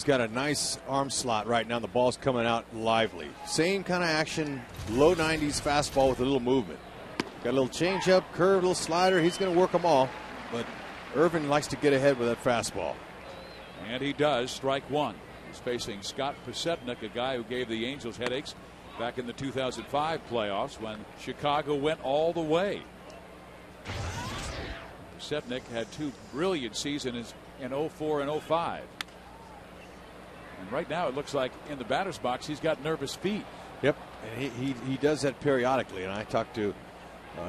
He's got a nice arm slot right now. The ball's coming out lively. Same kind of action, low 90s fastball with a little movement. Got a little changeup, curve, little slider. He's going to work them all. But Irvin likes to get ahead with that fastball. And he does. Strike one. He's facing Scott Podsednik, a guy who gave the Angels headaches back in the 2005 playoffs when Chicago went all the way. Podsednik had two brilliant seasons in 04 and 05. And right now it looks like in the batter's box he's got nervous feet. Yep, and he does that periodically. And I talked to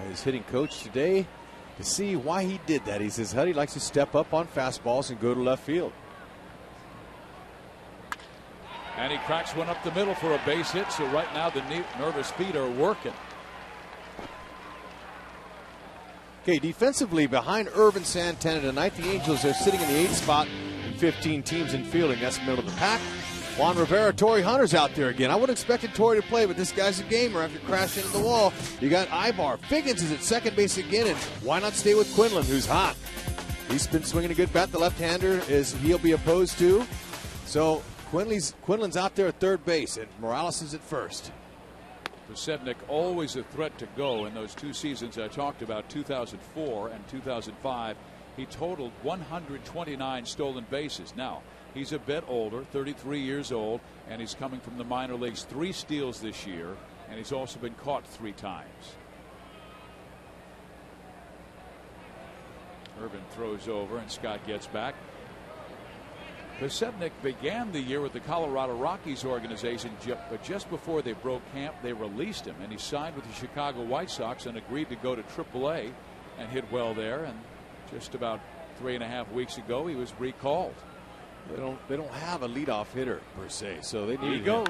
his hitting coach today to see why he did that. He says Huddy likes to step up on fastballs and go to left field. And he cracks one up the middle for a base hit. So right now the nervous feet are working. Okay, defensively behind Ervin Santana tonight, the Angels are sitting in the 8th spot. 15 teams in fielding. That's the middle of the pack. Juan Rivera, Torrey Hunter's out there again. I would have expected Torrey to play, but this guy's a gamer. After crashing into the wall, you got Ibar. Figgins is at second base again, and why not stay with Quinlan, who's hot? He's been swinging a good bat. The left-hander he'll be opposed to. So Quinlan's out there at third base, and Morales is at first. Podsednik always a threat to go in those two seasons I talked about, 2004 and 2005. He totaled 129 stolen bases. Now, he's a bit older, 33 years old, and he's coming from the minor leagues. 3 steals this year, and he's also been caught 3 times. Irvin throws over, and Scott gets back. Podsednik began the year with the Colorado Rockies organization, but just before they broke camp, they released him, and he signed with the Chicago White Sox and agreed to go to AAA and hit well there. And just about 3.5 weeks ago, he was recalled. They don't have a leadoff hitter per se, so they need. He goes.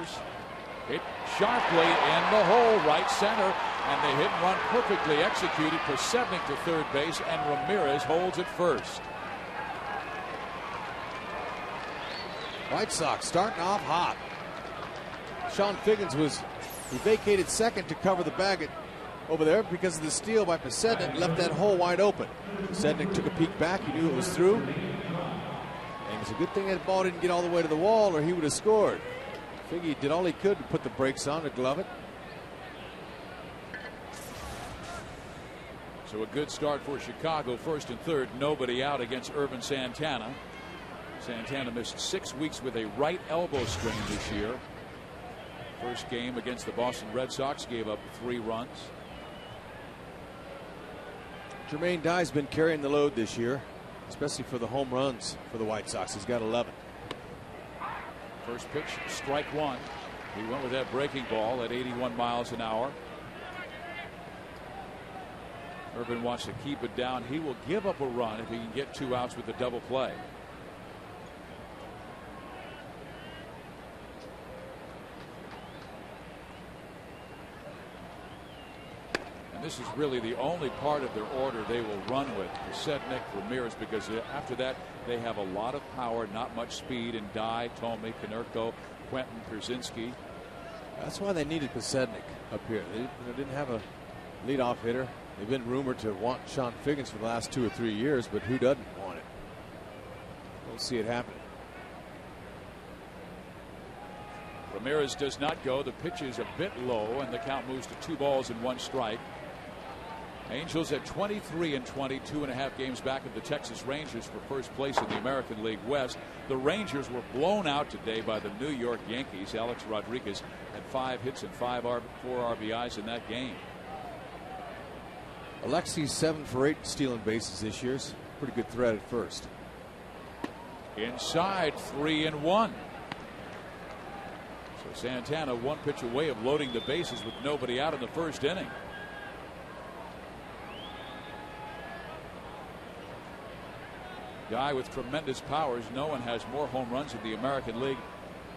Hit sharply in the hole, right center, and the hit and run perfectly executed. Podsednik to third base, and Ramirez holds at first. White Sox starting off hot. Sean Figgins he vacated second to cover the bag over there because of the steal by Podsednik, left that hole wide open. Podsednik took a peek back. He knew it was through. And it's a good thing that ball didn't get all the way to the wall, or he would have scored. Figgy did all he could to put the brakes on to glove it. So a good start for Chicago. First and third, nobody out against Ervin Santana. Santana missed 6 weeks with a right elbow strain this year. First game against the Boston Red Sox, gave up 3 runs. Jermaine Dye's been carrying the load this year, especially for the home runs for the White Sox. He's got 11. First pitch, strike one. He went with that breaking ball at 81 miles an hour. Irvin wants to keep it down. He will give up a run if he can get 2 outs with a double play. This is really the only part of their order they will run with. Podsednik, Ramirez, because after that they have a lot of power, not much speed, and Dye, Tomey, Konerko, Quentin, Pierzynski. That's why they needed Podsednik up here. They didn't have a leadoff hitter. They've been rumored to want Sean Figgins for the last 2 or 3 years, but who doesn't want it? We'll see it happen. Ramirez does not go. The pitch is a bit low, and the count moves to 2 balls and 1 strike. Angels at 23-20, 2.5 games back of the Texas Rangers for first place in the American League West. The Rangers were blown out today by the New York Yankees. Alex Rodriguez had 5 hits and 4 RBIs in that game. Alexi's 7 for 8 stealing bases this year. Pretty good threat at first. Inside, 3-1. So Santana 1 pitch away of loading the bases with nobody out in the first inning. Guy with tremendous powers. No one has more home runs in the American League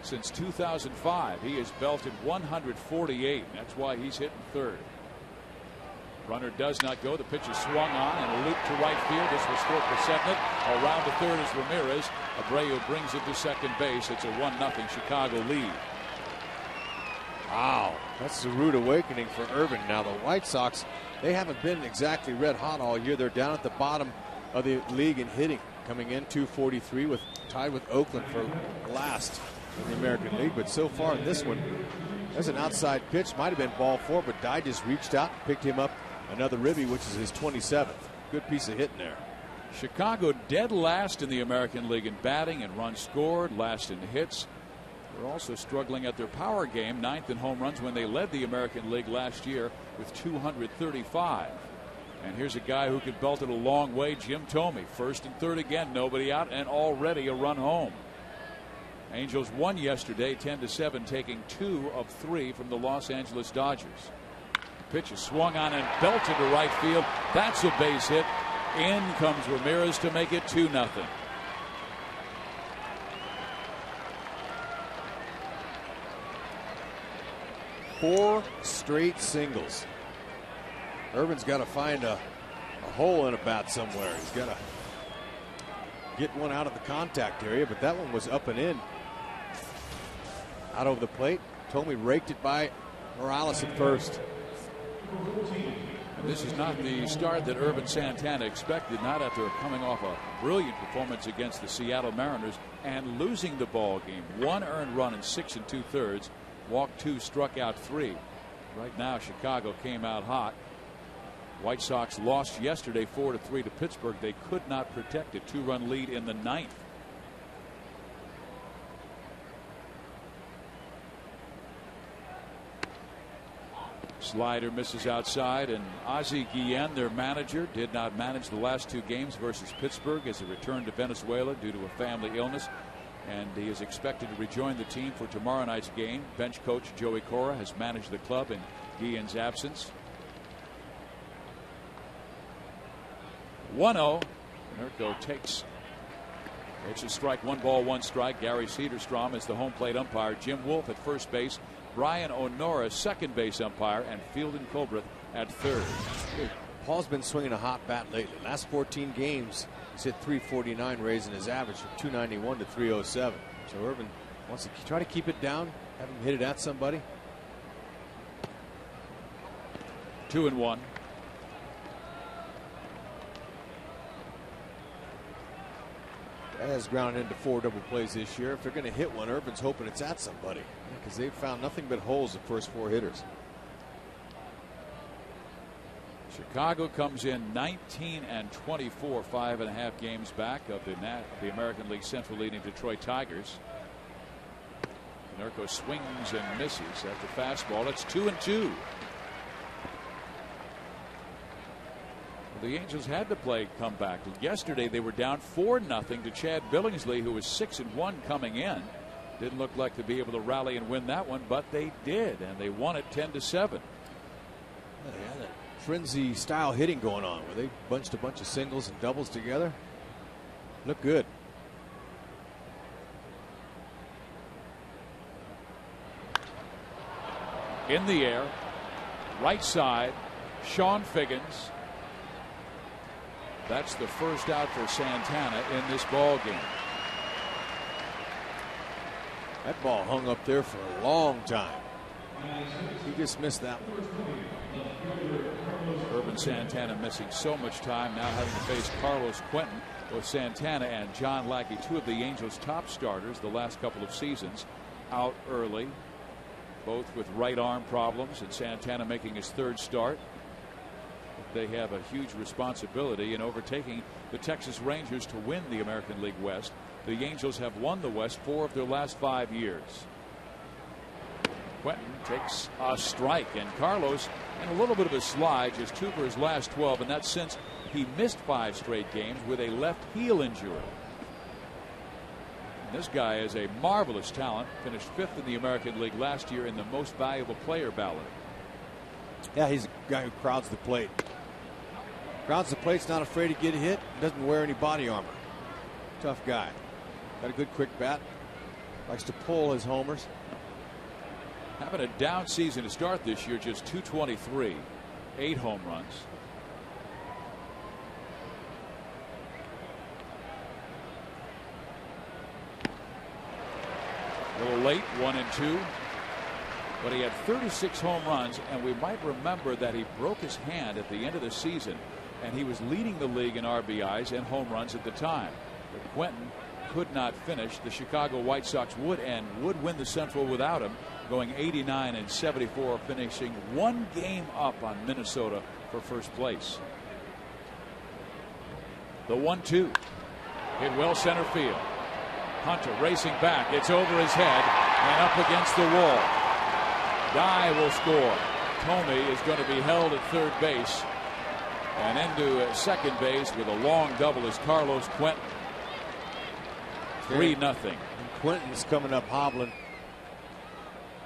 since 2005. He has belted 148. That's why he's hitting third. Runner does not go. The pitch is swung on and a loop to right field. This was for Podsednik. Around to third is Ramirez. Abreu brings it to second base. It's a 1-0 Chicago lead. Wow, that's a rude awakening for Irvin. Now the White Sox, they haven't been exactly red hot all year. They're down at the bottom of the league in hitting. coming in 243, tied with Oakland for last in the American League. But so far in this one, there's an outside pitch, might have been ball 4, but Dye just reached out and picked him up another ribby, which is his 27th. Good piece of hitting there. Chicago dead last in the American League in batting and runs scored, last in hits. They're also struggling at their power game, 9th in home runs when they led the American League last year with 235. And here's a guy who could belt it a long way, Jim Thome. 1st and 3rd again, nobody out, and already a run home. Angels won yesterday 10-7, taking 2 of 3 from the Los Angeles Dodgers. The pitch is swung on and belted to right field. That's a base hit. In comes Ramirez to make it 2-0. Four straight singles. Irvin's got to find a hole in a bat somewhere. He's got to get one out of the contact area, but that one was up and in. Out over the plate. Thome raked it by Morales at first. And this is not the start that Ervin Santana expected, not after coming off a brilliant performance against the Seattle Mariners and losing the ball game. 1 earned run in 6 2/3. Walked 2, struck out 3. Right now, Chicago came out hot. White Sox lost yesterday 4-3 to Pittsburgh. They could not protect a 2-run lead in the 9th. Slider misses outside, and Ozzie Guillen, their manager, did not manage the last 2 games versus Pittsburgh as he returned to Venezuela due to a family illness. And he is expected to rejoin the team for tomorrow night's game. Bench coach Joey Cora has managed the club in Guillen's absence. 1-0. Nerko takes. It's a strike, 1 ball, 1 strike. Gary Cederstrom is the home plate umpire. Jim Wolf at first base. Brian O'Nora, second base umpire, and Fielding Culbreth at third. Paul's been swinging a hot bat lately. Last 14 games, he's hit .349, raising his average from .291 to .307. So Ervin wants to try to keep it down, have him hit it at somebody. 2-1. That has grounded into 4 double plays this year. If they're going to hit one, Irvin's hoping it's at somebody, because they've found nothing but holes the first 4 hitters. Chicago comes in 19-24, 5.5 games back of the American League Central leading Detroit Tigers. Nerko swings and misses at the fastball. It's 2-2. The Angels had to play comeback. Yesterday they were down 4-0 to Chad Billingsley, who was 6-1 coming in. Didn't look like to be able to rally and win that one, but they did, and they won it 10-7. They had that frenzy style hitting going on where they bunched a bunch of singles and doubles together. Look good. In the air, right side, Sean Figgins. That's the first out for Santana in this ball game. That ball hung up there for a long time. He just missed that one. Ervin Santana missing so much time, now having to face Carlos Quentin. Both Santana and John Lackey, 2 of the Angels' top starters the last couple of seasons, out early, both with right arm problems, and Santana making his 3rd start. They have a huge responsibility in overtaking the Texas Rangers to win the American League West. The Angels have won the West 4 of their last 5 years. Quentin takes a strike, and Carlos in a little bit of a slide, just 2 for his last 12, and that's since he missed 5 straight games with a left heel injury. And this guy is a marvelous talent, finished 5th in the American League last year in the most valuable player ballot. Yeah, he's a guy who crowds the plate. Crowds the plate's not afraid to get hit, doesn't wear any body armor. Tough guy. Got a good quick bat. Likes to pull his homers. Having a down season to start this year, just .223, 8 home runs. A little late, 1-2. But he had 36 home runs, and we might remember that he broke his hand at the end of the season, and he was leading the league in RBIs and home runs at the time. But Quentin could not finish. The Chicago White Sox would win the Central without him, going 89-74, finishing one game up on Minnesota for first place. The 1-2 hit well center field. Hunter racing back. It's over his head and up against the wall. Dye will score. Thome is going to be held at third base, and into second base with a long double is Carlos Quentin. 3-0. Quentin's coming up hobbling.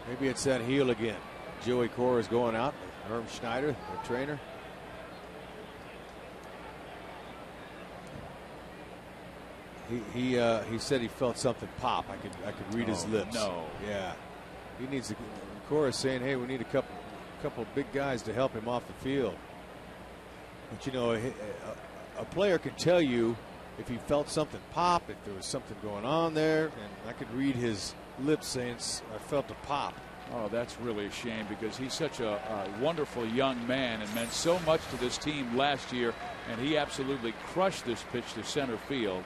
Maybe it's that heel again. Joey Cora is going out. Herm Schneider, the trainer. He said he felt something pop. I could read his lips. No. Yeah. He needs to. Cora's saying, hey, we need a couple big guys to help him off the field. But you know, a player can tell you if he felt something pop, if there was something going on there, and I could read his lips saying, I felt a pop. Oh, that's really a shame, because he's such a wonderful young man and meant so much to this team last year, and he absolutely crushed this pitch to center field.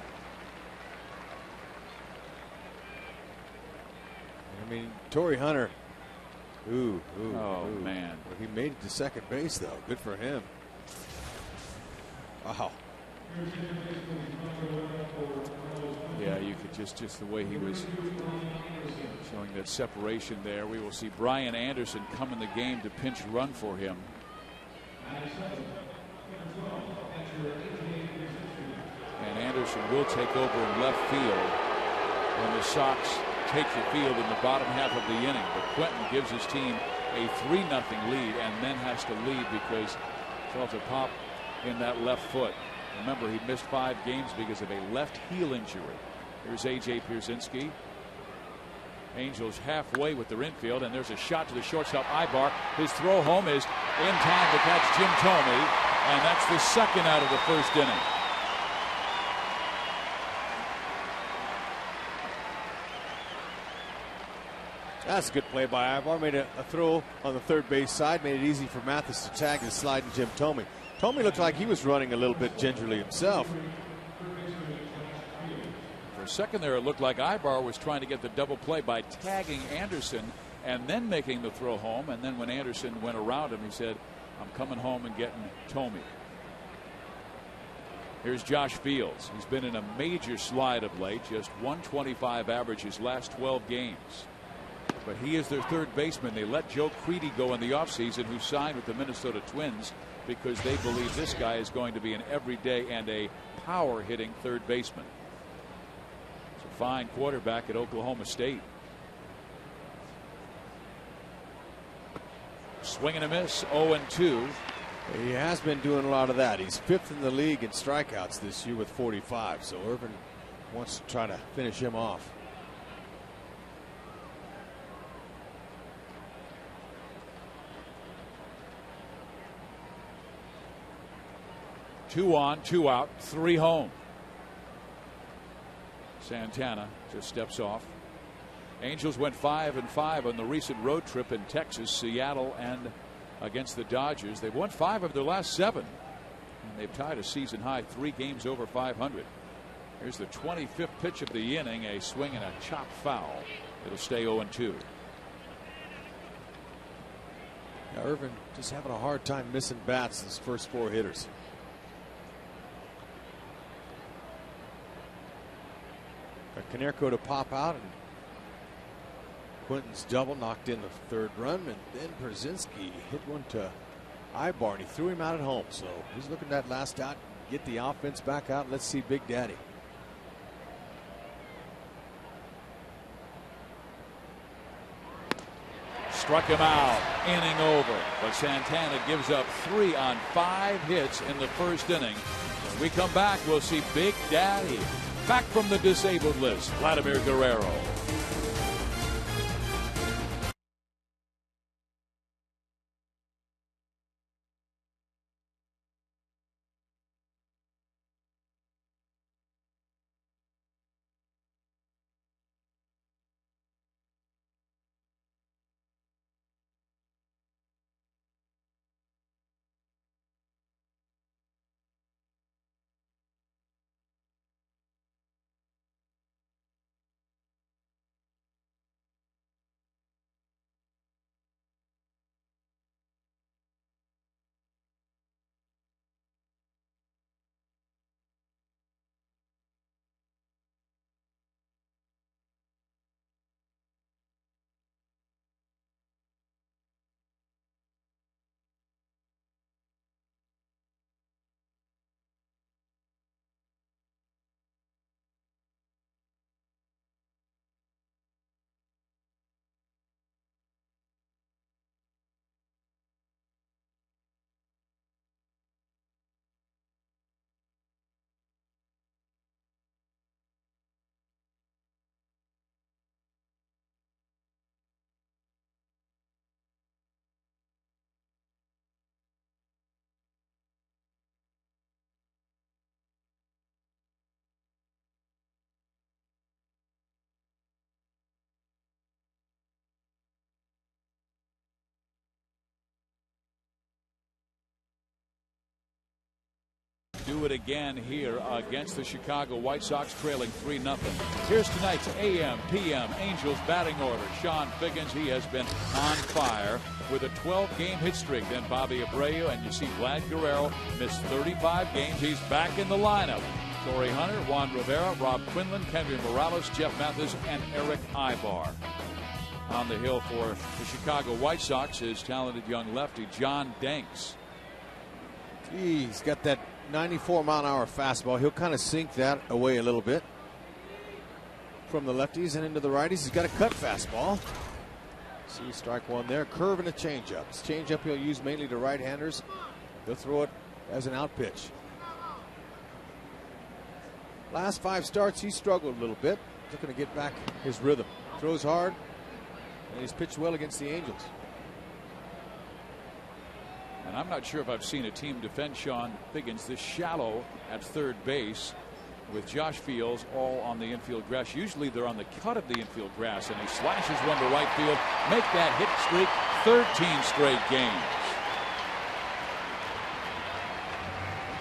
I mean, Torrey Hunter. Ooh, man. Well, he made it to second base, though. Good for him. Wow. Yeah, you could just the way he was showing that separation there. We will see Brian Anderson come in the game to pinch run for him. And Anderson will take over in left field when the Sox take the field in the bottom half of the inning. But Quentin gives his team a 3-0 lead and then has to leave because he felt a pop in that left foot. Remember, he missed 5 games because of a left heel injury. Here's A.J. Pierzynski. Angels halfway with their infield, and there's a shot to the shortstop, Ibar. His throw home is in time to catch Jim Thome, and that's the second out of the first inning. That's a good play by Ibar. Made a throw on the third base side, made it easy for Mathis to tag and slide in Jim Thome. Thome looked like he was running a little bit gingerly himself. For a second there, it looked like Ibar was trying to get the double play by tagging Anderson and then making the throw home. And then when Anderson went around him, he said, I'm coming home and getting Thome. Here's Josh Fields. He's been in a major slide of late, just 125 average his last 12 games. But he is their third baseman. They let Joe Crede go in the offseason, who signed with the Minnesota Twins, because they believe this guy is going to be an everyday and a power hitting third baseman. It's a fine quarterback at Oklahoma State. Swing and a miss, 0-2. He has been doing a lot of that. He's 5th in the league in strikeouts this year with 45. So Irvin wants to try to finish him off. Two on, 2 out, 3 home. Santana just steps off. Angels went 5-5 on the recent road trip in Texas, Seattle, and against the Dodgers. They've won 5 of their last 7, and they've tied a season high 3 games over 500. Here's the 25th pitch of the inning, a swing and a chop foul. It'll stay 0-2. Yeah, Irvin just having a hard time missing bats his first 4 hitters. Konerko to pop out, and Quentin's double knocked in the 3rd run, and then Pierzynski hit one to Ibar, and he threw him out at home. So he's looking at that last out, get the offense back out. Let's see Big Daddy. Struck him out, inning over. But Santana gives up 3 on 5 hits in the first inning. When we come back, we'll see Big Daddy back from the disabled list, Vladimir Guerrero. do it again here against the Chicago White Sox, trailing 3-0. Here's tonight's AM, PM Angels batting order. Sean Figgins, he has been on fire with a 12-game hit streak. Then Bobby Abreu, and you see Vlad Guerrero missed 35 games. He's back in the lineup. Torrey Hunter, Juan Rivera, Rob Quinlan, Kendry Morales, Jeff Mathis, and Eric Ibar. On the hill for the Chicago White Sox is talented young lefty John Danks. He's got that 94-mile-an-hour fastball. He'll kind of sink that away a little bit from the lefties and into the righties. He's got a cut fastball. See strike one there. Curve and a changeup. His changeup he'll use mainly to right-handers. He'll throw it as an out pitch. Last 5 starts, he struggled a little bit. Looking to get back his rhythm. Throws hard, and he's pitched well against the Angels. And I'm not sure if I've seen a team defend Sean Figgins this shallow at third base with Josh Fields all on the infield grass. Usually they're on the cut of the infield grass, and he slashes one to right field. Make that hit streak 13 straight games.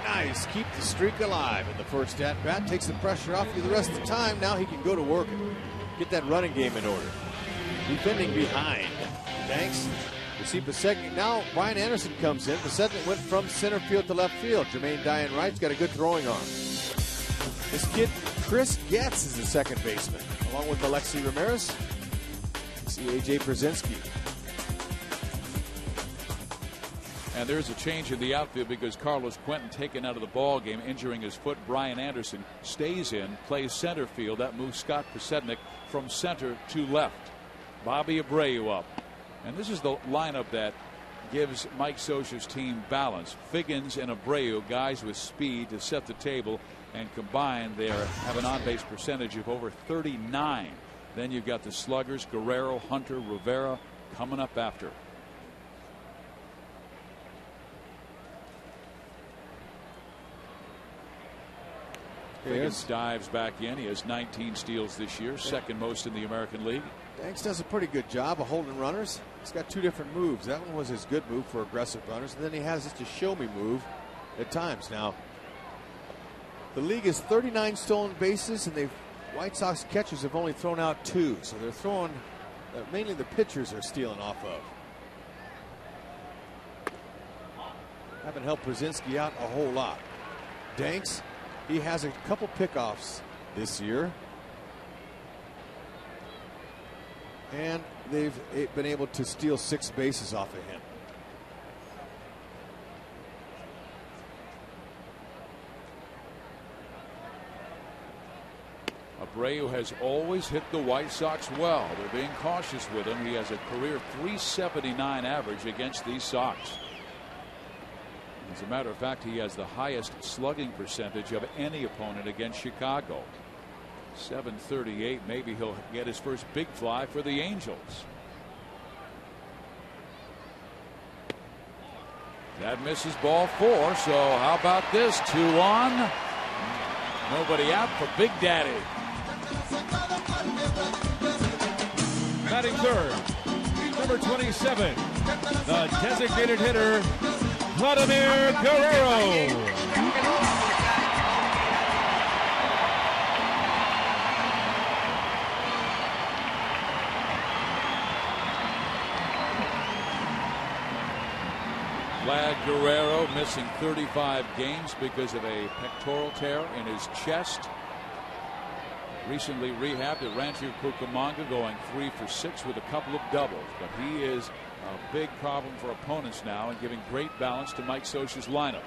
Nice. Keep the streak alive in the first at-bat. Takes the pressure off you the rest of the time. Now he can go to work and get that running game in order. Defending behind. Danks. Receive the second. Now Brian Anderson comes in. The second went from center field to left field. Jermaine Diane Wright's got a good throwing arm. This kid, Chris Getz, is the second baseman, along with Alexi Ramirez. See A.J. Brzezinski. And there's a change in the outfield because Carlos Quentin taken out of the ball game, injuring his foot. Brian Anderson stays in, plays center field. That moves Scott Podsednik from center to left. Bobby Abreu up. And this is the lineup that gives Mike Scioscia's team balance. Figgins and Abreu, guys with speed to set the table, and combined they have an on-base percentage of over 39. Then you've got the sluggers, Guerrero, Hunter, Rivera coming up after. Figgins dives back in. He has 19 steals this year, second most in the American League. Danks does a pretty good job of holding runners. He's got 2 different moves. That one was his good move for aggressive runners, and then he has just a show-me move at times. Now, the league is 39 stolen bases, and White Sox catchers have only thrown out 2, so they're throwing mainly the pitchers are stealing off of. Haven't helped Brzezinski out a whole lot. Danks, he has a couple pickoffs this year, and they've been able to steal 6 bases off of him. Abreu has always hit the White Sox well. They're being cautious with him. He has a career .379 average against these Sox. As a matter of fact, he has the highest slugging percentage of any opponent against Chicago. .738. Maybe he'll get his first big fly for the Angels. That misses ball 4. So how about this? 2 on. Nobody out for Big Daddy. Batting third, number 27, the designated hitter, Vladimir Guerrero. Vlad Guerrero missing 35 games because of a pectoral tear in his chest. Recently rehabbed at Rancho Cucamonga, going 3 for 6 with a couple of doubles. But he is a big problem for opponents now and giving great balance to Mike Scioscia's lineup.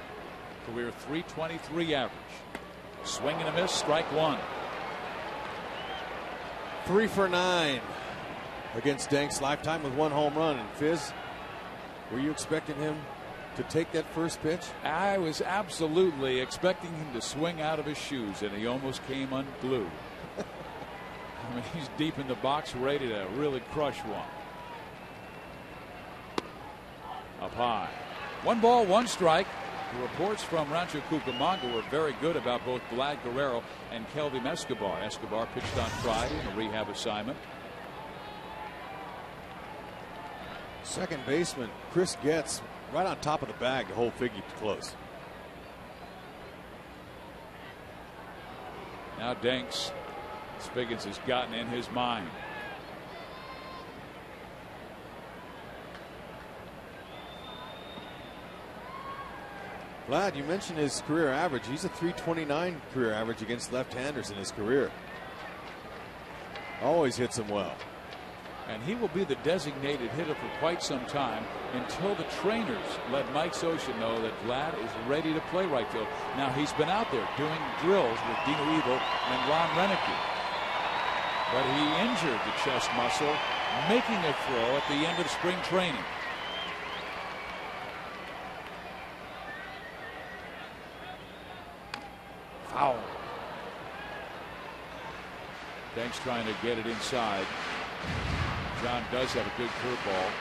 Career .323 average. Swing and a miss, strike 1. 3 for 9 against Danks' lifetime with 1 home run. And Fizz, were you expecting him to take that first pitch? I was absolutely expecting him to swing out of his shoes, and he almost came unglued. I mean, he's deep in the box, ready to really crush one. Up high. 1 ball, 1 strike. The reports from Rancho Cucamonga were very good about both Vlad Guerrero and Kelvin Escobar. Escobar pitched on Friday in a rehab assignment. Second baseman Chris Getz right on top of the bag to hold Figgy close. Now Danks. Spiggins has gotten in his mind. Vlad, you mentioned his career average. He's a .329 career average against left-handers in his career. Always hits them well. And he will be the designated hitter for quite some time until the trainers let Mike Scioscia know that Vlad is ready to play right field. Now, he's been out there doing drills with Dino Evil and Ron Renicky. But he injured the chest muscle making a throw at the end of spring training. Foul. Danks trying to get it inside. John does have a good curveball.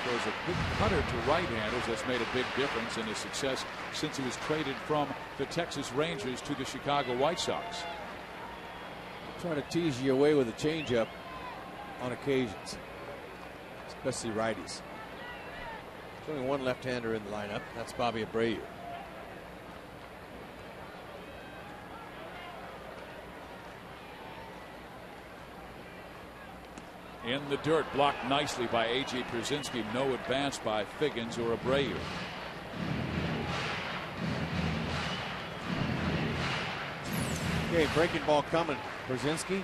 Throws a good cutter to right-handers. That's made a big difference in his success since he was traded from the Texas Rangers to the Chicago White Sox. Trying to tease you away with a changeup on occasions, especially righties. There's only one left-hander in the lineup. That's Bobby Abreu. In the dirt, blocked nicely by A.J. Pierzynski. No advance by Figgins or Abreu. Okay, breaking ball coming. Pierzynski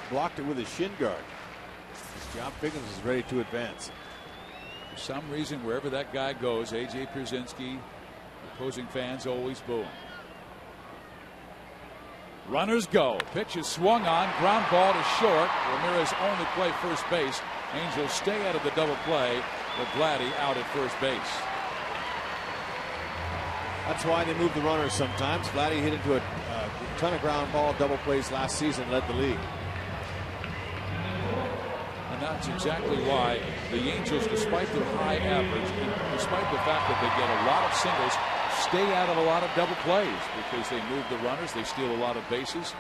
blocked it with his shin guard. John Figgins is ready to advance. For some reason, wherever that guy goes, A.J. Pierzynski, opposing fans always boo him. Runners go. Pitch is swung on. Ground ball to short. Ramirez only play first base. Angels stay out of the double play, but Vladdy out at first base. That's why they move the runners sometimes. Vladdy hit into a ton of ground ball double plays last season, led the league. And that's exactly why the Angels, despite their high average, and despite the fact that they get a lot of singles, stay out of a lot of double plays because they move the runners, they steal a lot of bases.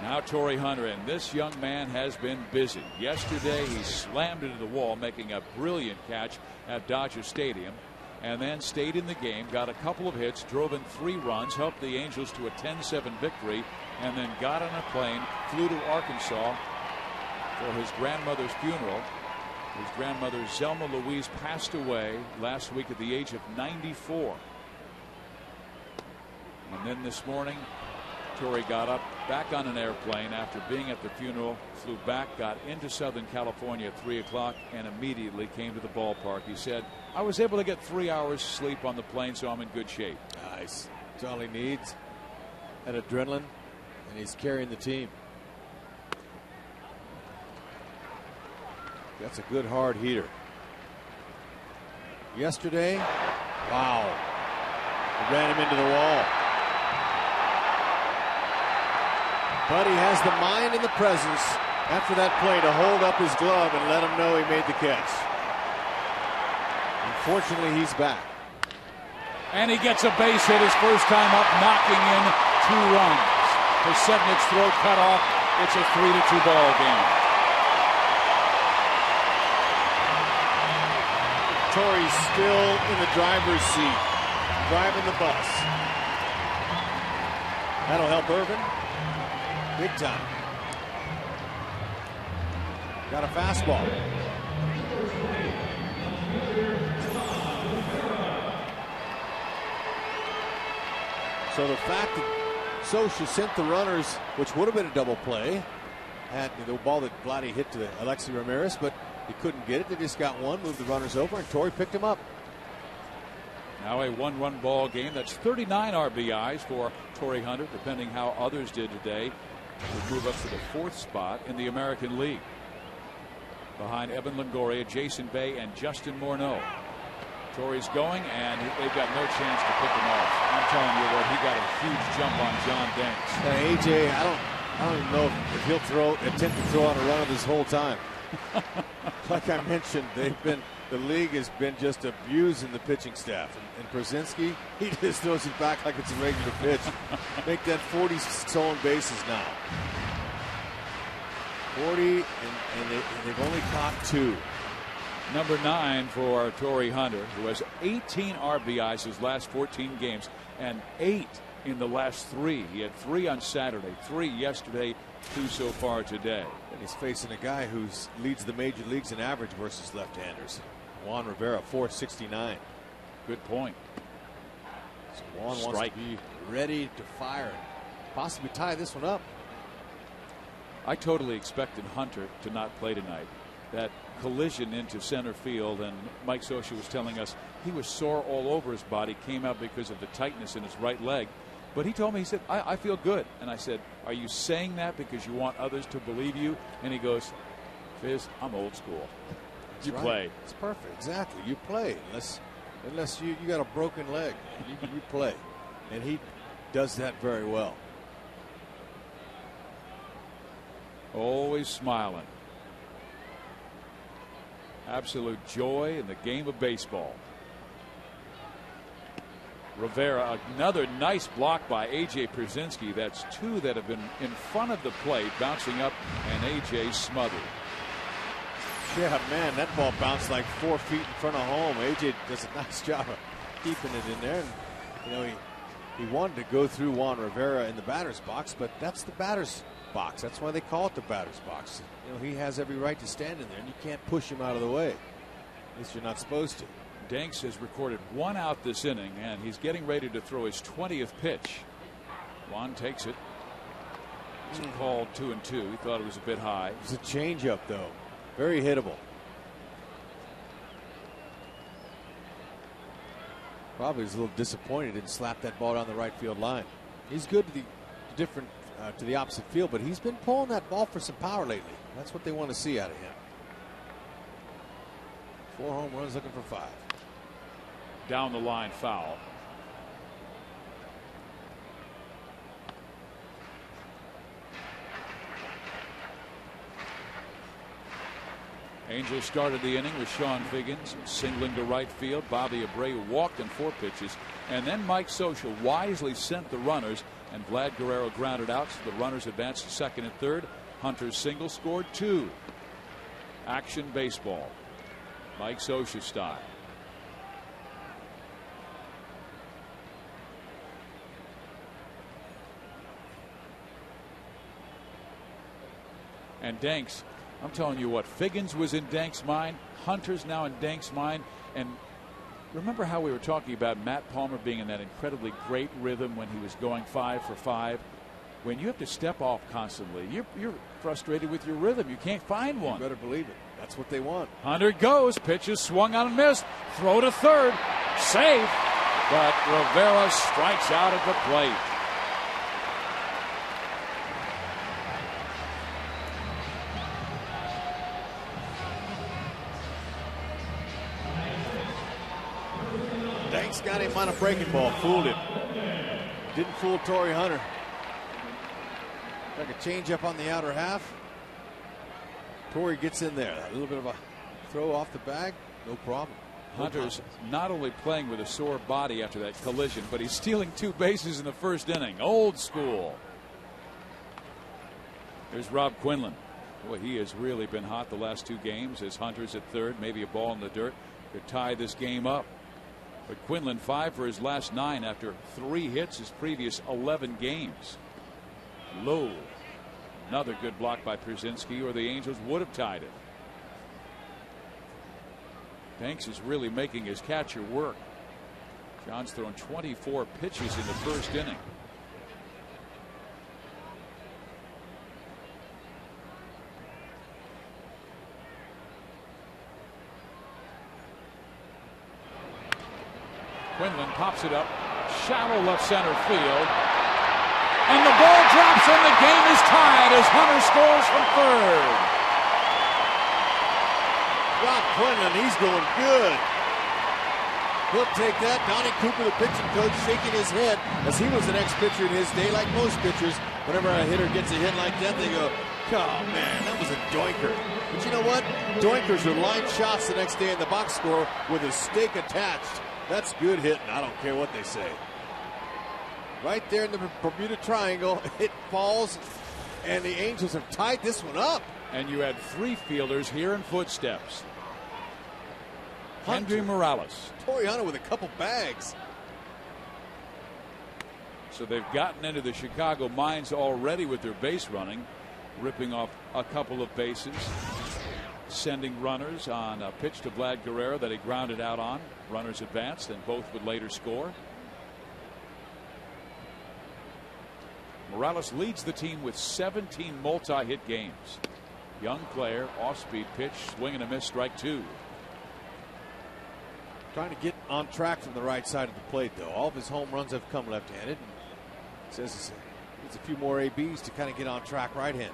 Now Torii Hunter, and this young man has been busy. Yesterday he slammed into the wall, making a brilliant catch at Dodger Stadium, and then stayed in the game, got a couple of hits, drove in 3 runs, helped the Angels to a 10-7 victory, and then got on a plane, flew to Arkansas for his grandmother's funeral. His grandmother Zelma Louise passed away last week at the age of 94. And then this morning, Torii got up, back on an airplane after being at the funeral, flew back, got into Southern California at 3 o'clock, and immediately came to the ballpark. He said, I was able to get 3 hours sleep on the plane, so I'm in good shape. Nice. That's all he needs. That adrenaline, and he's carrying the team. That's a good hard heater. Yesterday, wow. He ran him into the wall. But he has the mind and the presence after that play to hold up his glove and let him know he made the catch. Unfortunately, he's back. And he gets a base hit his first time up, knocking in 2 runs. Pasetnik's throw cut off. It's a 3-2 ball game. Torie's still in the driver's seat, driving the bus. That'll help Irvin big time. Got a fastball. So the fact that Scioscia sent the runners, which would have been a double play, had the ball that Vladdy hit to Alexi Ramirez, but he couldn't get it. They just got one, moved the runners over, and Torii picked him up. Now a 1-run ball game. That's 39 RBIs for Torii Hunter, depending how others did today. Would move up to the 4th spot in the American League, behind Evan Longoria, Jason Bay, and Justin Morneau. Torie's going, and they've got no chance to pick him off. I'm telling you what, he got a huge jump on John Danks. AJ, I don't even know if he'll attempt to throw on a runner this whole time. Like I mentioned, the league has been just abusing the pitching staff. And Pierzynski, he just throws it back like it's a regular pitch. Make that 40 stolen bases now. 40, and they've only caught 2. Number 9 for Torii Hunter, who has 18 RBIs his last 14 games, and 8 in the last 3. He had 3 on Saturday, 3 yesterday, 2 so far today. And he's facing a guy who leads the major leagues in average versus left-handers. Juan Rivera, 469. Good point. So Juan wants to be ready to fire and possibly tie this one up. I totally expected Hunter to not play tonight. That collision into center field, and Mike Scioscia was telling us he was sore all over his body, came out because of the tightness in his right leg. But he told me, he said, I feel good. And I said, are you saying that because you want others to believe you? And he goes, Fizz, I'm old school. That's you right. play. It's perfect. Exactly. You play. Unless you got a broken leg. You play. And he does that very well. Always smiling. Absolute joy in the game of baseball. Rivera, another nice block by A.J. Pierzynski. That's 2 that have been in front of the plate, bouncing up, and A.J. smothered. Yeah, man, that ball bounced like 4 feet in front of home. A.J. does a nice job of keeping it in there. And, you know, he wanted to go through Juan Rivera in the batter's box, but that's the batter's box. That's why they call it the batter's box. You know, he has every right to stand in there, and you can't push him out of the way. At least you're not supposed to. Danks has recorded 1 out this inning, and he's getting ready to throw his 20th pitch. Juan takes it. It's called 2-2. He thought it was a bit high. It's a changeup, though. Very hittable. Probably was a little disappointed and slapped that ball down the right field line. He's good to the opposite field, but he's been pulling that ball for some power lately. That's what they want to see out of him. 4 home runs, looking for 5. Down the line, foul. Angels started the inning with Sean Figgins singling to right field. Bobby Abreu walked in 4 pitches, and then Mike Scioscia wisely sent the runners, and Vlad Guerrero grounded out, so the runners advanced to second and third. Hunter's single scored 2. Action baseball, Mike Scioscia style. And Danks, I'm telling you what, Figgins was in Danks' mind. Hunter's now in Danks' mind. And remember how we were talking about Matt Palmer being in that incredibly great rhythm when he was going 5 for 5? When you have to step off constantly, you're frustrated with your rhythm. You can't find one. You better believe it. That's what they want. Hunter goes. Pitches swung on and missed. Throw to third. Safe. But Rivera strikes out at the plate. Danks got him on a breaking ball. Fooled him. Didn't fool Torrey Hunter. Like a changeup on the outer half. Torrey gets in there. A little bit of a throw off the bag. No problem. Hunter's not only playing with a sore body after that collision, but he's stealing 2 bases in the first inning. Old school. There's Rob Quinlan. Boy, he has really been hot the last 2 games as Hunter's at third. Maybe a ball in the dirt could tie this game up. But Quinlan 5 for his last 9 after 3 hits his previous 11 games. Low. Another good block by Pierzynski, or the Angels would have tied it. Danks is really making his catcher work. John's thrown 24 pitches in the first inning. Quinlan pops it up, shallow left center field. And the ball drops and the game is tied as Hunter scores from third. Rob Quinlan, he's going good. He'll take that. Donnie Cooper, the pitching coach, shaking his head as he was an ex-pitcher in his day. Like most pitchers, whenever a hitter gets a hit like that, they go, oh, man, that was a doinker. But you know what? Doinkers are line shots the next day in the box score with a stake attached. That's good hitting. I don't care what they say. Right there in the Bermuda Triangle, it falls, and the Angels have tied this one up. And you had 3 fielders here in footsteps. Henry Morales. Torrey Hunter with a couple bags. So they've gotten into the Chicago minds already with their base running, ripping off a couple of bases, sending runners on a pitch to Vlad Guerrero that he grounded out on. Runners advanced, and both would later score. Morales leads the team with 17 multi-hit games. Young player, off-speed pitch, swing and a miss, strike 2. Trying to get on track from the right side of the plate, though. All of his home runs have come left-handed. Says needs a few more ABs to kind of get on track right-handed.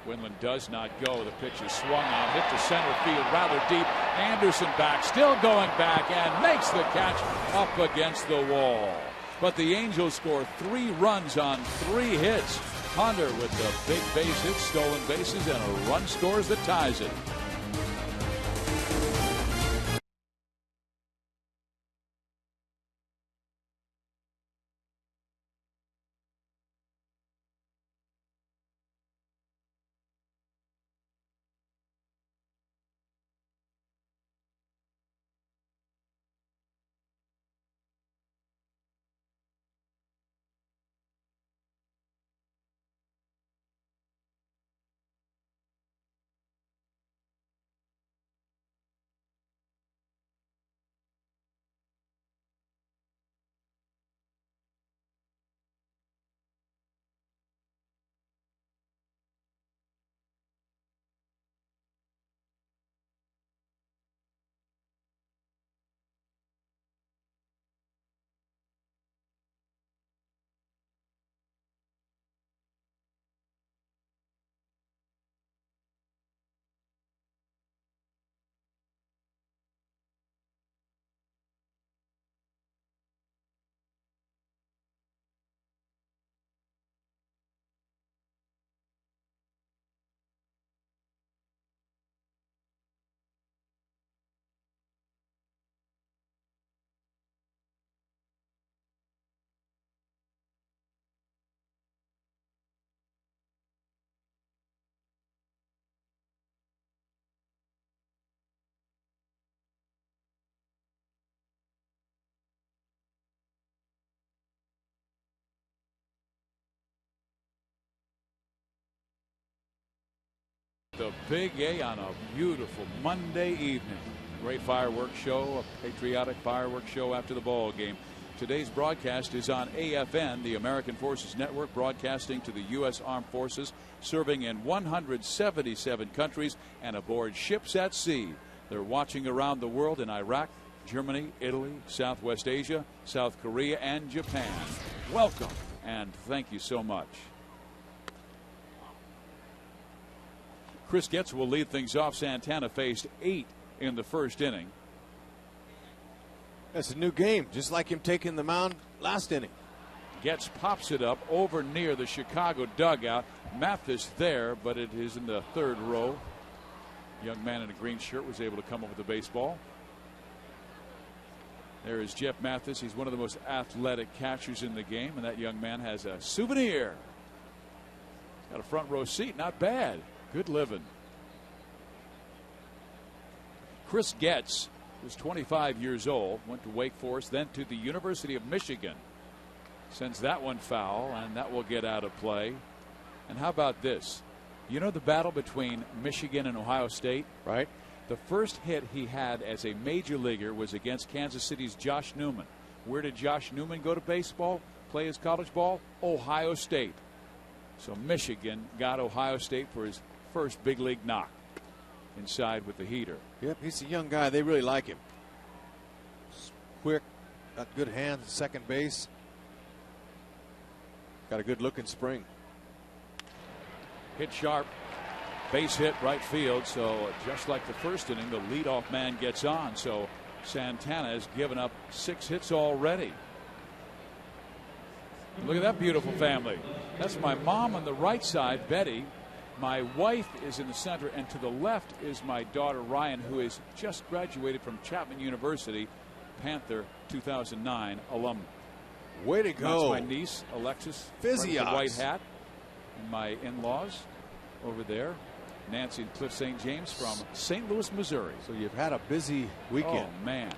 Windland does not go. The pitch is swung on, hit to center field rather deep. Anderson back, still going back, and makes the catch up against the wall. But the Angels score 3 runs on 3 hits. Hunter with the big base hit, stolen bases, and a run scores that ties it. The Big A on a beautiful Monday evening. Great fireworks show, a patriotic fireworks show after the ball game. Today's broadcast is on AFN, the American Forces Network, broadcasting to the U.S. Armed Forces, serving in 177 countries and aboard ships at sea. They're watching around the world in Iraq, Germany, Italy, Southwest Asia, South Korea, and Japan. Welcome, and thank you so much. Chris Getz will lead things off. Santana faced 8 in the first inning. That's a new game, just like him taking the mound last inning. Getz pops it up over near the Chicago dugout. Mathis there, but it is in the 3rd row. Young man in a green shirt was able to come up with the baseball. There is Jeff Mathis. He's one of the most athletic catchers in the game, and that young man has a souvenir. Got a front row seat, not bad. Good living. Chris Getz was 25 years old, went to Wake Forest, then to the University of Michigan. Sends that one foul, and that will get out of play. And how about this? You know the battle between Michigan and Ohio State? Right. The first hit he had as a major leaguer was against Kansas City's Josh Newman. Where did Josh Newman go to baseball, play his college ball? Ohio State. So Michigan got Ohio State for his first big league knock inside with the heater. Yep, he's a young guy. They really like him. Quick, got good hands at second base. Got a good looking spring. Hit sharp, base hit right field. So just like the first inning, the leadoff man gets on. So Santana has given up 6 hits already. Look at that beautiful family. That's my mom on the right side, Betty. My wife is in the center, and to the left is my daughter Ryan, who is just graduated from Chapman University, Panther 2009 alum. Way to go. That's my niece Alexis, Physios. The white hat, and my in-laws over there. Nancy and Cliff St. James from St. Louis, Missouri. So you've had a busy weekend. Oh, man.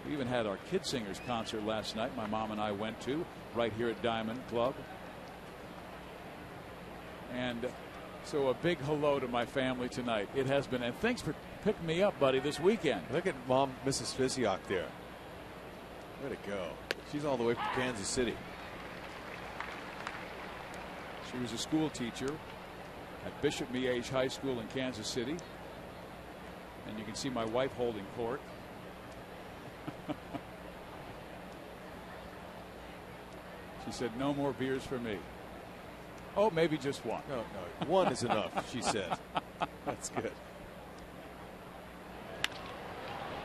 We even had our Kid Singers concert last night. My mom and I went to right here at Diamond Club. And so a big hello to my family tonight. It has been. And thanks for picking me up, buddy, this weekend. Look at Mom, Mrs. Fisiak there. Way to go. She's all the way from Kansas City. She was a school teacher at Bishop Miege High School in Kansas City. And you can see my wife holding court. She said, no more beers for me. Oh, maybe just one. No, one is enough, she said. That's good.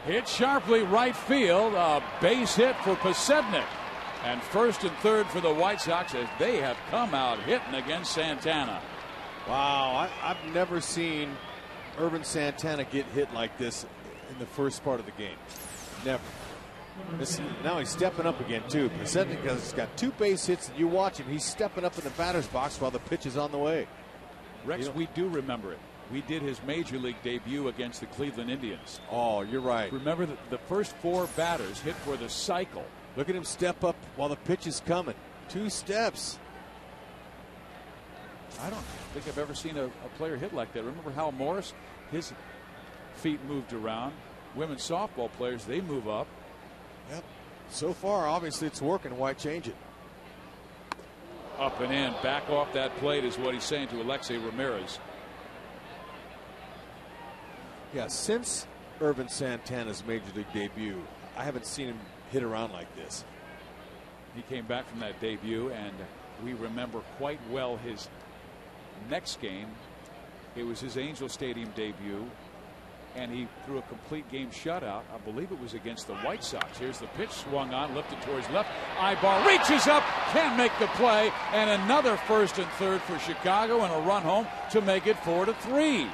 Hit sharply right field. A base hit for Pasednik. And first and third for the White Sox as they have come out hitting against Santana. Wow, I've never seen Ervin Santana get hit like this in the first part of the game. Never. Now he's stepping up again, too. Pasednik has got 2 base hits, and you watch him. He's stepping up in the batter's box while the pitch is on the way. Rex, we do remember it. We did his major league debut against the Cleveland Indians. Oh, you're right. Remember that the first 4 batters hit for the cycle. Look at him step up while the pitch is coming. 2 steps. I don't think I've ever seen a player hit like that. Remember Hal Morris? His feet moved around. Women's softball players, they move up. Yep. So far, obviously, it's working. Why change it? Up and in. Back off that plate is what he's saying to Alexei Ramirez. Yeah, since Ervin Santana's major league debut, I haven't seen him hit around like this. He came back from that debut, and we remember quite well his next game. It was his Angel Stadium debut, and he threw a complete game shutout. I believe it was against the White Sox. Here's the pitch, swung on, lifted towards left. Eyeball reaches up, can't make the play, and another first and third for Chicago, and a run home to make it 4-3.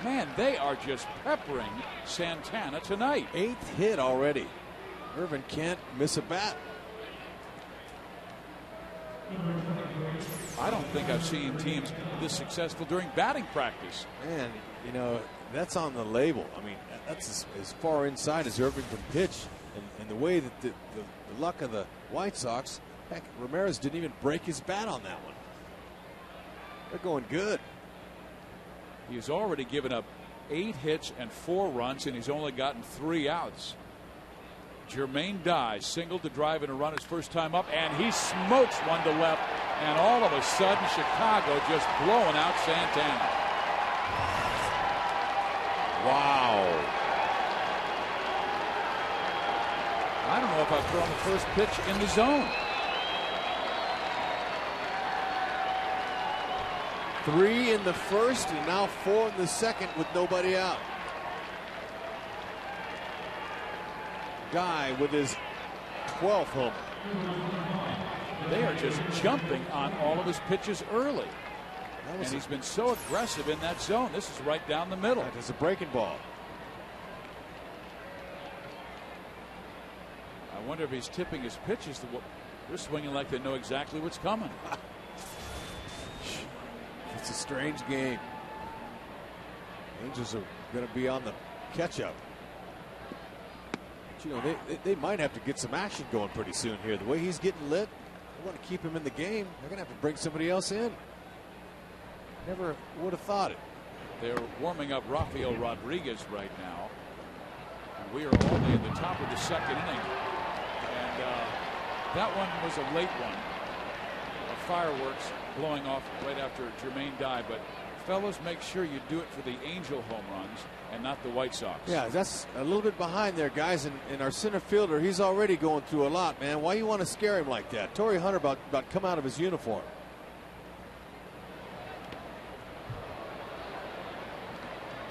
Man, they are just peppering Santana tonight. 8th hit already. Ervin can't miss a bat. I don't think I've seen teams this successful during batting practice. Man, you know, that's on the label. I mean, that's as far inside as Ervin can pitch. And the way that the luck of the White Sox, heck, Ramirez didn't even break his bat on that one. They're going good. He's already given up 8 hits and 4 runs, and he's only gotten 3 outs. Jermaine Dye singled to drive in a run his first time up, and he smokes one to left, and all of a sudden Chicago just blowing out Santana. Wow. I don't know if I've thrown the first pitch in the zone. 3 in the first and now 4 in the second with nobody out. Guy with his 12th homer. They are just jumping on all of his pitches early. And he's been so aggressive in that zone. This is right down the middle. It's a breaking ball. I wonder if he's tipping his pitches. They're swinging like they know exactly what's coming. It's a strange game. Angels are going to be on the catch-up. You know, they might have to get some action going pretty soon here. The way he's getting lit, they want to keep him in the game. They're going to have to bring somebody else in. Never would have thought it. They're warming up Rafael Rodriguez right now. And we are only in the top of the second inning. And that one was a late one. Fireworks blowing off right after Jermaine Dye. But fellas, make sure you do it for the Angel home runs and not the White Sox. Yeah, that's a little bit behind there, guys. And our center fielder, he's already going through a lot, man. Why you want to scare him like that? Torrey Hunter about come out of his uniform.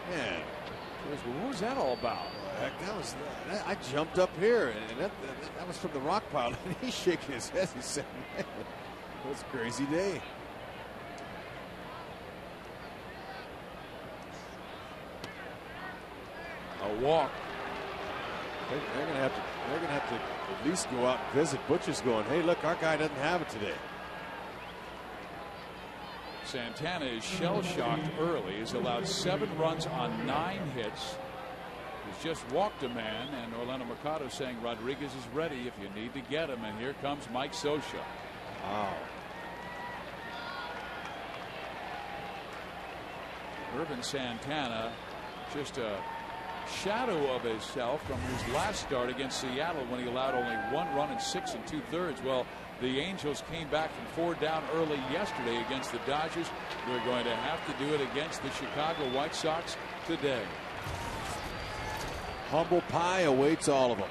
Man, what was that all about? Heck, I jumped up here, and that was from the rock pile, and he's shaking his head. He said, man, it was a crazy day. A walk. They're gonna have to at least go out and visit. Butcher's going, hey, look, our guy doesn't have it today. Santana is shell-shocked early. He's allowed 7 runs on 9 hits. He's just walked a man, and Orlando Mercado saying Rodriguez is ready if you need to get him. And here comes Mike Scioscia. Wow. Ervin Santana, just a shadow of himself from his last start against Seattle when he allowed only 1 run in 6 2/3. Well, the Angels came back from 4 down early yesterday against the Dodgers. They're going to have to do it against the Chicago White Sox today. Humble pie awaits all of them.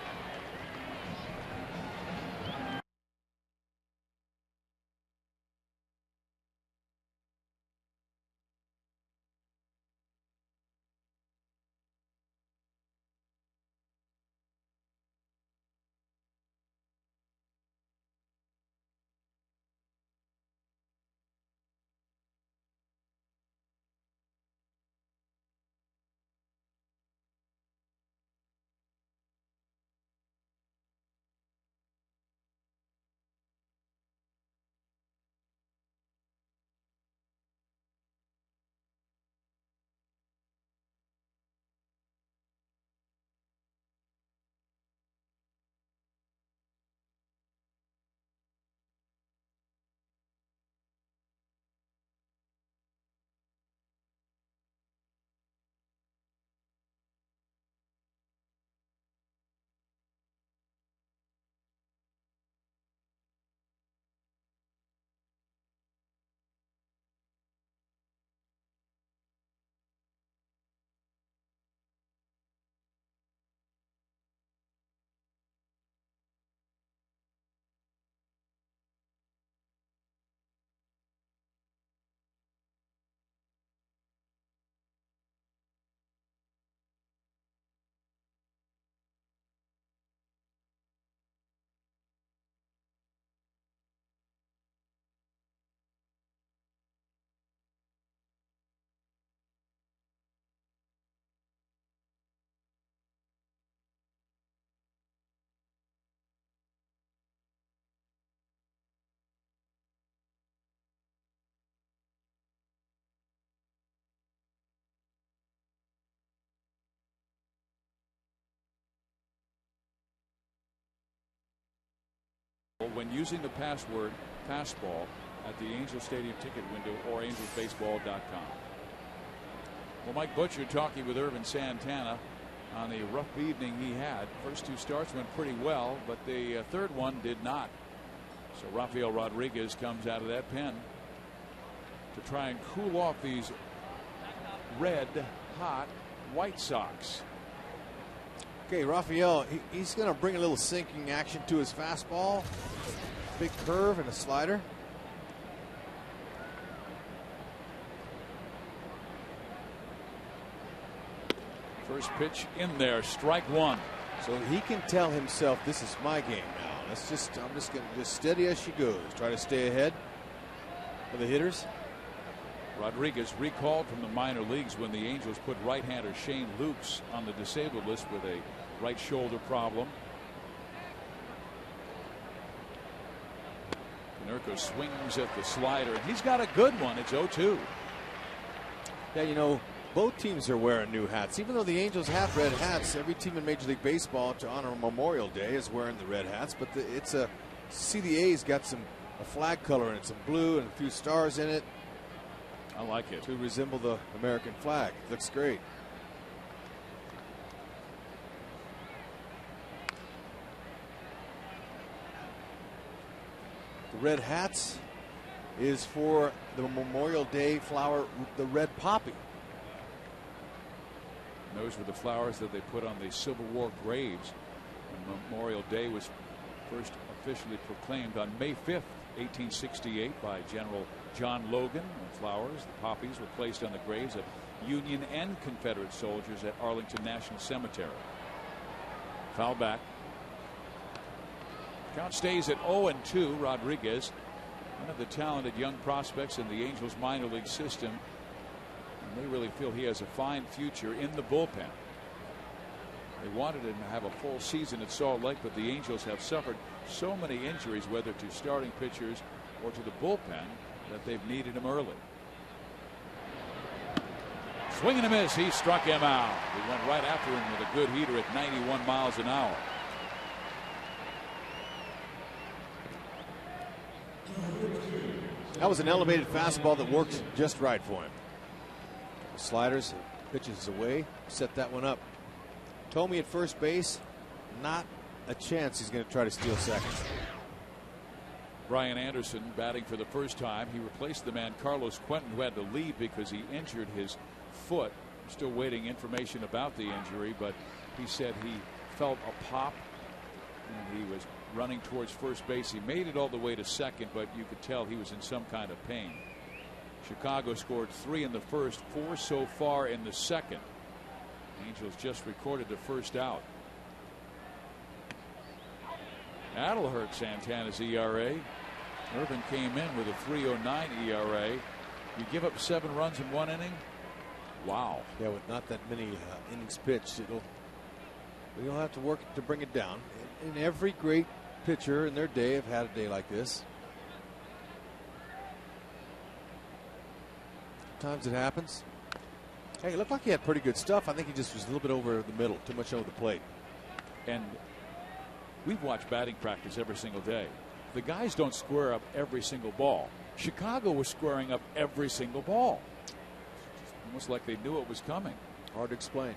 When using the password fastball at the Angels Stadium ticket window or angelsbaseball.com. Well, Mike Butcher talking with Ervin Santana on the rough evening he had. First 2 starts went pretty well, but the third one did not. So Rafael Rodriguez comes out of that pen to try and cool off these red hot White Sox. Okay, Rafael, he's going to bring a little sinking action to his fastball. Big curve and a slider. First pitch in there, strike 1. So he can tell himself, this is my game now. I'm just going to just steady as she goes. Try to stay ahead for the hitters. Rodriguez recalled from the minor leagues when the Angels put right-hander Shane Lukes on the disabled list with a right shoulder problem. Konerko swings at the slider, and he's got a good one. It's 0-2. Yeah, you know, both teams are wearing new hats. Even though the Angels have red hats, every team in Major League Baseball to honor Memorial Day is wearing the red hats. But see, the A's got a flag color in it, some blue and a few stars in it. I like it. To resemble the American flag. Looks great. The red hats is for the Memorial Day flower, the red poppy. And those were the flowers that they put on the Civil War graves when Memorial Day was first officially proclaimed on May 5th, 1868 by General John Logan. And flowers, the poppies, were placed on the graves of Union and Confederate soldiers at Arlington National Cemetery. Foul back. Count stays at 0-2. Rodriguez, one of the talented young prospects in the Angels minor league system, and they really feel he has a fine future in the bullpen. They wanted him to have a full season at Salt Lake, but the Angels have suffered so many injuries, whether to starting pitchers or to the bullpen, that they've needed him early. Swing and a miss. He struck him out. He went right after him with a good heater at 91 miles an hour. That was an elevated fastball that worked just right for him. Sliders, pitches away, set that one up. Thome at first base, not a chance he's going to try to steal second. Brian Anderson batting for the first time. He replaced the man Carlos Quentin, who had to leave because he injured his foot. Still waiting information about the injury, but he said he felt a pop and he was running towards first base. He made it all the way to second, but you could tell he was in some kind of pain. Chicago scored 3 in the first, 4 so far in the second. Angels just recorded the first out. That'll hurt Santana's ERA. Irvin came in with a 3.09 ERA. You give up 7 runs in 1 inning. Wow. Yeah, with not that many innings pitched, you'll have to work to bring it down. And every great pitcher in their day have had a day like this. Sometimes it happens. Hey, it looked like he had pretty good stuff. I think he just was a little bit over the middle, too much over the plate. And we've watched batting practice every single day. The guys don't square up every single ball. Chicago was squaring up every single ball. Almost like they knew it was coming. Hard to explain.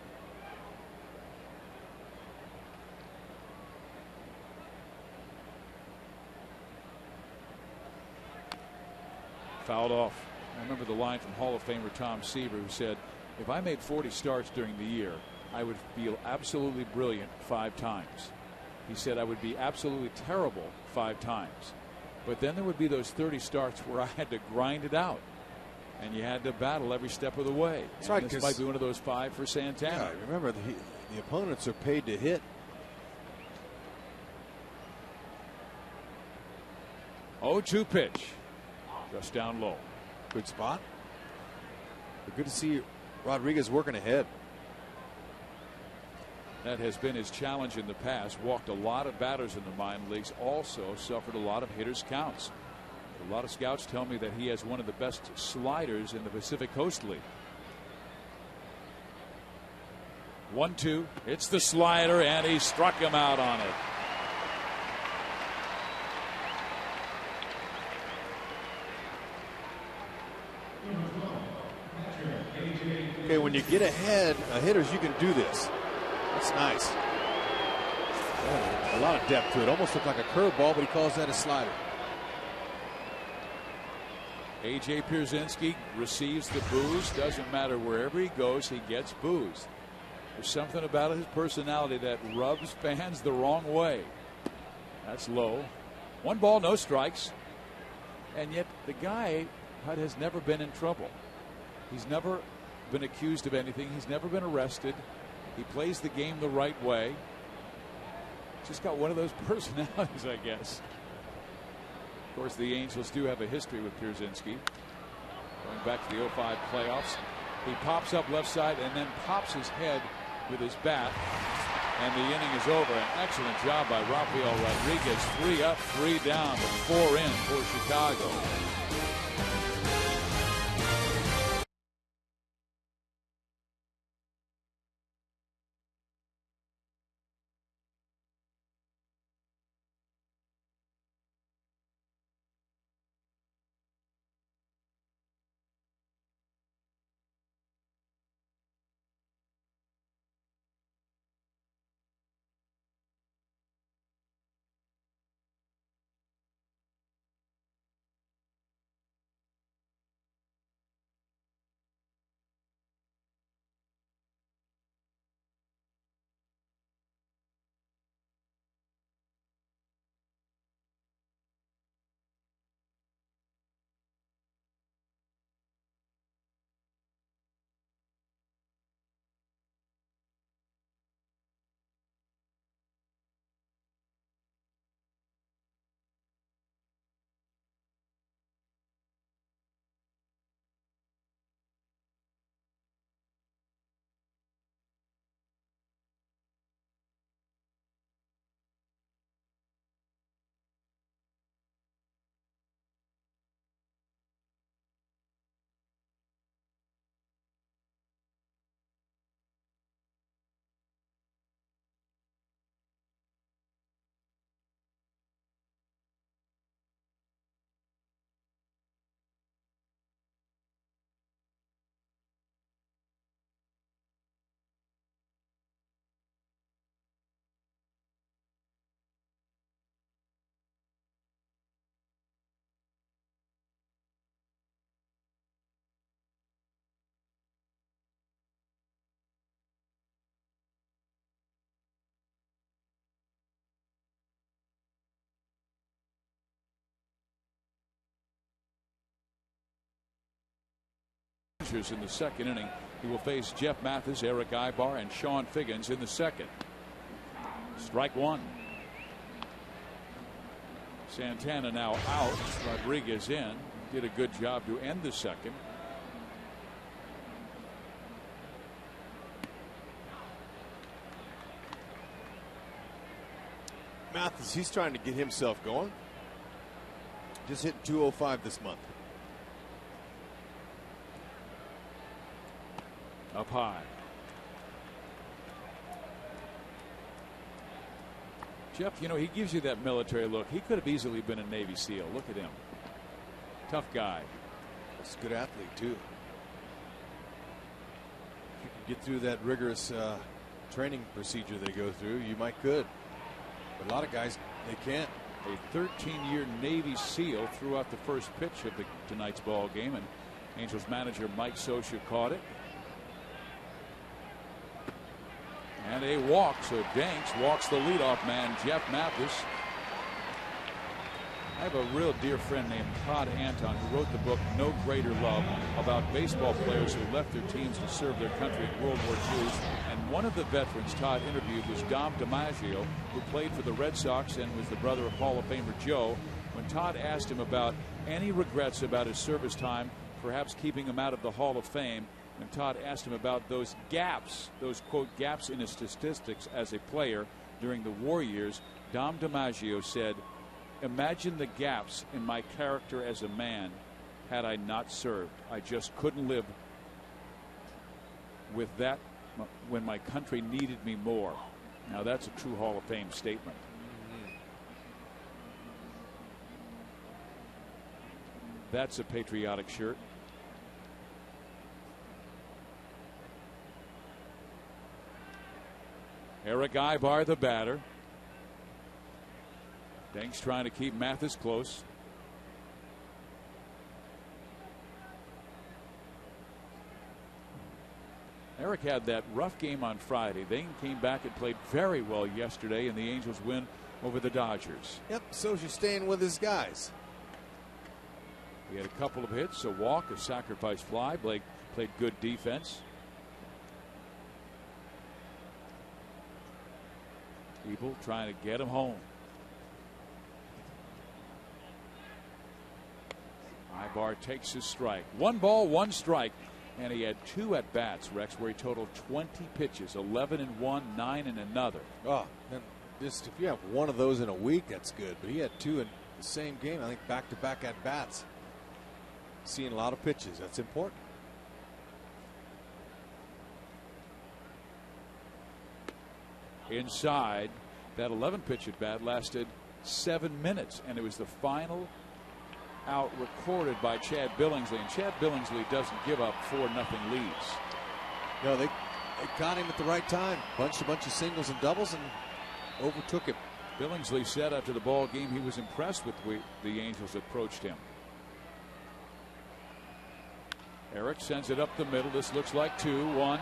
Fouled off. I remember the line from Hall of Famer Tom Seaver, who said, if I made 40 starts during the year, I would feel absolutely brilliant 5 times. He said I would be absolutely terrible 5 times. But then there would be those 30 starts where I had to grind it out. And you had to battle every step of the way. That's right. This might be one of those 5 for Santana. Yeah, remember, the opponents are paid to hit. 0-2 pitch. Just down low. Good spot. But good to see Rodriguez working ahead. That has been his challenge in the past. Walked a lot of batters in the minor leagues. Also suffered a lot of hitters' counts. A lot of scouts tell me that he has one of the best sliders in the Pacific Coast League. 1-2. It's the slider, and he struck him out on it. Okay, when you get ahead of hitters, you can do this. That's nice. A lot of depth to it. Almost looked like a curveball, but he calls that a slider. A.J. Pierzynski receives the boos. Doesn't matter wherever he goes, he gets boos. There's something about his personality that rubs fans the wrong way. That's low. 1 ball, no strikes. And yet the guy has never been in trouble. He's never been accused of anything. He's never been arrested. He plays the game the right way. Just got one of those personalities, I guess. Of course, the Angels do have a history with Pierzynski. Going back to the 05 playoffs. He pops up left side and then pops his head with his bat. And the inning is over. An excellent job by Rafael Rodriguez. 3 up, 3 down, to 4 in for Chicago. Rangers in the second inning. He will face Jeff Mathis, Eric Ibar, and Sean Figgins in the second. Strike one. Santana now out. Rodriguez in. Did a good job to end the second. Mathis, he's trying to get himself going. Just hit 205 this month. Up high. Jeff, you know, he gives you that military look. He could have easily been a Navy SEAL. Look at him. Tough guy. He's a good athlete, too. If you can get through that rigorous training procedure they go through, you might could. But a lot of guys, they can't. A 13-year Navy SEAL threw out the first pitch of tonight's ball game, and Angels manager Mike Scioscia caught it. And a walk, so Danks walks the leadoff man, Jeff Mathis. I have a real dear friend named Todd Anton who wrote the book No Greater Love about baseball players who left their teams to serve their country in World War II. And one of the veterans Todd interviewed was Dom DiMaggio, who played for the Red Sox and was the brother of Hall of Famer Joe. When Todd asked him about any regrets about his service time, perhaps keeping him out of the Hall of Fame, and Todd asked him about those gaps, those quote gaps in his statistics as a player during the war years, Dom DiMaggio said, "Imagine the gaps in my character as a man had I not served. I just couldn't live with that when my country needed me more." Now that's a true Hall of Fame statement. That's a patriotic shirt. Eric Ibar, the batter. Danks trying to keep Mathis close. Eric had that rough game on Friday. They came back and played very well yesterday, and the Angels win over the Dodgers. Yep, Scioscia staying with his guys. He had a couple of hits, a walk, a sacrifice fly. Blake played good defense. People trying to get him home. Ibar takes his strike. 1 ball, 1 strike. And he had 2 at bats, Rex, where he totaled 20 pitches, 11 in one, 9 in another. Oh, and just if you have one of those in a week, that's good. But he had 2 in the same game. I think back-to-back at bats. Seeing a lot of pitches. That's important. Inside, that 11 pitch at bat lasted 7 minutes, and it was the final out recorded by Chad Billingsley, and Chad Billingsley doesn't give up 4-0 leads. No, they got him at the right time. Bunched a bunch of singles and doubles and overtook him. Billingsley said after the ball game he was impressed with the Angels approached him. Eric sends it up the middle. This looks like 2-1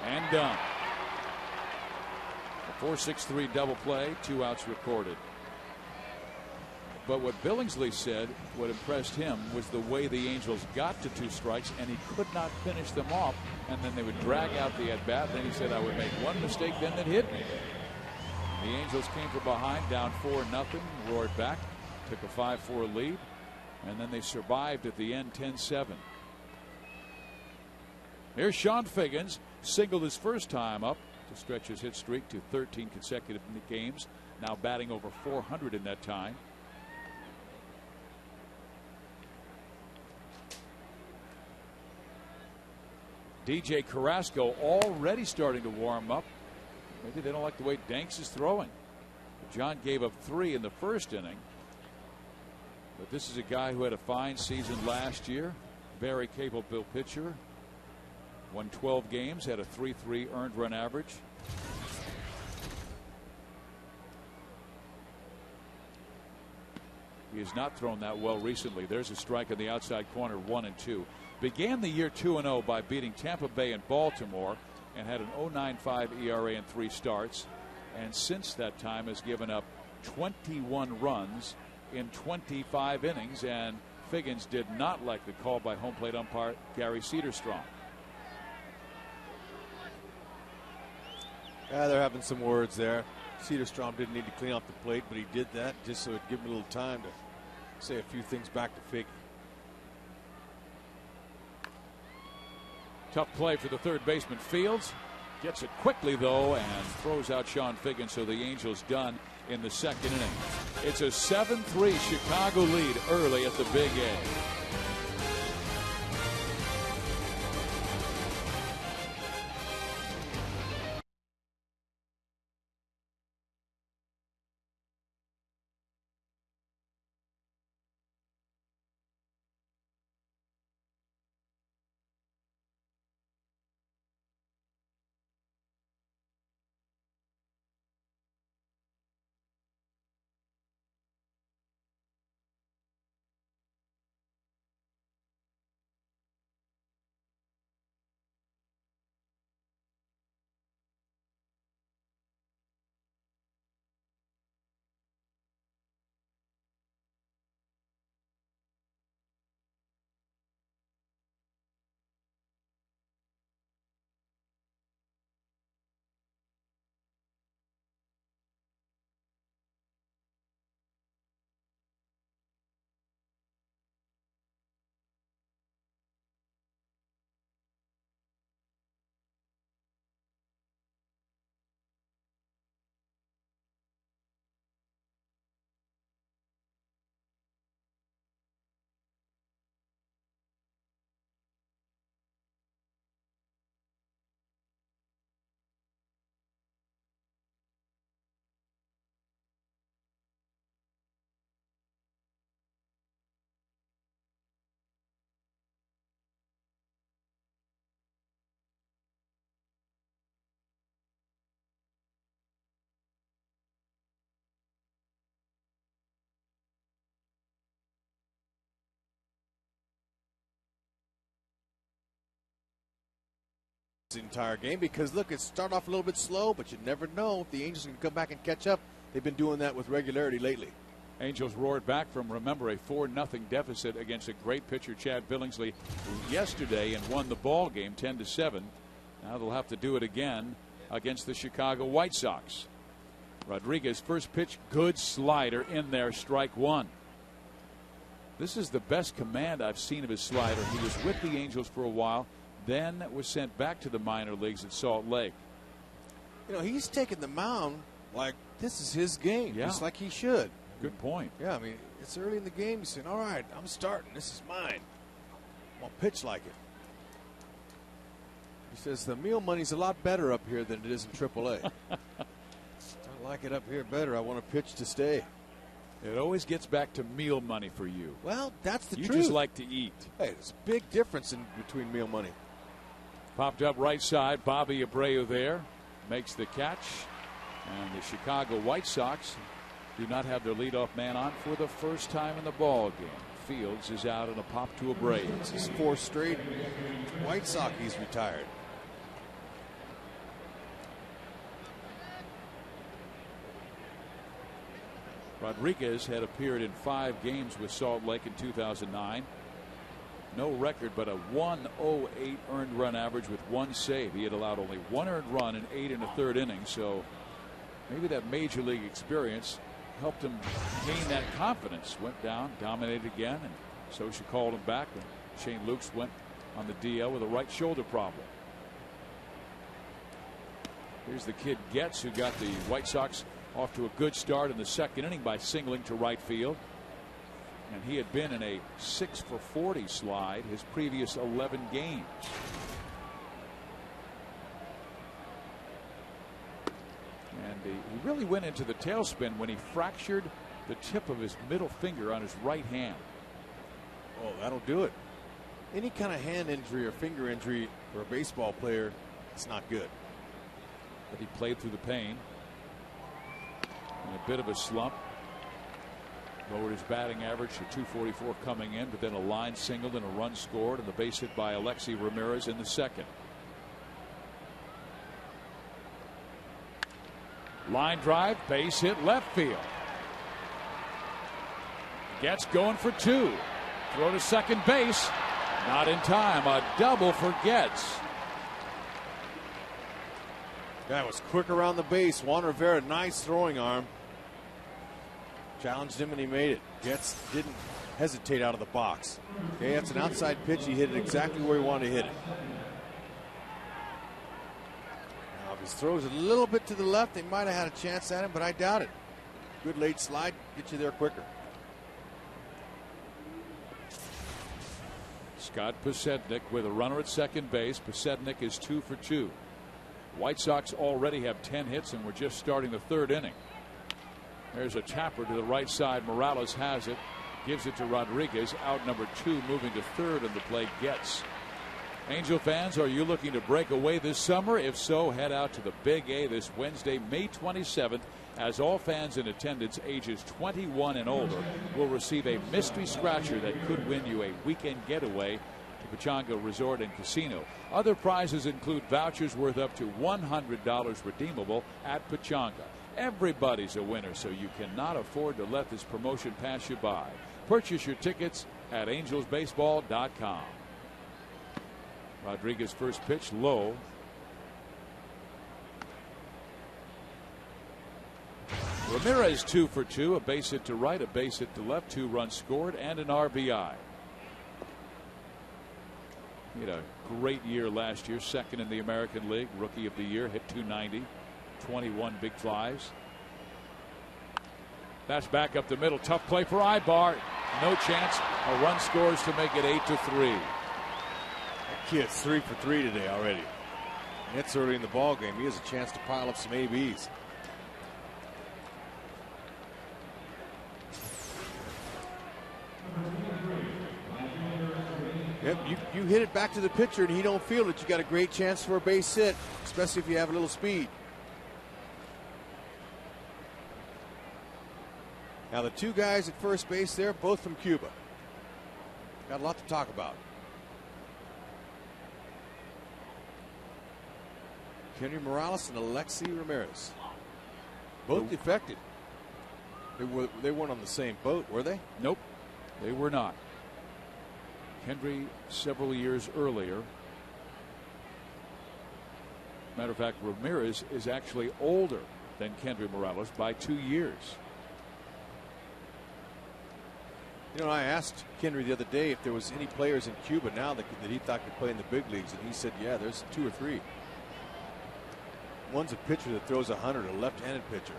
and done. A 4-6-3 double play, 2 outs recorded. But what Billingsley said, what impressed him, was the way the Angels got to 2 strikes, and he could not finish them off, and then they would drag out the at-bat. Then he said, I would make one mistake then that hit me. The Angels came from behind, down 4-0, roared back, took a 5-4 lead, and then they survived at the end 10-7. Here's Sean Figgins, singled his first time up to stretch his hit streak to 13 consecutive games, now batting over 400 in that time. DJ Carrasco already starting to warm up. Maybe they don't like the way Danks is throwing. John gave up 3 in the first inning. But this is a guy who had a fine season last year. Very capable pitcher. Won 12 games, had a 3.3 earned run average. He has not thrown that well recently. There's a strike in the outside corner, 1-2. Began the year 2-0 by beating Tampa Bay and Baltimore and had an 0.95 ERA in 3 starts. And since that time has given up 21 runs in 25 innings and Figgins did not like the call by home plate umpire Gary Cederstrom. Yeah, they're having some words there. Cederstrom didn't need to clean off the plate, but he did that just so it'd give him a little time to say a few things back to Figgy. Tough play for the third baseman Fields. Gets it quickly, though, and throws out Sean Figgins, so the Angels done in the second inning. It's a 7-3 Chicago lead early at the Big A. The entire game, because look, it started off a little bit slow, but you never know if the Angels can come back and catch up. They've been doing that with regularity lately. Angels roared back from, remember, a 4-0 deficit against a great pitcher, Chad Billingsley, yesterday, and won the ball game 10-7. Now they'll have to do it again against the Chicago White Sox. Rodriguez, first pitch, good slider in there, strike one. This is the best command I've seen of his slider. He was with the Angels for a while, then was sent back to the minor leagues at Salt Lake. You know, he's taking the mound like this is his game, just like he should. Good point. Yeah, I mean, it's early in the game. He's saying, all right, I'm starting. This is mine. I'm going to pitch like it. He says the meal money's a lot better up here than it is in AAA. I like it up here better. I want to pitch to stay. It always gets back to meal money for you. Well, that's the truth. You just like to eat. Hey, there's a big difference between meal money. Popped up right side. Bobby Abreu there makes the catch. And the Chicago White Sox do not have their leadoff man on for the first time in the ball game. Fields is out in a pop to Abreu. This is 4 straight White Sox he's retired. Rodriguez had appeared in 5 games with Salt Lake in 2009. No record, but a 108 earned run average with 1 save. He had allowed only 1 earned run in 8 1/3 innings. So maybe that major league experience helped him gain that confidence. Went down, dominated again, and Scioscia called him back. And Shane Lukes went on the DL with a right shoulder problem. Here's the kid Getz, who got the White Sox off to a good start in the second inning by singling to right field. And he had been in a 6-for-40 slide his previous 11 games. And he really went into the tailspin when he fractured the tip of his middle finger on his right hand. Oh, that'll do it. Any kind of hand injury or finger injury for a baseball player, it's not good. But he played through the pain. In a bit of a slump. Lowered his batting average to 244 coming in, but then a line singled and a run scored, and the base hit by Alexi Ramirez in the second. Line drive, base hit left field. Gets going for 2. Throw to second base. Not in time. A double for Getz. Guy was quick around the base. Juan Rivera, nice throwing arm. Challenged him and he made it. Getz didn't hesitate out of the box. Okay, that's an outside pitch. He hit it exactly where he wanted to hit it. Now, if he throws a little bit to the left, they might have had a chance at him, but I doubt it. Good late slide, get you there quicker. Scott Podsednik with a runner at second base. Podsednik is 2 for 2. White Sox already have 10 hits, and we're just starting the third inning. There's a tapper to the right side. Morales has it. Gives it to Rodriguez. Out number 2, moving to third, and the play Getz. Angel fans, are you looking to break away this summer? If so, head out to the Big A this Wednesday, May 27th, as all fans in attendance ages 21 and older will receive a mystery scratcher that could win you a weekend getaway to Pechanga Resort and Casino. Other prizes include vouchers worth up to $100 redeemable at Pechanga. Everybody's a winner, so you cannot afford to let this promotion pass you by. Purchase your tickets at angelsbaseball.com. Rodriguez first pitch low. Ramirez 2 for 2, a base hit to right, a base hit to left, 2 runs scored, and an RBI. He had a great year last year, second in the American League, rookie of the year, hit .290, 21 big flies. That's back up the middle, tough play for Ibar, no chance. A run scores to make it 8-3. That kid's 3 for 3 today already. And it's early in the ball game. He has a chance to pile up some ABs. Yep, you hit it back to the pitcher and he don't feel it. You got a great chance for a base hit, especially if you have a little speed. Now the 2 guys at first base there, both from Cuba. Got a lot to talk about. Kenry Morales and Alexei Ramirez. Both defected. They weren't on the same boat, were they? Nope, they were not. Kendry several years earlier. Matter of fact, Ramirez is actually older than Kendry Morales by 2 years. You know, I asked Kendry the other day if there was any players in Cuba now that he thought could play in the big leagues, and he said, yeah, there's 2 or 3. One's a pitcher that throws 100, a left-handed pitcher.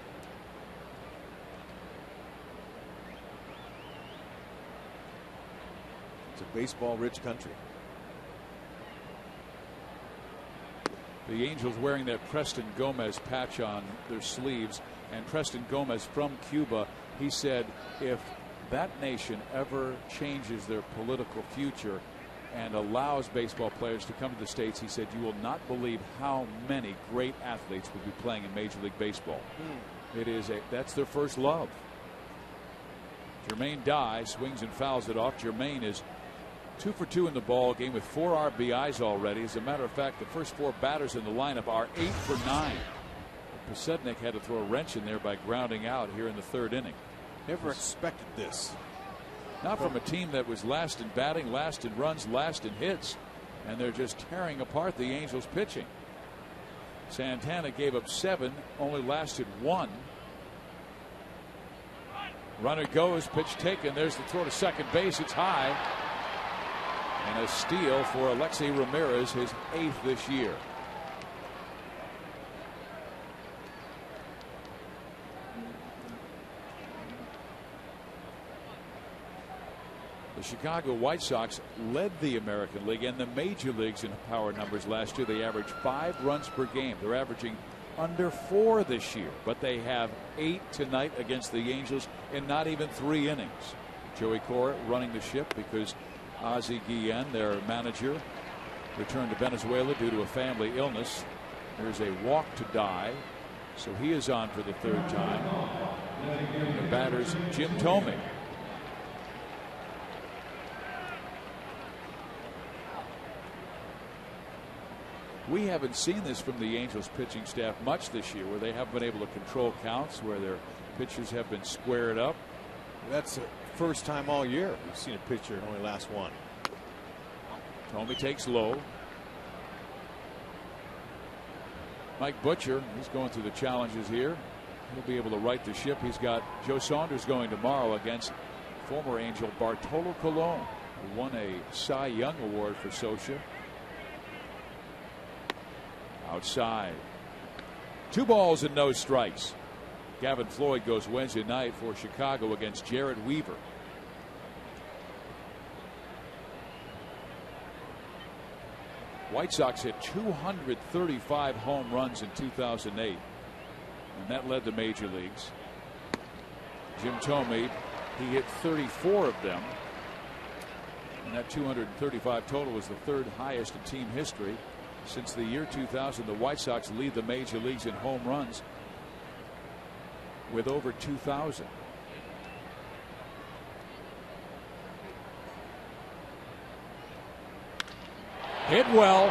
It's a baseball-rich country. The Angels wearing that Preston Gomez patch on their sleeves, and Preston Gomez from Cuba, he said if that nation ever changes their political future and allows baseball players to come to the States, he said you will not believe how many great athletes will be playing in Major League Baseball. That's their first love. Jermaine Dye swings and fouls it off. Jermaine is 2 for 2 in the ball game with 4 RBIs already. As a matter of fact, the first 4 batters in the lineup are 8 for 9. Podsednik had to throw a wrench in there by grounding out here in the 3rd inning. Never expected this. Not from a team that was last in batting, last in runs, last in hits, and they're just tearing apart the Angels pitching. Santana gave up 7, only lasted 1. Runner goes, pitch taken. There's the throw to second base. It's high. And a steal for Alexei Ramirez, his 8th this year. The Chicago White Sox led the American League and the major leagues in power numbers last year. They averaged 5 runs per game. They're averaging under 4 this year, but they have 8 tonight against the Angels in not even 3 innings. Joey Cora running the ship because Ozzie Guillen, their manager, returned to Venezuela due to a family illness. There's a walk to Dye, so he is on for the 3rd time. The batter's Jim Thome. We haven't seen this from the Angels pitching staff much this year, where they haven't been able to control counts, where their pitchers have been squared up. That's first time all year we've seen a pitcher only last one. Thome takes low. Mike Butcher, he's going through the challenges here. He'll be able to right the ship. He's got Joe Saunders going tomorrow against former Angel Bartolo Colon, who won a Cy Young Award for Scioscia. Outside. 2 balls and no strikes. Gavin Floyd goes Wednesday night for Chicago against Jared Weaver. White Sox hit 235 home runs in 2008, and that led the major leagues. Jim Thome, he hit 34 of them, and that 235 total was the 3rd highest in team history. Since the year 2000, the White Sox lead the major leagues in home runs with over 2,000. Hit well.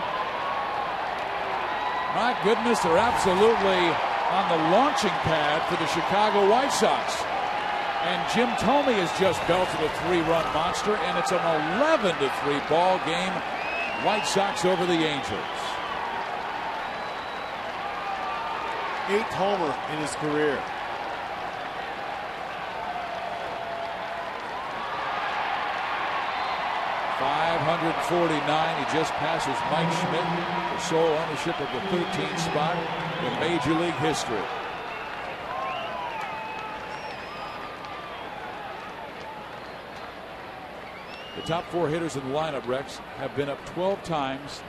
My goodness, they're absolutely on the launching pad for the Chicago White Sox. And Jim Thome has just belted a 3-run monster, and it's an 11-3 ball game. White Sox over the Angels. 8th homer in his career. .549. He just passes Mike Schmidt for sole ownership of the 13th spot in Major League history. The top 4 hitters in the lineup, Rex, have been up 12 times.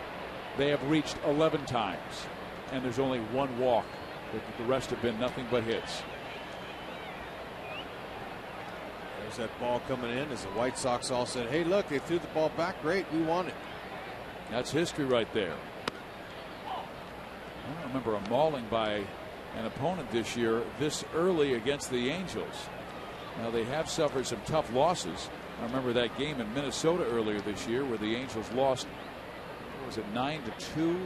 They have reached 11 times, and there's only 1 walk. The rest have been nothing but hits. There's that ball coming in as the White Sox all said, hey, look, they threw the ball back. Great, we won it. That's history right there. I don't remember a mauling by an opponent this year this early against the Angels. Now, they have suffered some tough losses. I remember that game in Minnesota earlier this year where the Angels lost, what was it, 9-2?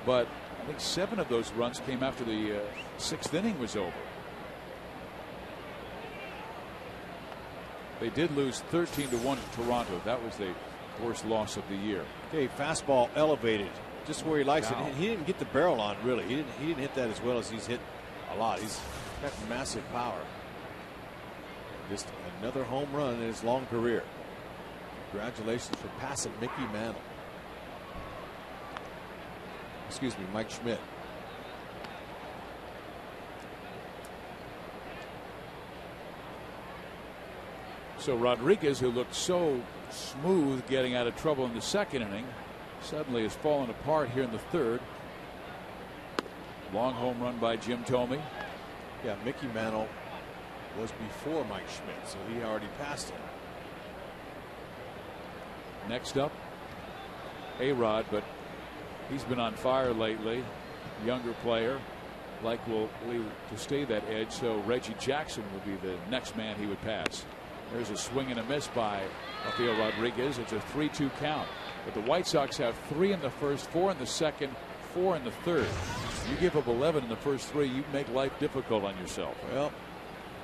But I think 7 of those runs came after the 6th inning was over. They did lose 13-1 to Toronto. That was the worst loss of the year. Okay, fastball elevated just where he likes it. He didn't get the barrel on, really. He didn't hit that as well as he's hit a lot. He's got massive power. Just another home run in his long career. Congratulations for passing Mickey Mantle. Excuse me, Mike Schmidt. So Rodriguez, who looked so smooth getting out of trouble in the 2nd inning, suddenly has fallen apart here in the 3rd. Long home run by Jim Thome. Yeah, Mickey Mantle was before Mike Schmidt, so he already passed him. Next up, A-Rod, but he's been on fire lately. Younger player, likely to stay that edge, so Reggie Jackson will be the next man he would pass. There's a swing and a miss by Rafael Rodriguez. It's a 3-2 count. But the White Sox have 3 in the first, 4 in the second, 4 in the third. You give up 11 in the first 3, you make life difficult on yourself. Well,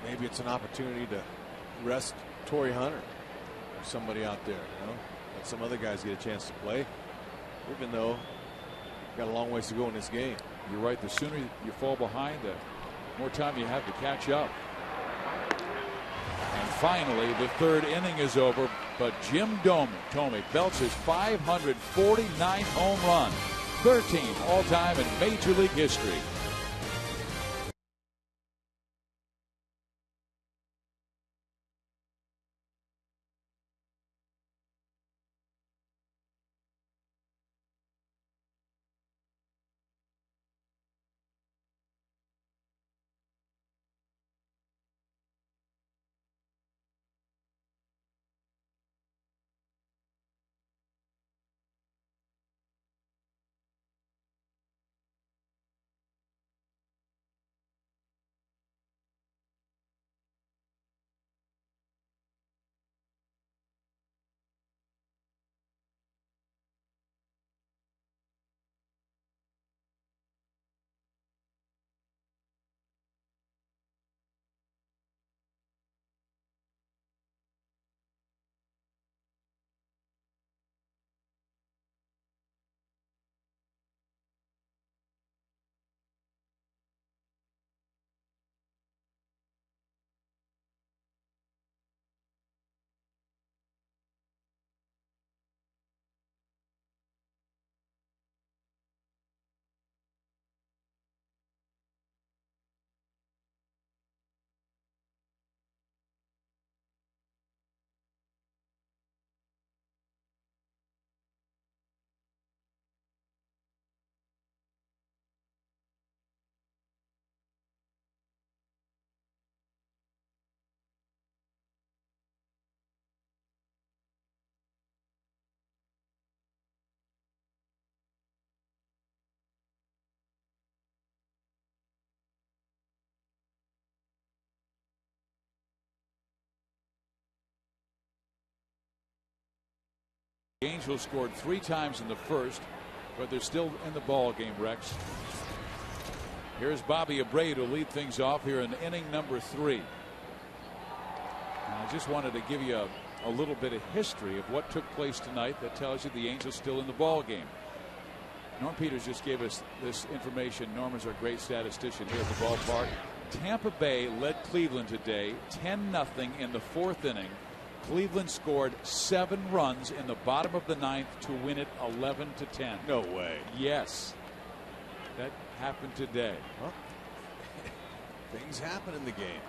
maybe it's an opportunity to rest Torrey Hunter or somebody out there, you know, let some other guys get a chance to play, even though got a long ways to go in this game. You're right. The sooner you fall behind, the more time you have to catch up. And finally, the 3rd inning is over, but Jim Thome belts his 549th home run, 13th all-time in Major League history. The Angels scored 3 times in the first, but they're still in the ball game, Rex. Here's Bobby Abreu to lead things off here in inning number 3. And I just wanted to give you a little bit of history of what took place tonight that tells you the Angels still in the ball game. Norm Peters just gave us this information. Norm is our great statistician here at the ballpark. Tampa Bay led Cleveland today 10-0 in the 4th inning. Cleveland scored 7 runs in the bottom of the 9th to win it 11-10. No way. Yes. That happened today. Huh? Things happen in the game.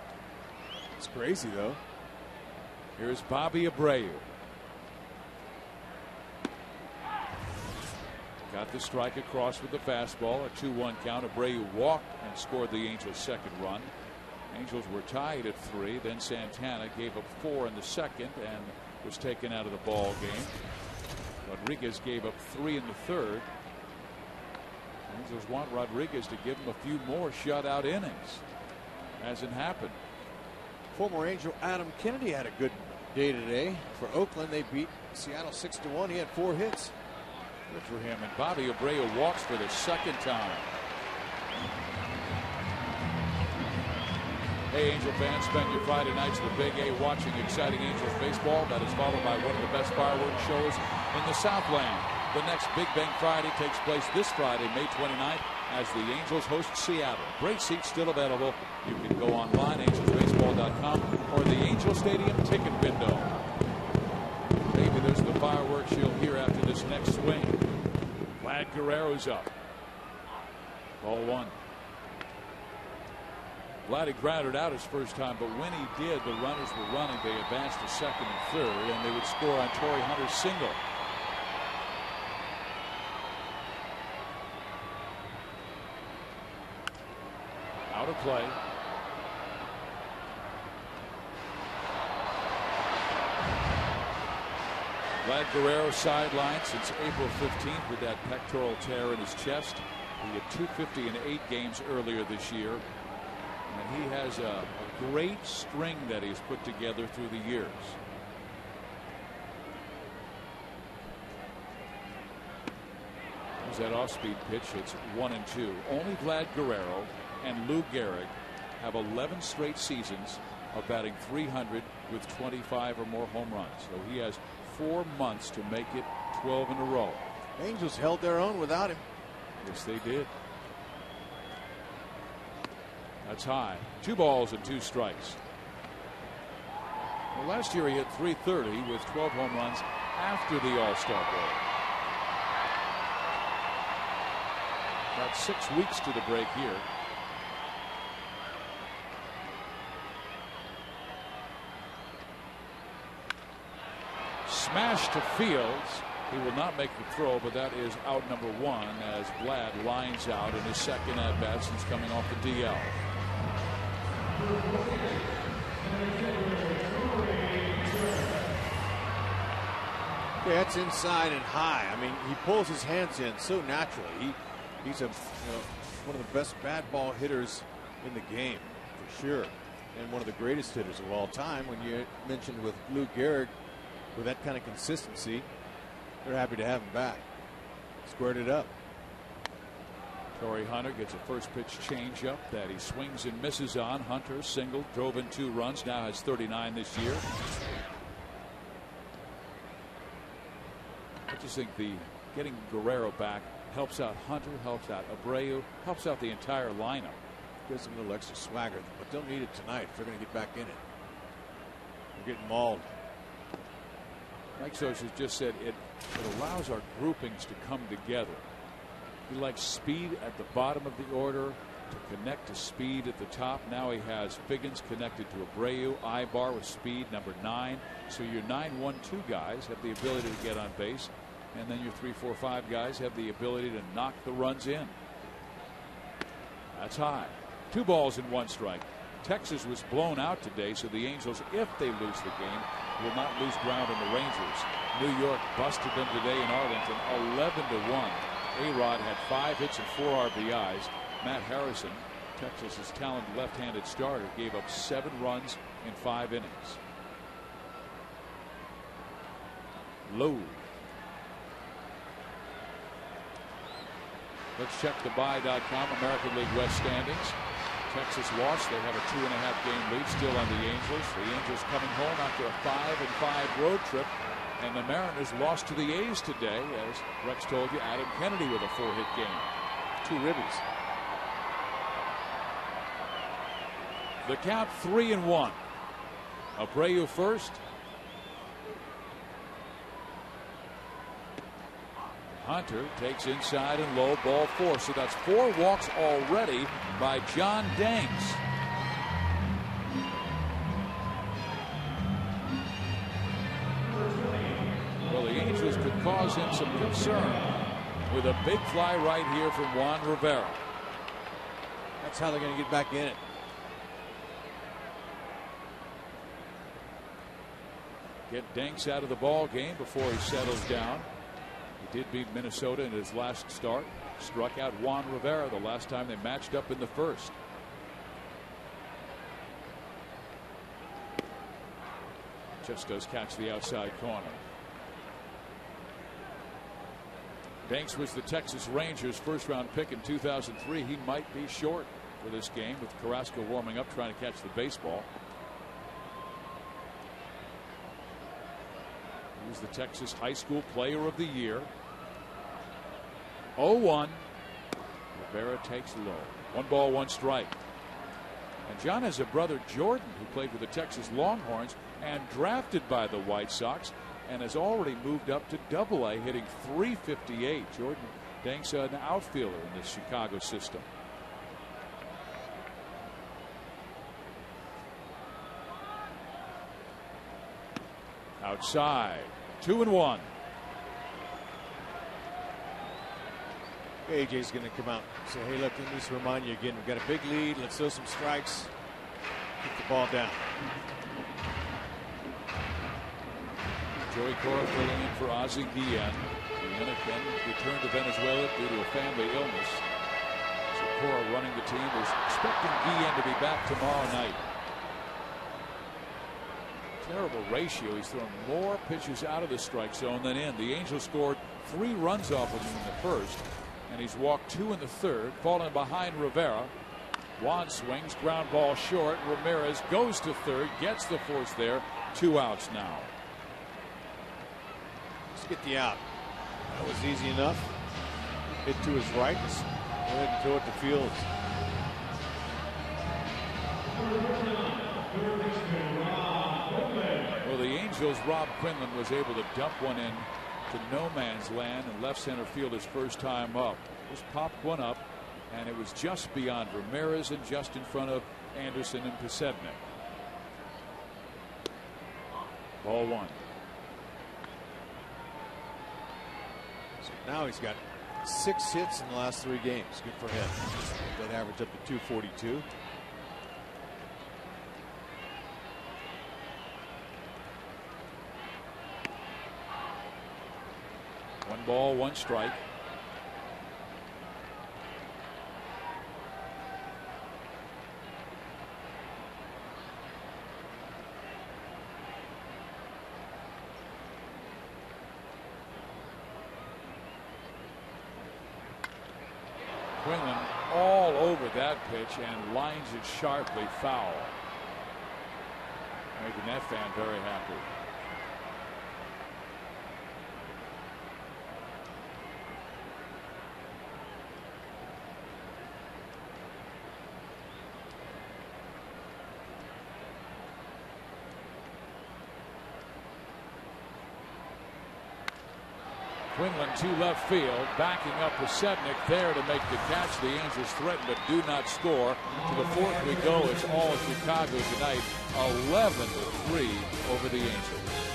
It's crazy, though. Here's Bobby Abreu. Got the strike across with the fastball. A 2-1 count. Abreu walked and scored the Angels' second run. Angels were tied at 3. Then Santana gave up 4 in the second and was taken out of the ball game. Rodriguez gave up 3 in the third. Angels want Rodriguez to give them a few more shutout innings. Hasn't happened. Former Angel Adam Kennedy had a good day today. For Oakland, they beat Seattle 6-1. He had 4 hits. Good for him. And Bobby Abreu walks for the second time. Hey, Angel fans, spend your Friday nights at the Big A watching exciting Angels baseball. That is followed by one of the best fireworks shows in the Southland. The next Big Bang Friday takes place this Friday, May 29th, as the Angels host Seattle. Great seats still available. You can go online, angelsbaseball.com, or the Angel Stadium ticket window. Maybe there's the fireworks you'll hear after this next swing. Vlad Guerrero's up. Ball 1. Vlad had grounded out his first time, but when he did, the runners were running. They advanced to second and third, and they would score on Torrey Hunter's single. Out of play. Vlad Guerrero sidelined since April 15th with that pectoral tear in his chest. He had 250 in 8 games earlier this year. And he has a great string that he's put together through the years. There's that off-speed pitch. It's 1-2. Only Vlad Guerrero and Lou Gehrig have 11 straight seasons of batting .300 with 25 or more home runs. So he has 4 months to make it 12 in a row. Angels held their own without him. Yes, they did. That's high. 2 balls and 2 strikes. Well, last year he hit .330 with 12 home runs after the All-Star break. About 6 weeks to the break here. Smash to Fields. He will not make the throw, but that is out number 1 as Vlad lines out in his second at bat since coming off the DL. Yeah, that's inside and high. I mean, he pulls his hands in so naturally. He's one of the best bat ball hitters in the game, for sure, and one of the greatest hitters of all time. When you mentioned with Lou Gehrig, with that kind of consistency, they're happy to have him back. Squared it up. Torrey Hunter gets a first pitch changeup that he swings and misses on. Hunter singled, drove in 2 runs, now has 39 this year. I just think getting Guerrero back helps out Hunter, helps out Abreu, helps out the entire lineup. Gives them a little extra swagger, but they'll need it tonight if they're going to get back in it. They're getting mauled. Mike Scioscia just said it allows our groupings to come together. He likes speed at the bottom of the order to connect to speed at the top. Now he has Figgins connected to Abreu, Ibar with speed, number 9. So your 9-1-2 guys have the ability to get on base, and then your 3-4-5 guys have the ability to knock the runs in. That's high. 2 balls and 1 strike. Texas was blown out today, so the Angels, if they lose the game, will not lose ground on the Rangers. New York busted them today in Arlington 11-1. A-Rod had 5 hits and 4 RBIs. Matt Harrison, Texas's talented left-handed starter, gave up 7 runs in 5 innings. Low. Let's check the buy.com American League West standings. Texas lost. They have a 2.5 game lead still on the Angels. The Angels coming home after a 5-5 road trip. And the Mariners lost to the A's today, as Rex told you. Adam Kennedy with a 4-hit game. 2 ribbies. The count 3-1. Abreu first. Hunter takes inside and low, ball 4. So that's 4 walks already by John Danks. Well, the Angels could cause him some concern with a big fly right here from Juan Rivera. That's how they're going to get back in it. Get Danks out of the ball game before he settles down. He did beat Minnesota in his last start. Struck out Juan Rivera the last time they matched up in the first. Just does catch the outside corner. Danks was the Texas Rangers first-round pick in 2003. He might be short for this game with Carrasco warming up trying to catch the baseball. He was the Texas High School Player of the Year. 0-1. Rivera takes low. 1 ball, 1 strike. And John has a brother, Jordan, who played for the Texas Longhorns and drafted by the White Sox and has already moved up to Double-A, hitting .358. Jordan Danks, an outfielder in this Chicago system. Outside. 2-1. AJ's going to come out and say, hey, look, let me just remind you again, we've got a big lead. Let's throw some strikes. Keep the ball down. Joey Cora filling in for Ozzie Guillen. Guillen can return to Venezuela due to a family illness. So Cora running the team is expecting Guillen to be back tomorrow night. Terrible ratio. He's thrown more pitches out of the strike zone than in. The Angels scored 3 runs off of him in the first, and he's walked 2 in the third, falling behind Rivera. Juan swings, ground ball short. Ramirez goes to third, gets the force there. 2 outs now. Let's get the out. That was easy enough. Hit to his right. Let's go ahead and throw it to Fields. Well, the Angels' Rob Quinlan was able to dump one in to no man's land in left center field his first time up. Just popped one up, and it was just beyond Ramirez and just in front of Anderson and Pesednik. Ball 1. So now he's got 6 hits in the last 3 games. Good for him. That average up to 242. One ball, 1 strike. Quinlan all over that pitch and lines it sharply foul. Making that fan very happy. Quinlan to left field, backing up Pesednik there to make the catch. The Angels threaten but do not score. To the 4th we go. It's all Chicago tonight. 11-3 over the Angels.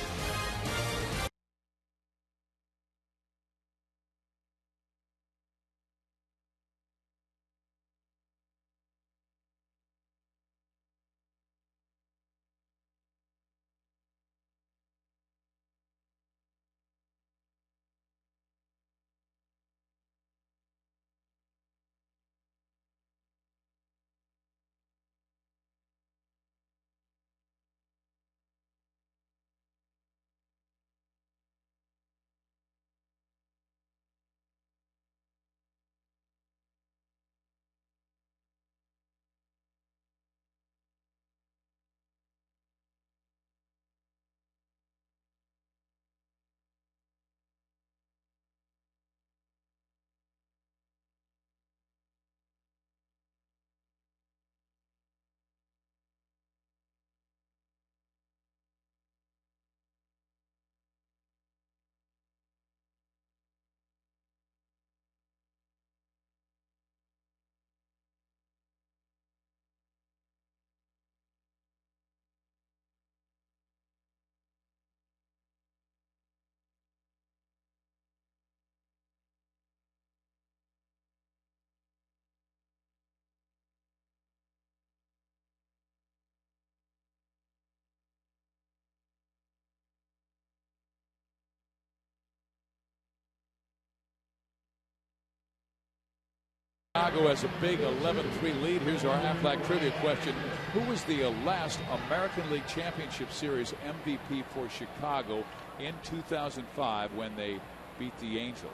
Chicago has a big 11-3 lead. Here's our Aflac trivia question. Who was the last American League Championship Series MVP for Chicago in 2005 when they beat the Angels?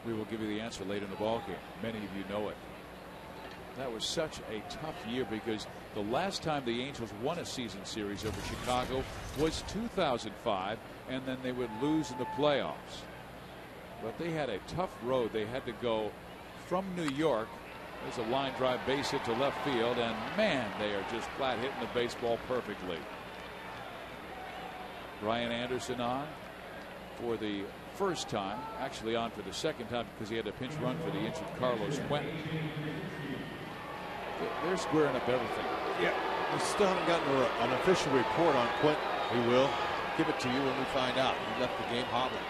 We will give you the answer later in the ballgame. Many of you know it. That was such a tough year because the last time the Angels won a season series over Chicago was 2005, and then they would lose in the playoffs. But they had a tough road. They had to go from New York. There's a line drive base hit to left field, and man, they are just flat hitting the baseball perfectly. Brian Anderson on for the first time, actually on for the second time because he had a pinch run for the injured Carlos Quentin. They're squaring up everything. Yeah, we still haven't gotten an official report on Quentin. We will give it to you when we find out. He left the game hobbling.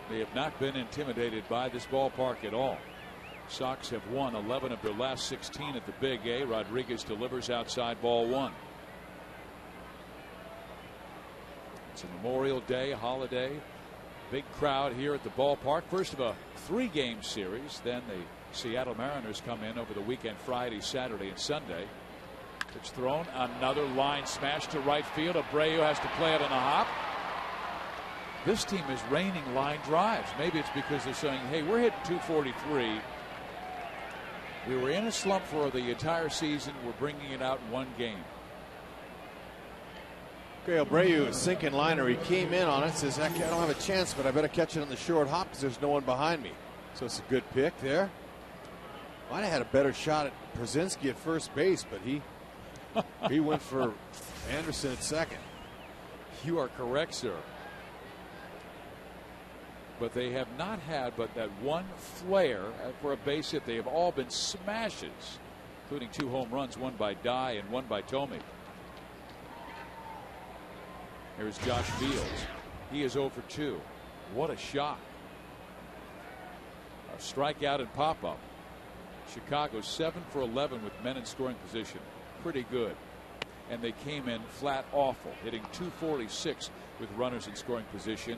They have not been intimidated by this ballpark at all. Sox have won 11 of their last 16 at the Big A. Rodriguez delivers outside ball one. It's a Memorial Day holiday. Big crowd here at the ballpark. First of a 3-game series. Then the Seattle Mariners come in over the weekend, Friday, Saturday, and Sunday. It's thrown. Another line smash to right field. Abreu has to play it on a hop. This team is raining line drives. Maybe it's because they're saying, hey, we're hitting 243. We were in a slump for the entire season. We're bringing it out in one game. Okay, Abreu is sinking liner. He came in on it, says, I don't have a chance, but I better catch it on the short hop because there's no one behind me. So it's a good pick there. Might have had a better shot at Przinsky at first base, but he went for Anderson at second. You are correct, sir. But they have not had but that one flare for a base hit. They have all been smashes, including 2 home runs, one by Dye and one by Tomey. Here's Josh Fields. He is 0 for 2. What a shot. A strikeout and pop-up. Chicago 7 for 11 with men in scoring position. Pretty good. And they came in flat awful, hitting 246 with runners in scoring position.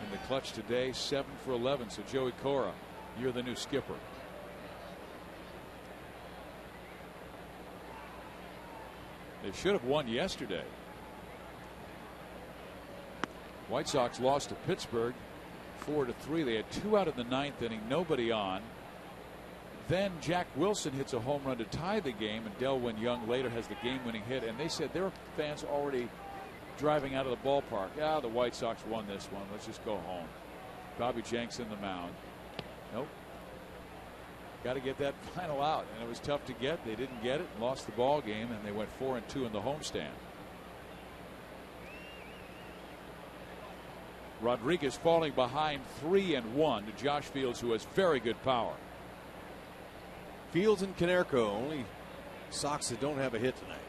In the clutch today, 7 for 11. So Joey Cora, you're the new skipper. They should have won yesterday. White Sox lost to Pittsburgh 4-3. They had 2 out of the 9th inning, nobody on. Then Jack Wilson hits a home run to tie the game, and Delwyn Young later has the game-winning hit. And they said their fans already driving out of the ballpark. The White Sox won this one. Let's just go home. Bobby Jenks in the mound. Nope. Got to get that final out, and it was tough to get. They didn't get it, lost the ball game, and they went 4-2 in the homestand. Rodriguez falling behind 3-1 to Josh Fields, who has very good power. Fields and Konerko, only Sox that don't have a hit tonight.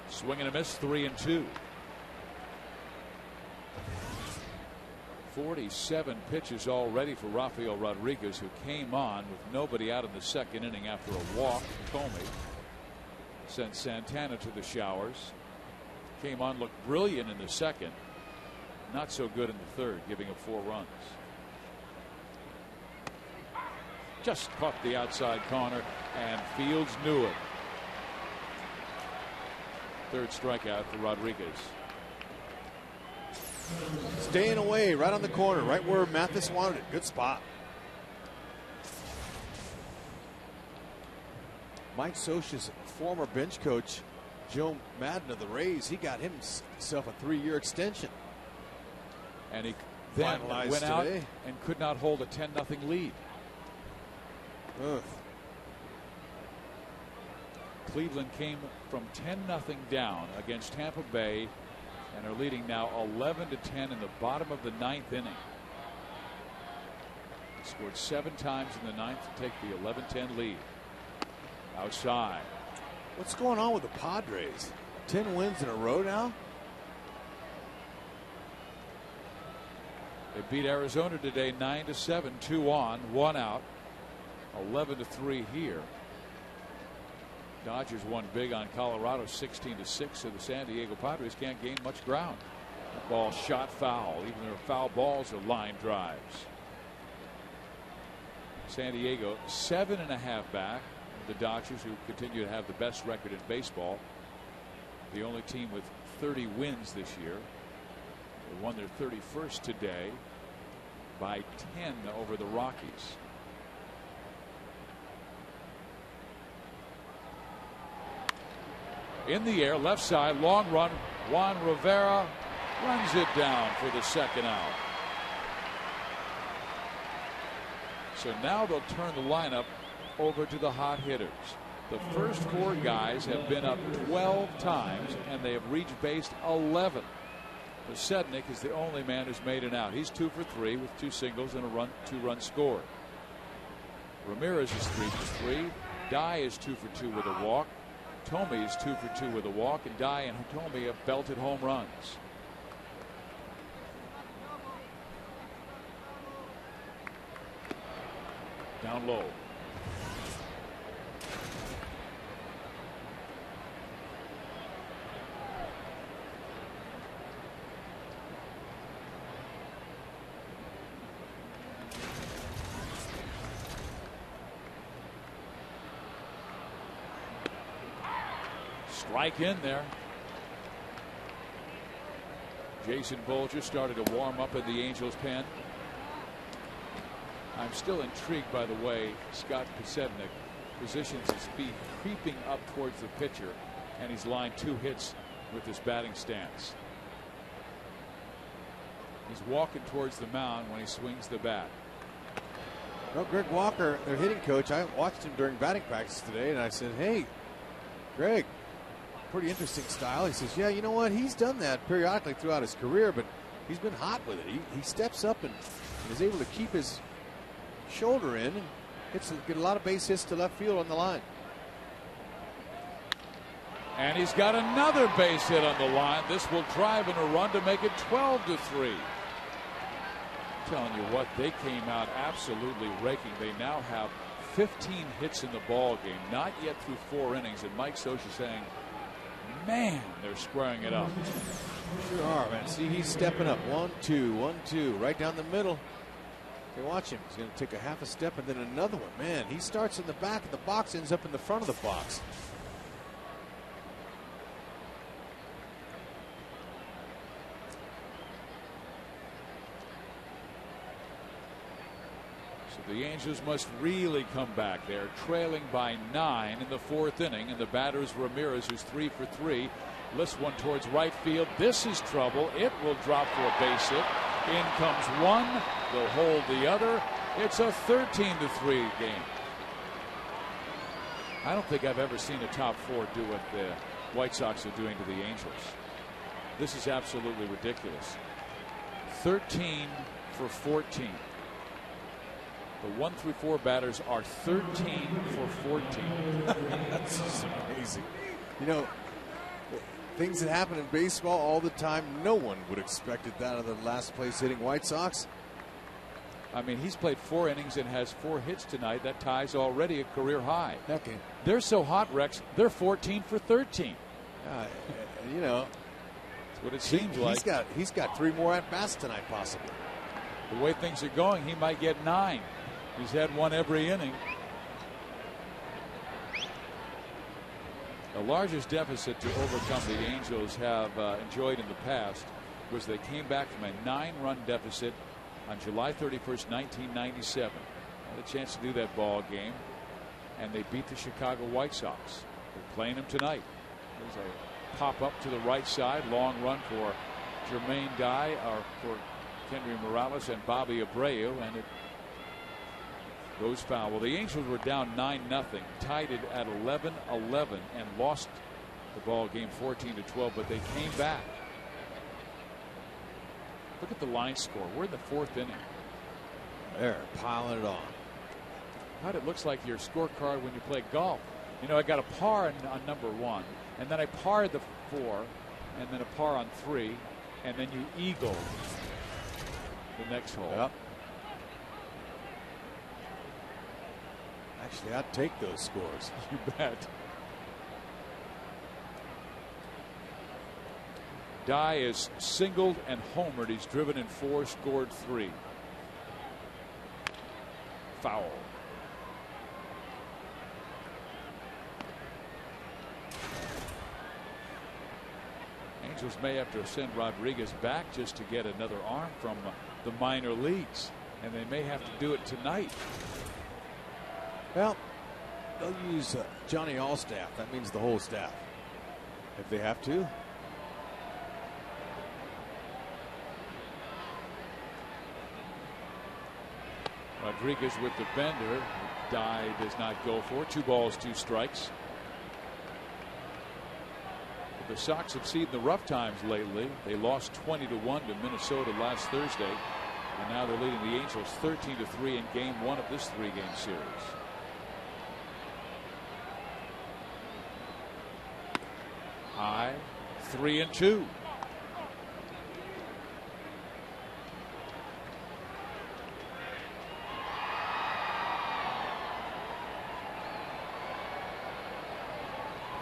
Swing and a miss, 3-2. 47 pitches already for Rafael Rodriguez, who came on with nobody out in the second inning after a walk. Comey sent Santana to the showers. Came on, looked brilliant in the second. Not so good in the third, giving up 4 runs. Just caught the outside corner, and Fields knew it. Third strikeout for Rodriguez. Staying away right on the corner, right where Mathis wanted it. Good spot. Mike Scioscia's former bench coach, Joe Madden of the Rays, he got himself a 3-year extension. And he then Finalized went out today. and could not hold a 10-0 lead. Ugh. Cleveland came from 10-0 down against Tampa Bay and are leading now 11-10 in the bottom of the 9th inning. Scored 7 times in the 9th to take the 11-10 lead. Outside. What's going on with the Padres? 10 wins in a row now? They beat Arizona today 9-7, 2 on, 1 out. 11-3 here. Dodgers won big on Colorado 16-6, so the San Diego Padres can't gain much ground. The ball shot foul. Even their foul balls are line drives. San Diego 7.5 back. The Dodgers, who continue to have the best record in baseball. The only team with 30 wins this year. They won their 31st today by 10 over the Rockies. In the air, left side, long run. Juan Rivera runs it down for the second out. So now they'll turn the lineup over to the hot hitters. The first 4 guys have been up 12 times, and they have reached base 11. Pasednik is the only man who's made an out. He's 2 for 3 with 2 singles and a 2-run score. Ramirez is 3 for 3. Dye is 2 for 2 with a walk. Thome is 2 for 2 with a walk, and Dye and Thome have belted home runs. Down low. Strike in there. Jason Bolger started to warm up in the Angels pen. I'm still intrigued by the way Scott Pasednik positions his feet, creeping up towards the pitcher, and he's lined 2 hits with his batting stance. He's walking towards the mound when he swings the bat. Well, Greg Walker, their hitting coach, I watched him during batting practice today, and I said, "Hey, Greg, pretty interesting style." He says, "Yeah, you know what? He's done that periodically throughout his career, but he's been hot with it. He steps up and is able to keep his shoulder in and get a lot of base hits to left field on the line." And he's got another base hit on the line. This will drive in a run to make it 12-3. Telling you what, they came out absolutely raking. They now have 15 hits in the ball game, not yet through 4 innings, and Mike Scioscia saying, man, they're squaring it up. Sure are, man. See, he's stepping up. 1-2, 1-2, right down the middle. Okay, watch him. He's going to take a half a step and then another one. Man, he starts in the back of the box, ends up in the front of the box. The Angels must really come back. They're trailing by 9 in the 4th inning, and the batter's Ramirez, who's 3 for 3. Lifts one towards right field. This is trouble. It will drop for a base hit. In comes one. They'll hold the other. It's a 13-3 game. I don't think I've ever seen a top 4 do what the White Sox are doing to the Angels. This is absolutely ridiculous. 13 for 14. The 1 through 4 batters are 13 for 14. That's just amazing. You know, things that happen in baseball all the time. No one would have expected that of the last place hitting White Sox. I mean, he's played 4 innings and has 4 hits tonight. That ties already a career high. Okay. They're so hot, Rex. They're 14 for 13. You know, that's what it seems like. He's got 3 more at bats tonight, possibly. The way things are going, he might get 9. He's had 1 every inning. The largest deficit to overcome the Angels have enjoyed in the past was they came back from a 9-run deficit on July 31st, 1997. Had a chance to do that ball game, and they beat the Chicago White Sox. They're playing them tonight. There's a pop up to the right side, long run for Jermaine Dye, or for Henry Morales and Bobby Abreu, and it goes foul. Well, the Angels were down 9-0, tied it at 11-11, and lost the ball game 14-12, but they came back. Look at the line score. We're in the 4th inning. They're piling it on. God, it looks like your scorecard when you play golf. You know, I got a par on number 1, and then I parred the 4, and then a par on 3, and then you eagle the next hole. Yep. Actually, I'd take those scores. You bet. Dye is singled and homered. He's driven in 4, scored 3. Foul. Angels may have to send Rodriguez back just to get another arm from the minor leagues, and they may have to do it tonight. Well, they'll use Johnny Allstaff. That means the whole staff, if they have to. Rodriguez with the bender. Dye does not go for. 2 balls, 2 strikes. The Sox have seen the rough times lately. They lost 20-1 to Minnesota last Thursday, and now they're leading the Angels 13-3 in Game 1 of this 3-game series. High, 3-2.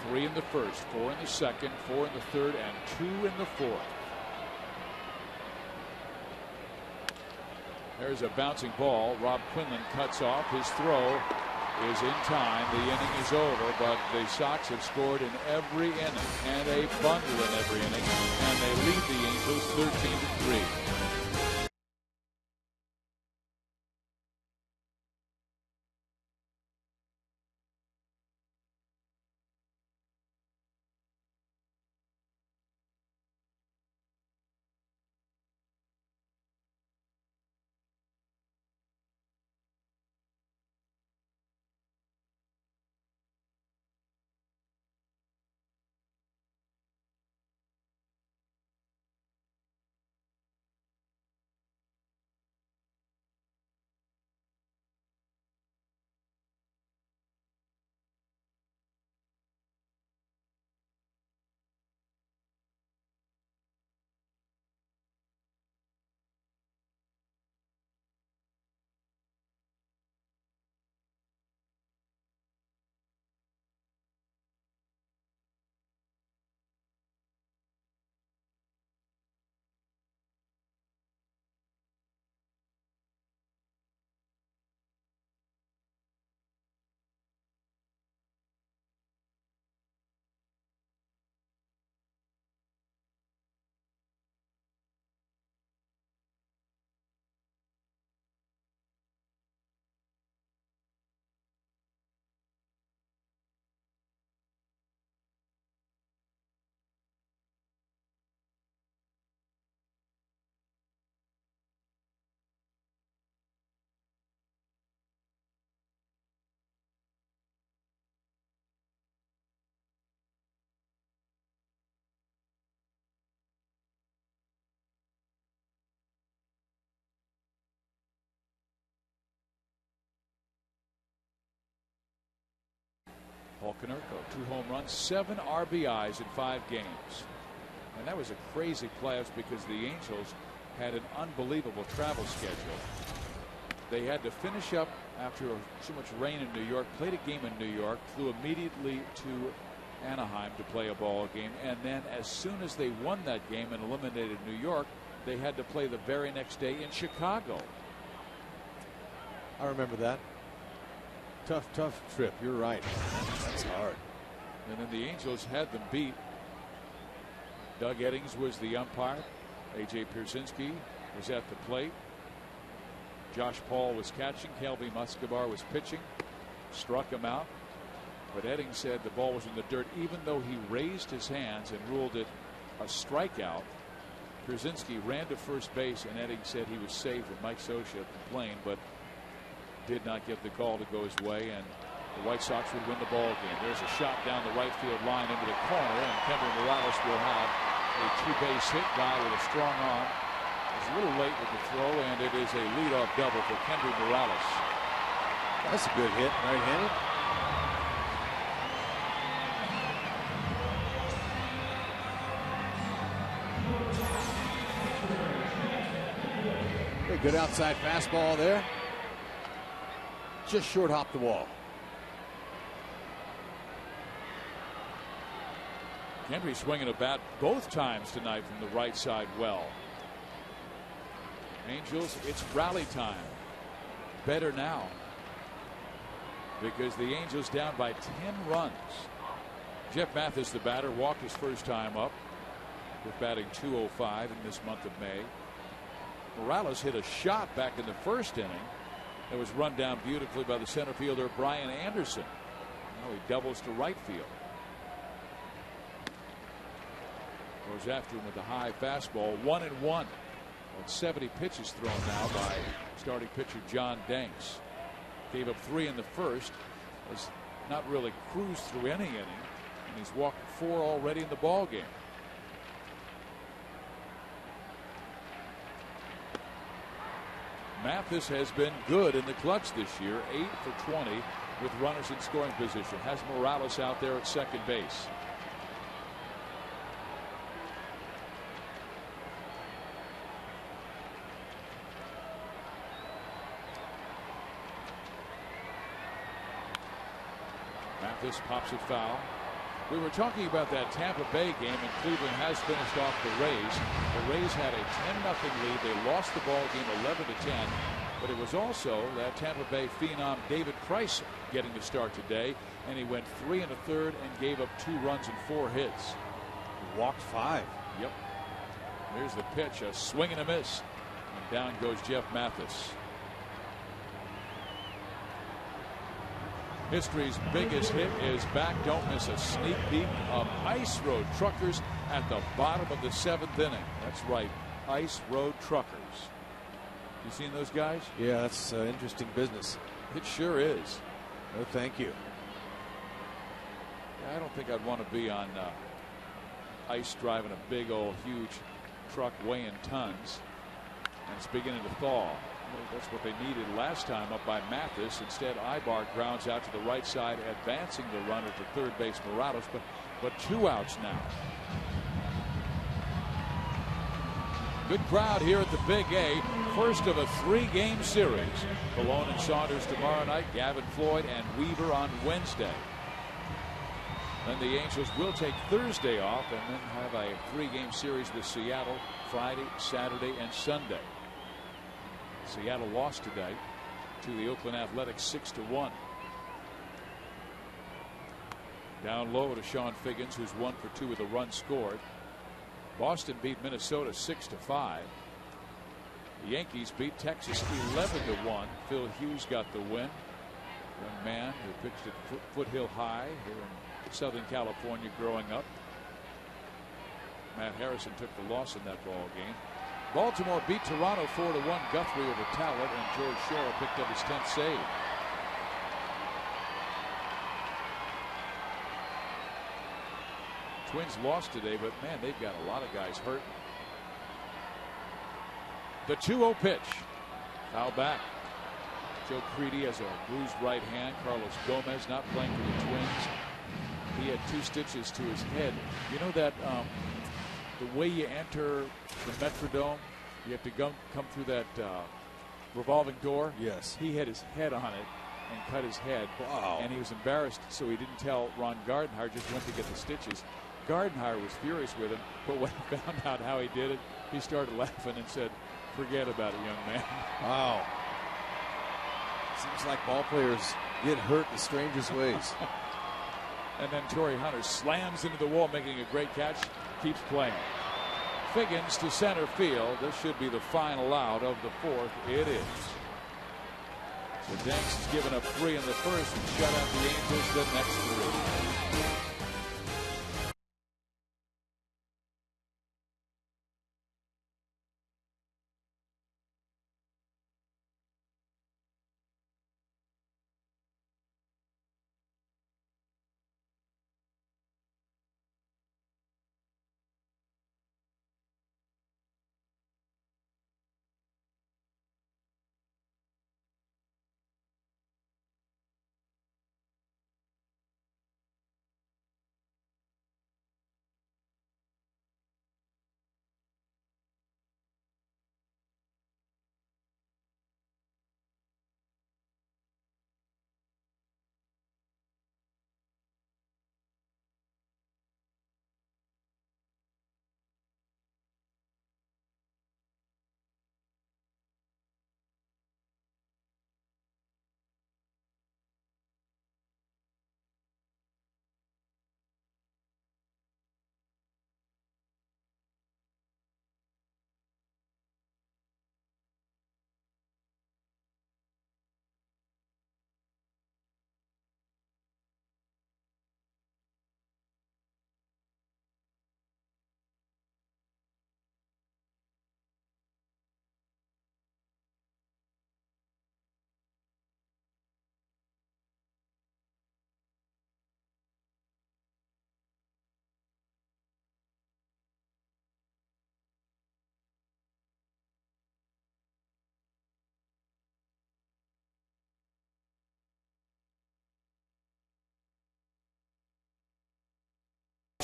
Three in the first, 4 in the second, 4 in the third, and 2 in the fourth. There's a bouncing ball. Rob Quinlan cuts off. His throw is in time. The inning is over, but the Sox have scored in every inning and a bundle in every inning, and they lead the Angels 13-3. Paul Konerko, 2 home runs, 7 RBIs in 5 games. And that was a crazy playoffs because the Angels had an unbelievable travel schedule. They had to finish up after so much rain in New York, played a game in New York, flew immediately to Anaheim to play a ball game, and then as soon as they won that game and eliminated New York, they had to play the very next day in Chicago. I remember that. Tough trip. You're right. That's hard. And then the Angels had them beat. Doug Eddings was the umpire. A.J. Pierzynski was at the plate. Josh Paul was catching. Kelby Muscobar was pitching. Struck him out. But Eddings said the ball was in the dirt, even though he raised his hands and ruled it a strikeout. Pierzynski ran to first base, and Eddings said he was safe, and Mike Scioscia complained, but did not get the call to go his way, and the White Sox would win the ball game. There's a shot down the right field line into the corner, and Kendry Morales will have a 2-base hit. Guy with a strong arm. He's a little late with the throw, and it is a leadoff double for Kendry Morales. That's a good hit, right-handed. Good outside fastball there. Just short hop the wall. Henry swinging a bat both times tonight from the right side well. Angels, it's rally time. Better now, because the Angels down by 10 runs. Jeff Mathis, the batter, walked his first time up with batting .205 in this month of May. Morales hit a shot back in the first inning that was run down beautifully by the center fielder Brian Anderson. Now he doubles to right field. Goes after him with a high fastball. 1-1. 70 pitches thrown now by starting pitcher John Danks. Gave up 3 in the first. Has not really cruised through any inning, and he's walked 4 already in the ball game. Mathis has been good in the clutch this year, 8 for 20 with runners in scoring position. Has Morales out there at second base. Mathis pops it foul. We were talking about that Tampa Bay game, and Cleveland has finished off the Rays. The Rays had a 10-0 lead. They lost the ball game 11-10. But it was also that Tampa Bay phenom David Price getting the start today, and he went 3 1/3 and gave up 2 runs and 4 hits. Walked 5. Yep. Here's the pitch, a swing and a miss, and down goes Jeff Mathis. History's biggest hit is back. Don't miss a sneak peek of Ice Road Truckers at the bottom of the 7th inning. That's right, Ice Road Truckers. You seen those guys? Yeah, that's interesting business. It sure is. No, thank you. Yeah, I don't think I'd want to be on ice driving a big old huge truck weighing tons, and it's beginning to thaw. That's what they needed last time up by Mathis. Instead, Ibar grounds out to the right side, advancing the runner to third base Morales, but 2 outs now. Good crowd here at the Big A. First of a 3-game series. Colon and Saunders tomorrow night, Gavin Floyd and Weaver on Wednesday. Then the Angels will take Thursday off and then have a 3-game series with Seattle Friday, Saturday, and Sunday. Seattle lost today to the Oakland Athletics 6-1. Down low to Sean Figgins, who's 1 for 2 with a run scored. Boston beat Minnesota 6-5. The Yankees beat Texas 11-1. Phil Hughes got the win. Young man who pitched at Foothill High here in Southern California growing up. Matt Harrison took the loss in that ball game. Baltimore beat Toronto 4-1. Guthrie over Talent, and George Shore picked up his 10th save. Twins lost today, but man, they've got a lot of guys hurt. The 2-0 pitch. Foul back. Joe Crede has a bruised right hand. Carlos Gomez not playing for the Twins. He had 2 stitches to his head. You know that the way you enter the Metrodome, you have to come through that revolving door. Yes. He had his head on it and cut his head. Wow. And he was embarrassed, so he didn't tell Ron Gardenhire, just went to get the stitches. Gardenhire was furious with him, but when he found out how he did it, he started laughing and said, "Forget about it, young man." Wow. Seems like ball players get hurt in the strangest ways. And then Torrey Hunter slams into the wall, making a great catch, keeps playing. Figgins to center field. This should be the final out of the 4th. It is. So Danks has given up 3 in the first and shut out the Angels the next 3.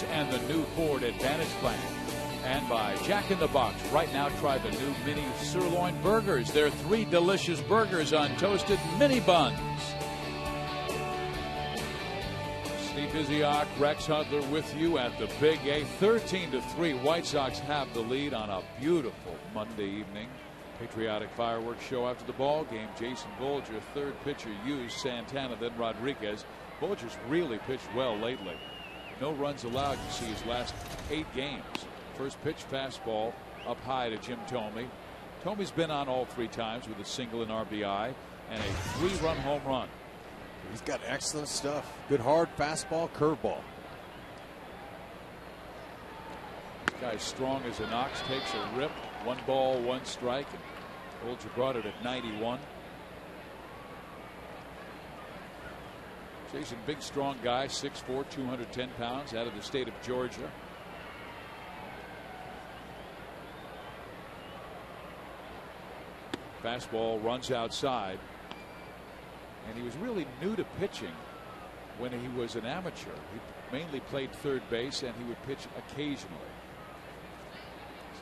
and the new Ford Advantage plan. And by Jack in the Box. Right now, try the new mini sirloin burgers. They're 3 delicious burgers on toasted mini buns. Steve Iziak, Rex Hudler with you at the Big A. 13-3. White Sox have the lead on a beautiful Monday evening. Patriotic fireworks show after the ball game. Jason Bolger, third pitcher, used Santana, then Rodriguez. Bolger's really pitched well lately. No runs allowed, you see, his last 8 games. First pitch fastball up high to Jim Thome. Thome's been on all 3 times with a single and RBI and a 3-run home run. He's got excellent stuff. Good hard fastball, curveball. This guy's strong as an ox, takes a rip. 1 ball, 1 strike. And Bolger brought it at 91. Jason, big, strong guy, 6'4", 210 pounds, out of the state of Georgia. Fastball runs outside. And he was really new to pitching when he was an amateur. He mainly played third base and he would pitch occasionally.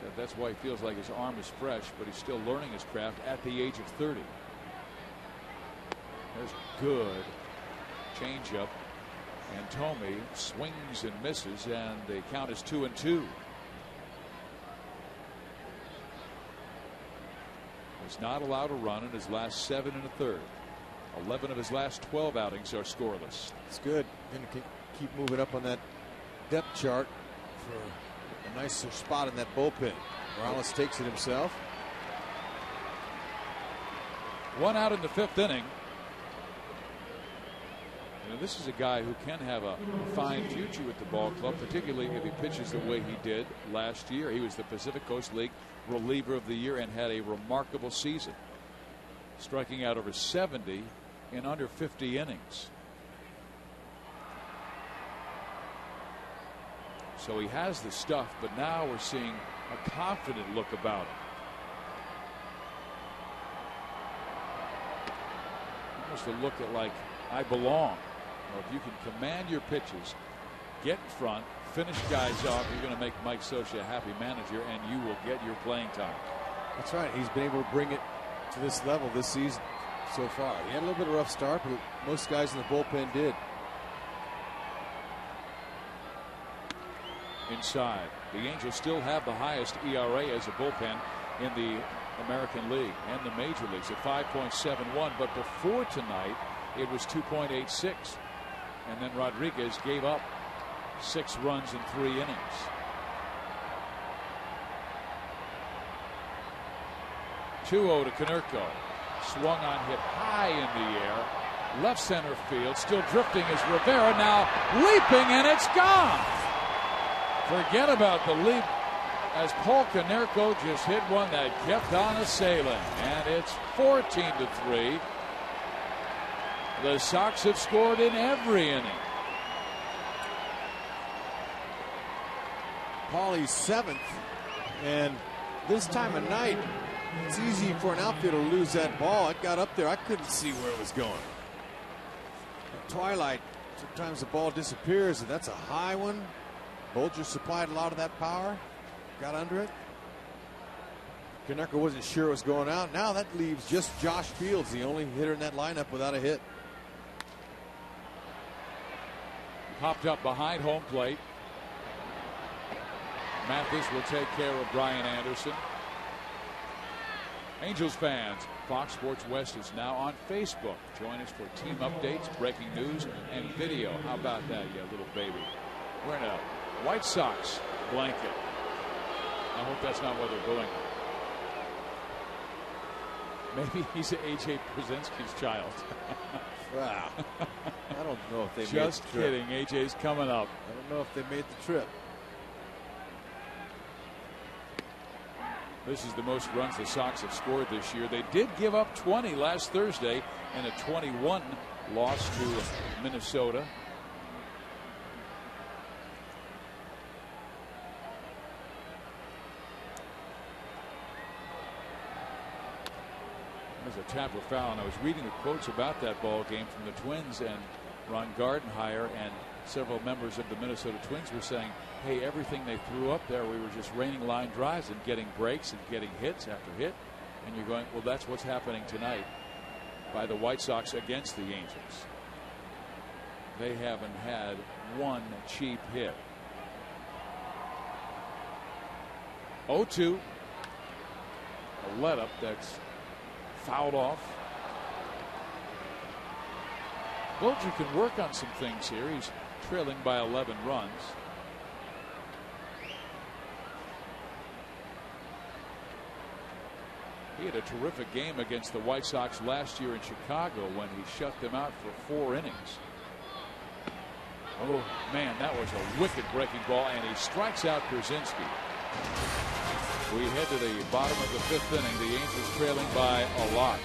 So that's why he feels like his arm is fresh, but he's still learning his craft at the age of 30. There's good changeup. And Thome swings and misses, and the count is 2-2. He's not allowed a run in his last 7 1/3. 11 of his last 12 outings are scoreless. It's good. Going to keep moving up on that depth chart for a nicer spot in that bullpen. Morales takes it himself. 1 out in the 5th inning. You know, this is a guy who can have a fine future with the ball club, particularly if he pitches the way he did last year. He was the Pacific Coast League reliever of the year and had a remarkable season, striking out over 70 in under 50 innings. So he has the stuff, but now we're seeing a confident look about him. Almost a look at like, I belong. Or if you can command your pitches, get in front, finish guys off, you're going to make Mike Scioscia a happy manager, and you will get your playing time. That's right. He's been able to bring it to this level this season so far. He had a little bit of a rough start, but most guys in the bullpen did. Inside. The Angels still have the highest ERA as a bullpen in the American League and the major leagues at 5.71, but before tonight it was 2.86, and then Rodriguez gave up 6 runs in 3 innings. Two-0 to Konerko. Swung on, hit high in the air, left center field, still drifting is Rivera, now leaping, and it's gone. Forget about the leap, as Paul Konerko just hit one that kept on assailing, and it's 14-3. The Sox have scored in every inning. Paulie's 7th, and this time of night, it's easy for an outfielder to lose that ball. It got up there. I couldn't see where it was going. At twilight, sometimes the ball disappears, and that's a high one. Bolger supplied a lot of that power. Got under it. Konerko wasn't sure it was going out. Now that leaves just Josh Fields, the only hitter in that lineup without a hit. Popped up behind home plate. Mathis will take care of Brian Anderson. Angels fans, Fox Sports West is now on Facebook. Join us for team updates, breaking news, and video. How about that, you little baby? We're in a White Sox blanket. I hope that's not what they're doing. Maybe he's A.J. Brzezinski's child. Wow. I don't know if they made the Just trip. kidding. A.J.'s coming up. I don't know if they made the trip. This is the most runs the Sox have scored this year. They did give up 20 last Thursday in a 21 loss to Minnesota. There's a tap or foul, and I was reading the quotes about that ball game from the Twins and Ron Gardenhire, and Several members of the Minnesota Twins were saying, hey, everything they threw up there, we were just raining line drives and getting breaks and getting hits after hit. And you're going, well, that's what's happening tonight by the White Sox against the Angels. They haven't had one cheap hit. 0-2. A let-up that's fouled off. Bulger can work on some things here. He's trailing by 11 runs. He had a terrific game against the White Sox last year in Chicago when he shut them out for 4 innings. Oh, man, that was a wicked breaking ball, and he strikes out Pierzynski. We head to the bottom of the 5th inning. The Angels trailing by a lot.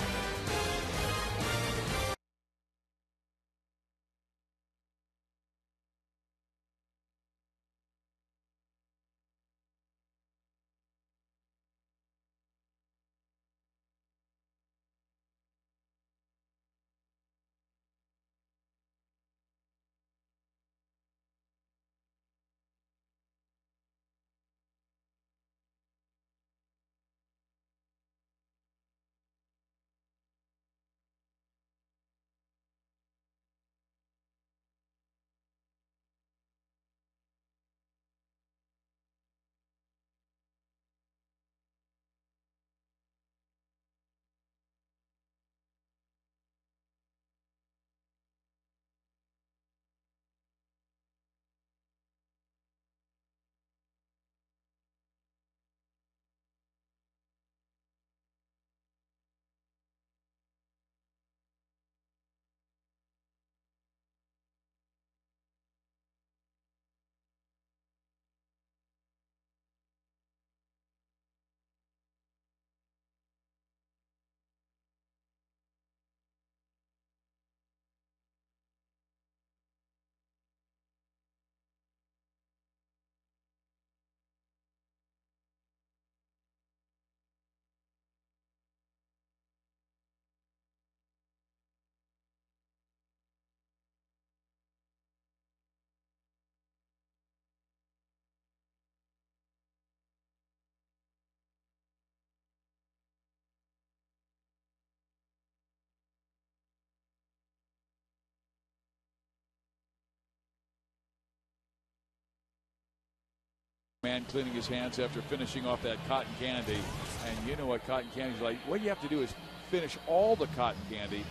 Man cleaning his hands after finishing off that cotton candy. And you know what cotton candy's like. What you have to do is finish all the cotton candy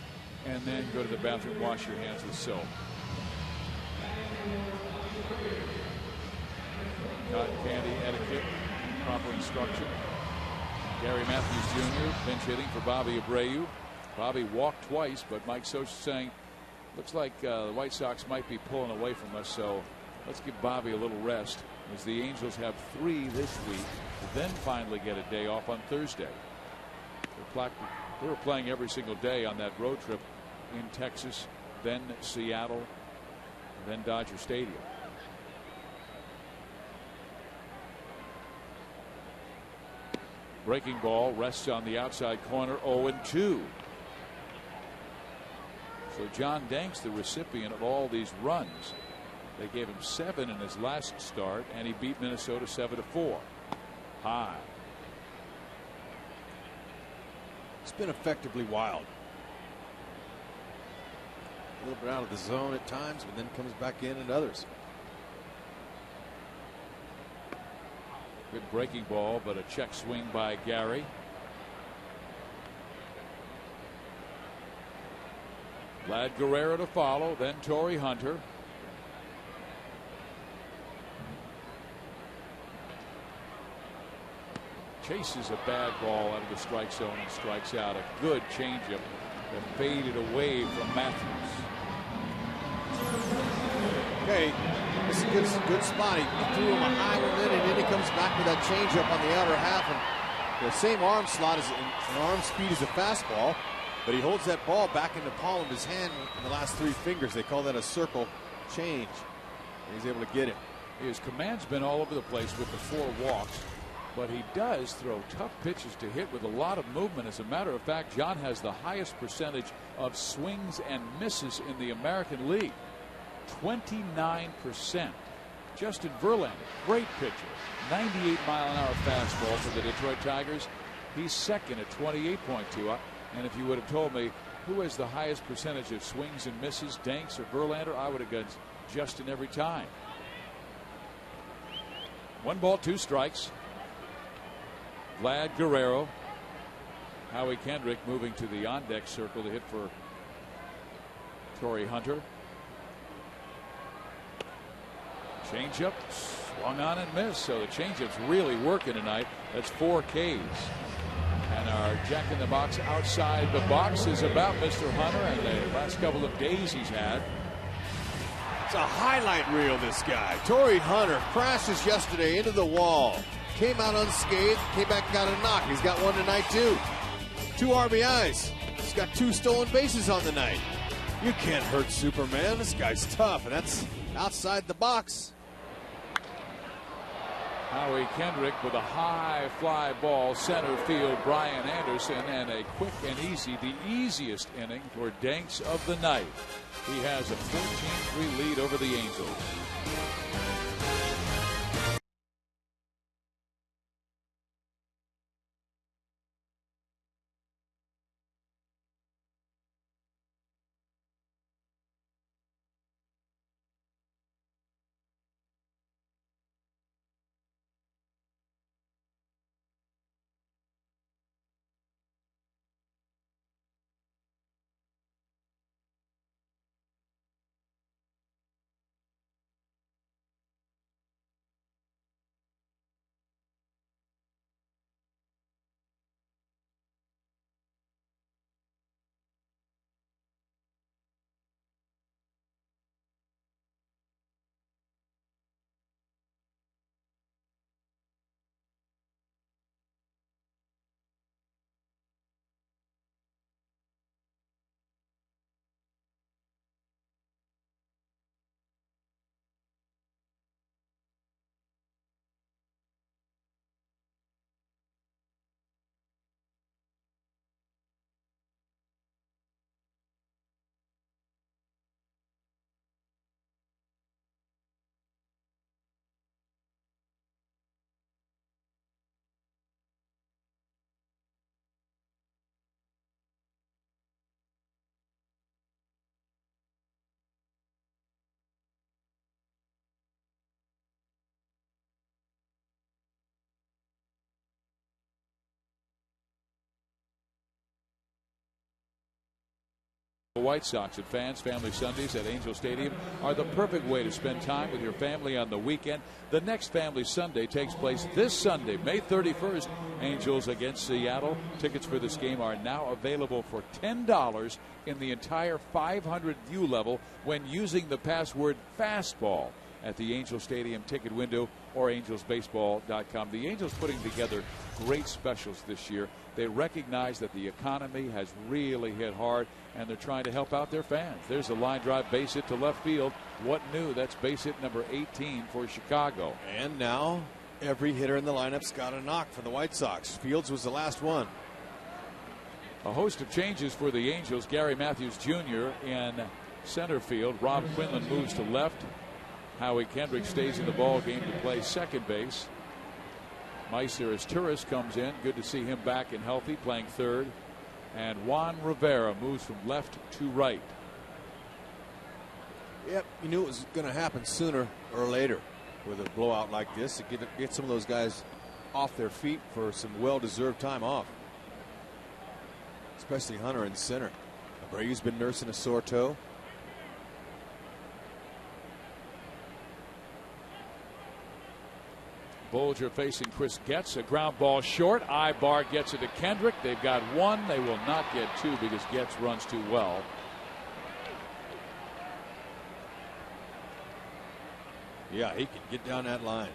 and then go to the bathroom, wash your hands with soap. Cotton candy etiquette, proper instruction. Gary Matthews Jr. pinch hitting for Bobby Abreu. Bobby walked twice, but Mike Scioscia saying, looks like the White Sox might be pulling away from us, so let's give Bobby a little rest, as the Angels have 3 this week, then finally get a day off on Thursday. They were playing every single day on that road trip in Texas, then Seattle, then Dodger Stadium. Breaking ball rests on the outside corner, 0-2. So John Danks, the recipient of all these runs. They gave him 7 in his last start, and he beat Minnesota 7-4. High. It's been effectively wild. A little bit out of the zone at times, but then comes back in at others. Good breaking ball, but a check swing by Gary. Vlad Guerrero to follow, then Torrey Hunter. Chases a bad ball out of the strike zone and strikes out. A good changeup that faded away from Matthews. Okay, this is a good spot. He threw him a high one in, and then he comes back with that changeup on the outer half. And the same arm slot as an arm speed as a fastball, but he holds that ball back in the palm of his hand in the last 3 fingers. They call that a circle change. And he's able to get it. His command's been all over the place with the 4 walks. But he does throw tough pitches to hit with a lot of movement. As a matter of fact, John has the highest percentage of swings and misses in the American League. 29%. Justin Verlander, great pitcher, 98-mile-an-hour fastball for the Detroit Tigers. He's second at 28.2. And if you would have told me who has the highest percentage of swings and misses, Danks or Verlander, I would have gone Justin every time. 1 ball, 2 strikes. Vlad Guerrero. Howie Kendrick moving to the on-deck circle to hit for Torrey Hunter. Changeup swung on and missed, so the changeup's really working tonight. That's 4 Ks. And our Jack in the Box outside the box is about Mr. Hunter and the last couple of days he's had. It's a highlight reel, this guy. Torrey Hunter crashes yesterday into the wall. Came out unscathed, came back and got a knock. He's got one tonight, too. 2 RBIs. He's got 2 stolen bases on the night. You can't hurt Superman. This guy's tough, and that's outside the box. Howie Kendrick with a high fly ball, center field, Brian Anderson, and a quick and easy, the easiest inning for Danks of the night. He has a 14-3 lead over the Angels. The White Sox and fans, Family Sundays at Angel Stadium are the perfect way to spend time with your family on the weekend. The next Family Sunday takes place this Sunday, May 31st. Angels against Seattle. Tickets for this game are now available for $10 in the entire 500 view level when using the password FASTBALL at the Angel Stadium ticket window or angelsbaseball.com. The Angels putting together great specials this year. They recognize that the economy has really hit hard, and they're trying to help out their fans. There's a line drive base hit to left field. What new? That's base hit number 18 for Chicago. And now every hitter in the lineup's got a knock for the White Sox. Fields was the last one. A host of changes for the Angels. Gary Matthews Jr. in center field. Rob Quinlan moves to left. Howie Kendrick stays in the ball game to play second base. Meister Turris comes in. Good to see him back and healthy, playing third. And Juan Rivera moves from left to right. Yep, you knew it was going to happen sooner or later with a blowout like this to get some of those guys off their feet for some well-deserved time off. Especially Hunter in center. Abreu's been nursing a sore toe. Bolger facing Chris Getz. A ground ball short. Ibar gets it to Kendrick. They've got one. They will not get two because Getz runs too well. Yeah, he can get down that line.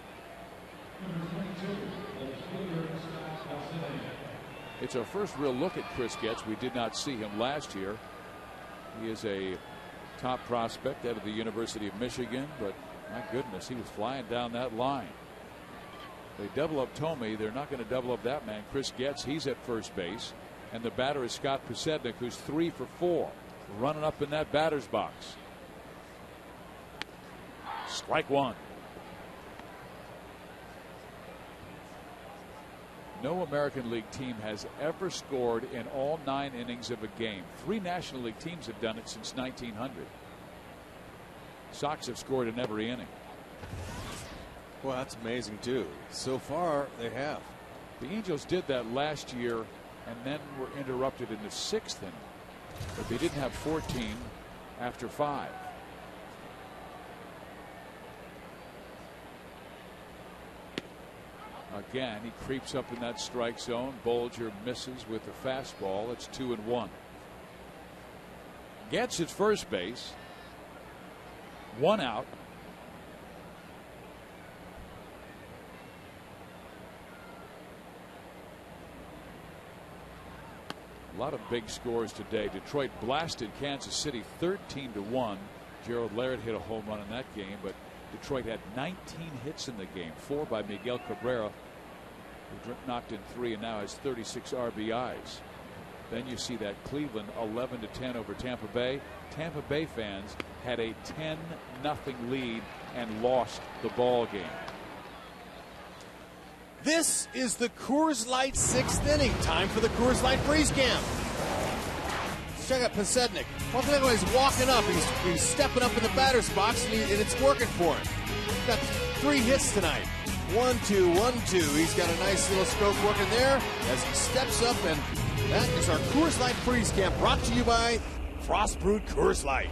It's our first real look at Chris Getz. We did not see him last year. He is a top prospect out of the University of Michigan, but my goodness, he was flying down that line. They double up Tomey. They're not going to double up that man. Chris Getz, he's at first base. And the batter is Scott Pusednik, who's 3 for 4, running up in that batter's box. Strike one. No American League team has ever scored in all 9 innings of a game. 3 National League teams have done it since 1900. Sox have scored in every inning. Well, that's amazing, too. So far, they have. The Angels did that last year and then were interrupted in the 6th inning. But they didn't have 14 after 5. Again, he creeps up in that strike zone. Bolger misses with the fastball. It's 2-1. Gets at first base. 1 out. A lot of big scores today. Detroit blasted Kansas City 13-1. Gerald Laird hit a home run in that game, but Detroit had 19 hits in the game, 4 by Miguel Cabrera, who knocked in 3 and now has 36 RBIs. Then you see that Cleveland 11-10 over Tampa Bay. Tampa Bay fans had a 10-0 lead and lost the ball game. This is the Coors Light 6th inning. Time for the Coors Light freeze camp. Check out Pasednik. He's walking up. He's stepping up in the batter's box, and it's working for him. He's got 3 hits tonight. 1-2, 1-2. He's got a nice little stroke working there as he steps up, and that is our Coors Light freeze camp, brought to you by Frost Brewed Coors Light.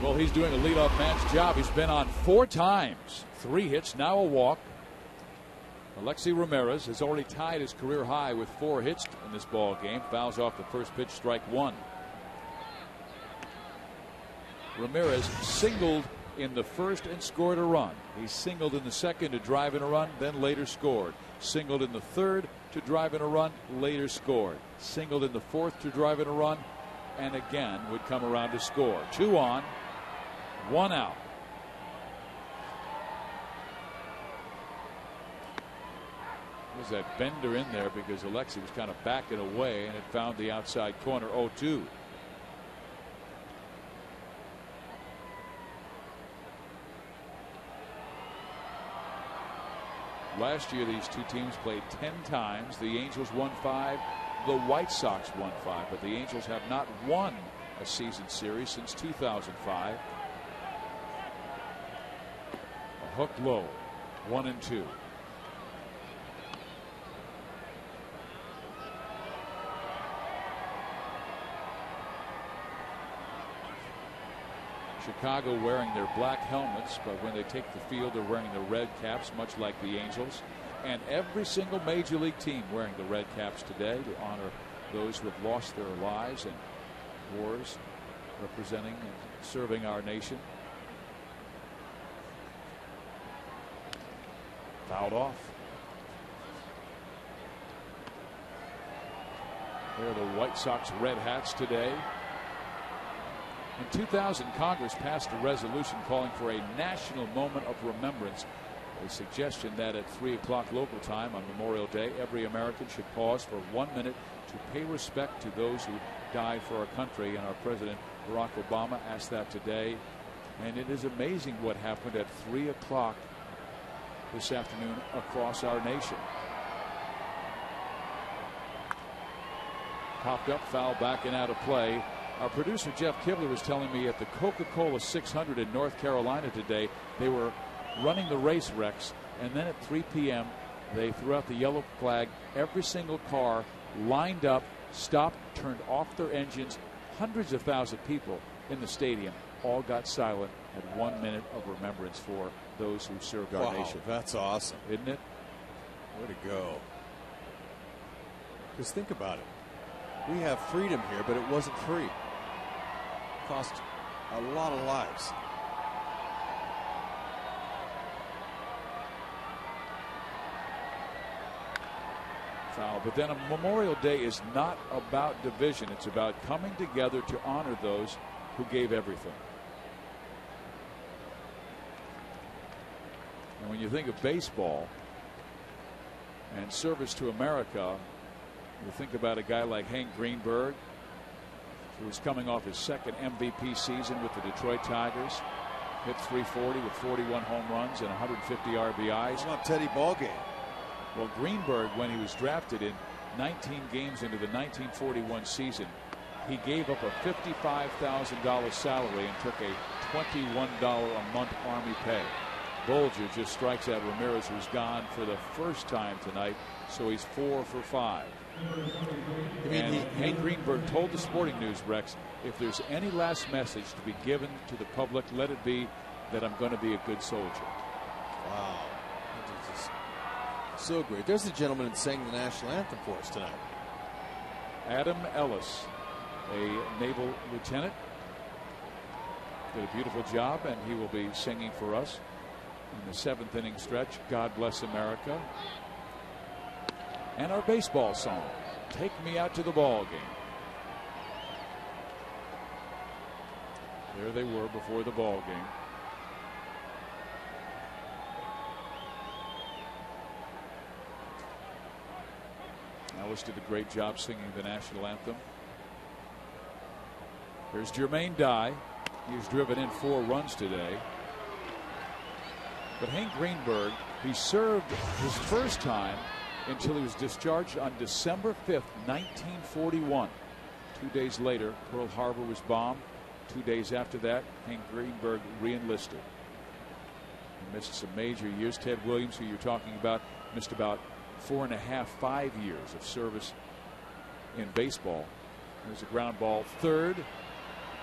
Well, he's doing a leadoff man's job. He's been on 4 times. 3 hits, now a walk. Alexi Ramirez has already tied his career high with 4 hits in this ball game. Fouls off the first pitch, strike 1. Ramirez singled in the first and scored a run. He singled in the second to drive in a run, then later scored. Singled in the third to drive in a run, later scored. Singled in the fourth to drive in a run, and again would come around to score. 2 on, 1 out. There's that bender in there because Alexi was kind of backing away, and it found the outside corner. 0-2. Last year, these two teams played 10 times. The Angels won 5. The White Sox won 5. But the Angels have not won a season series since 2005. A hook low. 1-2. Chicago wearing their black helmets, but when they take the field, they're wearing the red caps, much like the Angels. And every single major league team wearing the red caps today to honor those who have lost their lives in wars, representing and serving our nation. Fouled off. They're the White Sox red hats today. In 2000, Congress passed a resolution calling for a national moment of remembrance. A suggestion that at 3 o'clock local time on Memorial Day, every American should pause for 1 minute to pay respect to those who died for our country. And our President Barack Obama asked that today. And it is amazing what happened at 3 o'clock this afternoon across our nation. Popped up, foul back and out of play. Our producer Jeff Kibler was telling me at the Coca-Cola 600 in North Carolina today, they were running the race wrecks, and then at 3 p.m. they threw out the yellow flag. Every single car lined up, stopped, turned off their engines. Hundreds of thousands of people in the stadium all got silent at 1 minute of remembrance for those who served our nation. That's awesome, isn't it? Way to go. Just think about it. We have freedom here, but it wasn't free. It cost a lot of lives. Foul. But then a Memorial Day is not about division. It's about coming together to honor those who gave everything. And when you think of baseball and service to America, you think about a guy like Hank Greenberg, who was coming off his second MVP season with the Detroit Tigers. hit .340 with 41 home runs and 150 RBIs. How about Teddy Ballgame? Well, Greenberg, when he was drafted in 19 games into the 1941 season, he gave up a $55,000 salary and took a $21 a month Army pay. Bolger just strikes out Ramirez, who's gone for the first time tonight, so he's 4 for 5. Hank Greenberg told the Sporting News, Rex, if there's any last message to be given to the public, let it be that I'm going to be a good soldier. Wow. That is just so great. There's a gentleman that sang the national anthem for us tonight. Adam Ellis, a naval lieutenant, did a beautiful job, and he will be singing for us in the 7th inning stretch, God Bless America. And our baseball song, Take Me Out to the Ball Game. There they were before the ball game. Ellis did a great job singing the national anthem. Here's Jermaine Dye. He's driven in 4 runs today. But Hank Greenberg, he served his first time until he was discharged on December 5th, 1941. 2 days later, Pearl Harbor was bombed. 2 days after that, Hank Greenberg re-enlisted. He missed some major years. Ted Williams, who you're talking about, missed about 4.5, 5 years of service in baseball. There's a ground ball third.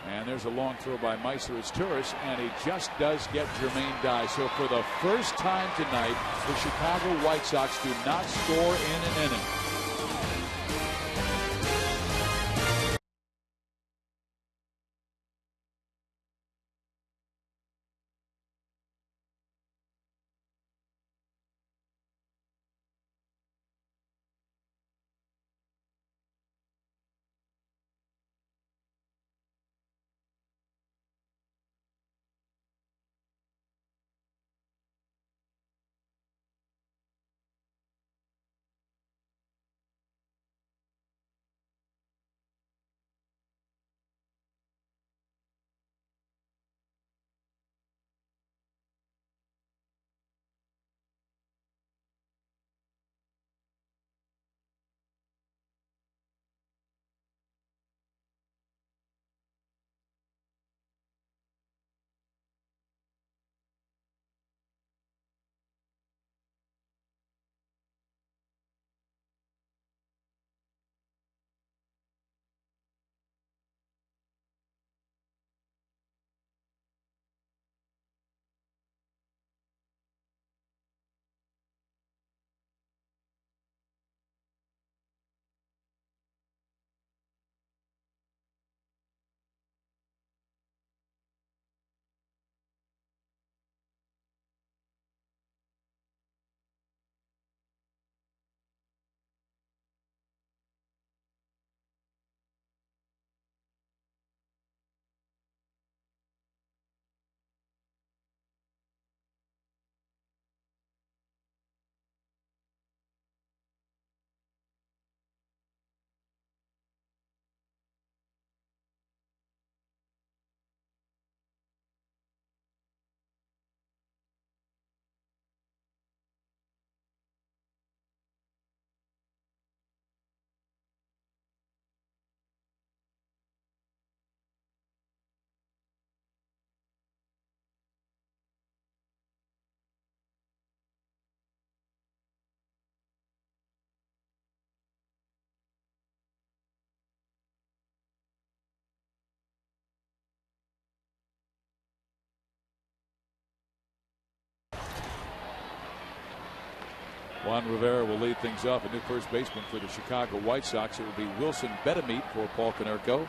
And there's a long throw by Meister. It's Turris, and he just does get Jermaine Dye. So for the first time tonight, the Chicago White Sox do not score in an inning. Juan Rivera will lead things off. A new first baseman for the Chicago White Sox. It will be Wilson Betemit for Paul Konerko.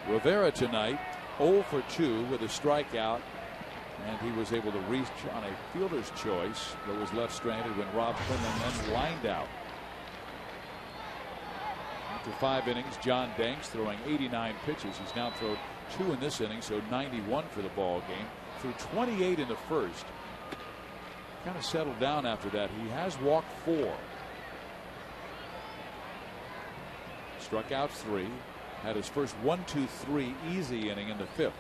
Rivera tonight 0 for 2 with a strikeout, and he was able to reach on a fielder's choice that was left stranded when Rob Quinlan then lined out. After 5 innings, John Danks throwing 89 pitches. He's now thrown 2 in this inning, so 91 for the ball game. Threw 28 in the first. Kind of settled down after that. He has walked 4. Struck out 3. had his first 1-2-3 easy inning in the 5th.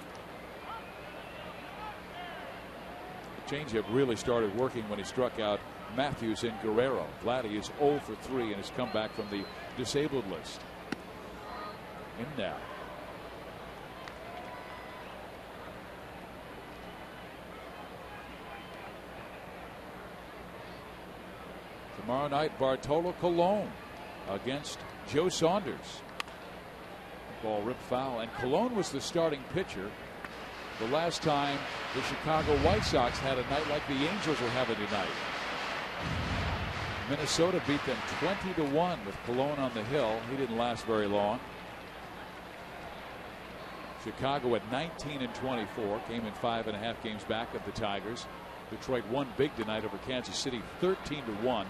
The changeup really started working when he struck out Matthews and Guerrero. Vladdy is 0 for 3 in his comeback from the disabled list. In now. Tomorrow night, Bartolo Colon against Joe Saunders. Ball ripped foul, and Colon was the starting pitcher the last time the Chicago White Sox had a night like the Angels are having tonight. Minnesota beat them 20-1 with Colon on the hill. He didn't last very long. Chicago at 19-24 came in 5.5 games back of the Tigers. Detroit won big tonight over Kansas City 13-1.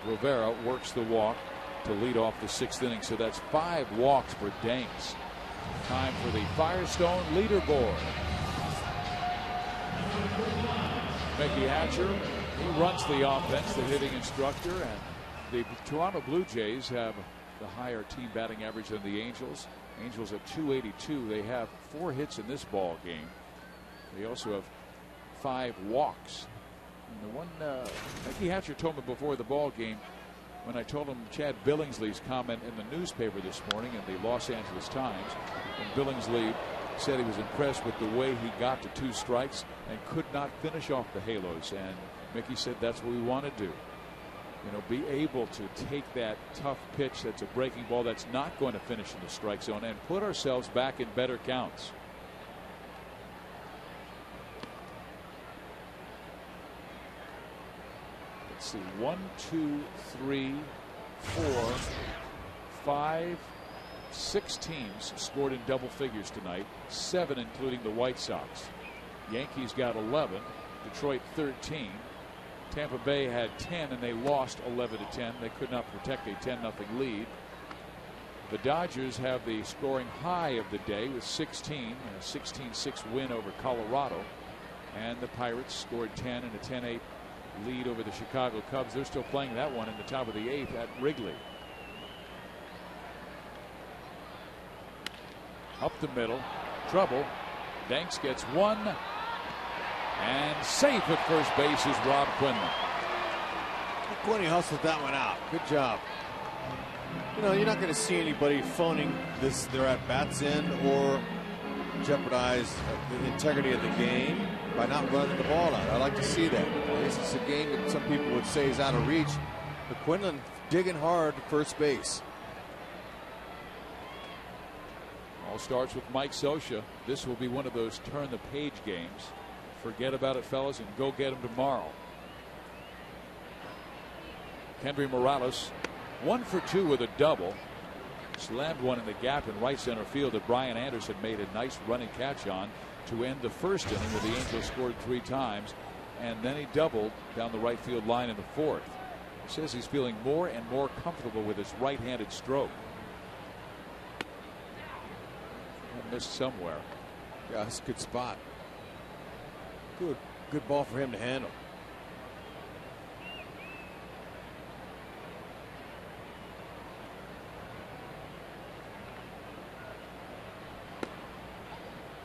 Rivera works the walk to lead off the 6th inning, so that's 5 walks for Danks. Time for the Firestone leaderboard. Mickey Hatcher, he runs the offense, the hitting instructor, and the Toronto Blue Jays have the higher team batting average than the Angels. Angels at 282. They have 4 hits in this ball game. They also have 5 walks. And the one Mickey Hatcher told me before the ball game, when I told him Chad Billingsley's comment in the newspaper this morning in the Los Angeles Times, and Billingsley said he was impressed with the way he got to 2 strikes and could not finish off the halos. And Mickey said that's what we want to do. You know, be able to take that tough pitch that's a breaking ball that's not going to finish in the strike zone and put ourselves back in better counts. Let's see, 1, 2, 3, 4, 5, 6 teams scored in double figures tonight, 7 including the White Sox. Yankees got 11, Detroit 13. Tampa Bay had 10 and they lost 11-10. They could not protect a 10-0 lead. The Dodgers have the scoring high of the day with 16, a 16-6 win over Colorado. And the Pirates scored 10 in a 10-8 lead over the Chicago Cubs. They're still playing that one in the top of the 8th at Wrigley. Up the middle, trouble. Danks gets 1. And safe at first base is Rob Quinlan. Quinny hustled that one out. Good job. You know, you're not going to see anybody phoning their at-bats in or jeopardize the integrity of the game by not running the ball out. I like to see that. This is a game that some people would say is out of reach. But Quinlan digging hard at first base. All starts with Mike Scioscia. This will be one of those turn-the-page games. Forget about it, fellas, and go get him tomorrow. Henry Morales, 1 for 2 with a double. Slammed one in the gap in right center field that Brian Anderson made a nice running catch on to end the first inning where the Angels scored 3 times. And then he doubled down the right field line in the 4th. He says he's feeling more and more comfortable with his right-handed stroke. Missed somewhere. Yeah, that's a good spot. Good ball for him to handle.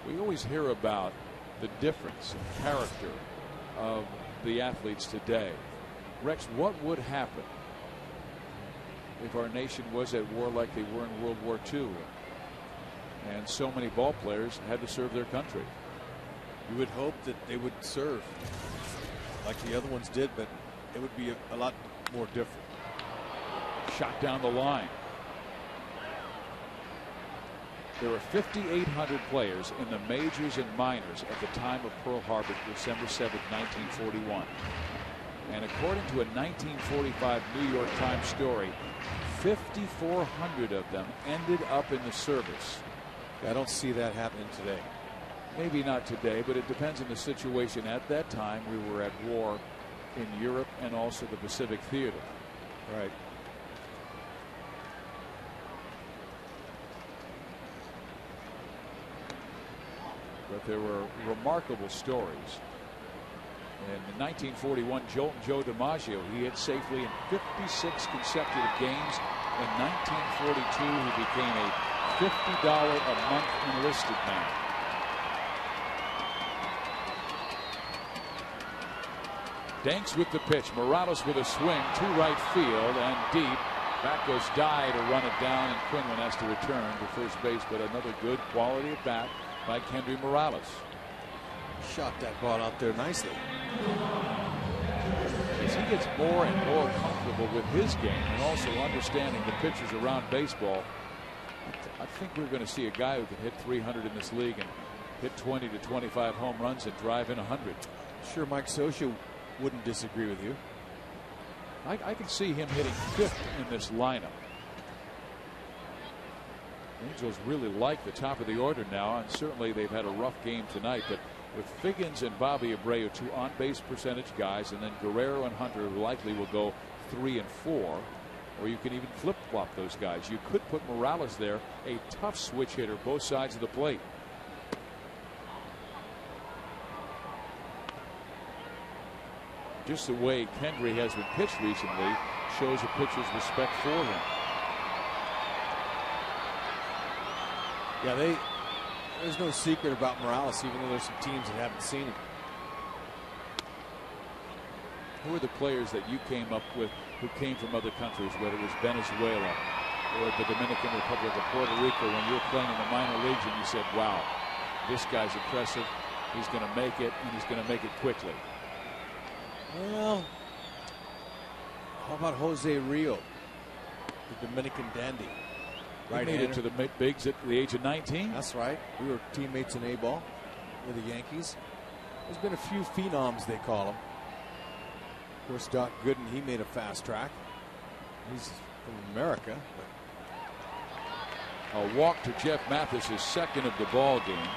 We always hear about the difference in character of the athletes today. Rex, what would happen if our nation was at war like they were in World War II and so many ball players had to serve their country? You would hope that they would serve like the other ones did, but it would be a lot more different. Shot down the line. There were 5,800 players in the majors and minors at the time of Pearl Harbor, December 7, 1941. And according to a 1945 New York Times story, 5,400 of them ended up in the service. I don't see that happening today. Maybe not today, but it depends on the situation. At that time, we were at war in Europe and also the Pacific Theater. Right. But there were remarkable stories. In 1941, Joe DiMaggio, he hit safely in 56 consecutive games. In 1942, he became a a month enlisted man. Danks with the pitch. Morales with a swing to right field and deep. Back goes Dye to run it down, and Quinlan has to return to first base. But another good quality at bat by Kendry Morales. Shot that ball out there nicely. As he gets more and more comfortable with his game and also understanding the pitchers around baseball, I think we're going to see a guy who can hit 300 in this league and hit 20 to 25 home runs and drive in 100. Sure, Mike Scioscia wouldn't disagree with you. I can see him hitting 5th in this lineup. Angels really like the top of the order now, and certainly they've had a rough game tonight, but with Figgins and Bobby Abreu, 2 on-base percentage guys, and then Guerrero and Hunter, who likely will go 3 and 4, or you can even flip-flop those guys. You could put Morales there, a tough switch hitter, both sides of the plate. Just the way Kendry has been pitched recently shows a pitcher's respect for him. Yeah, there's no secret about Morales, even though there's some teams that haven't seen him. Who are the players that you came up with who came from other countries, whether it was Venezuela or the Dominican Republic or Puerto Rico, when you were playing in the minor leagues and you said, wow, this guy's impressive, he's going to make it, and he's going to make it quickly? Well, how about Jose Rio, the Dominican dandy? He made it to the bigs at the age of 19. That's right. We were teammates in A-ball with the Yankees. There's been a few phenoms, they call them. Of course, Doc Gooden, he made a fast track. He's from America. A walk to Jeff Mathis, his 2nd of the ball game.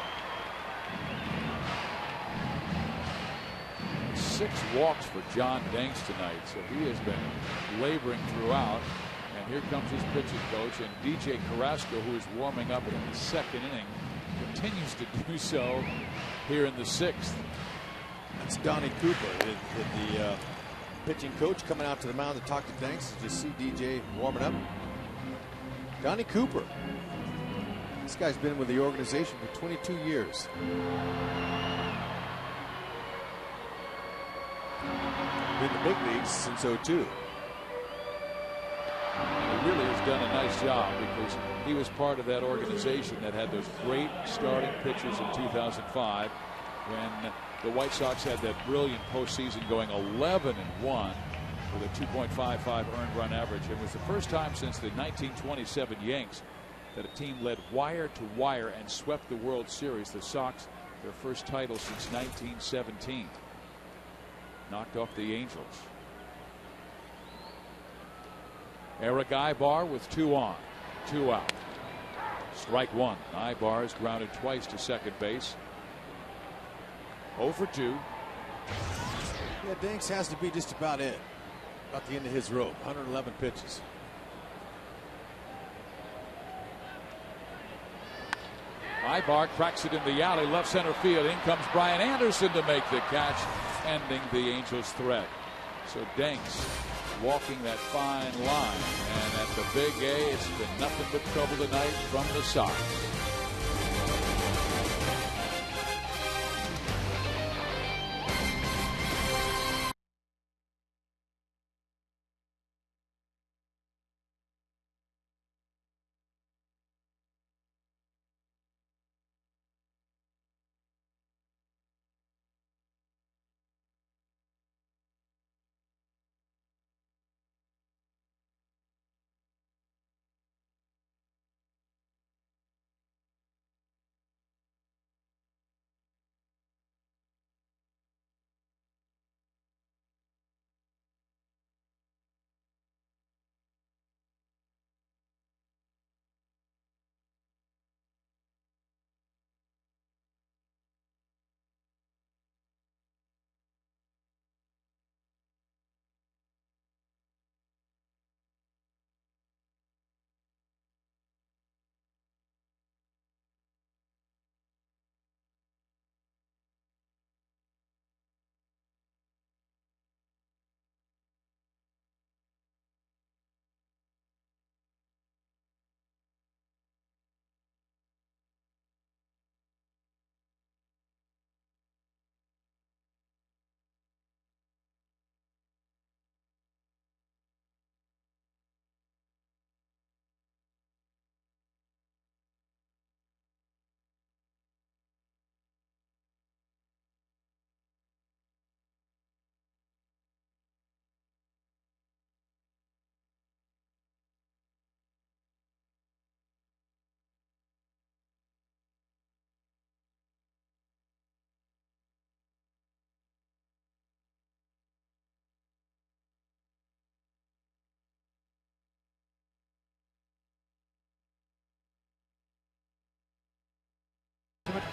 6 walks for John Danks tonight, so he has been laboring throughout. And here comes his pitching coach, and DJ Carrasco, who is warming up in the 2nd inning, continues to do so here in the 6th. That's Donnie Cooper, the pitching coach, coming out to the mound to talk to Danks. You just see DJ warming up. Donnie Cooper. This guy's been with the organization for 22 years. Been in the big leagues since '02. He really has done a nice job because he was part of that organization that had those great starting pitchers in 2005 when the White Sox had that brilliant postseason going 11-1 with a 2.55 earned run average. It was the first time since the 1927 Yanks that a team led wire to wire and swept the World Series. The Sox, their first title since 1917. Knocked off the Angels. Eric Ibar with 2 on, 2 out. Strike 1. Ibar is grounded twice to second base. 0 for 2. Yeah, Danks has to be just about it. About the end of his rope. 111 pitches. Ibar cracks it in the alley, left center field. In comes Brian Anderson to make the catch, ending the Angels' threat. So Danks walking that fine line, and at the Big A, it's been nothing but trouble tonight from the Sox.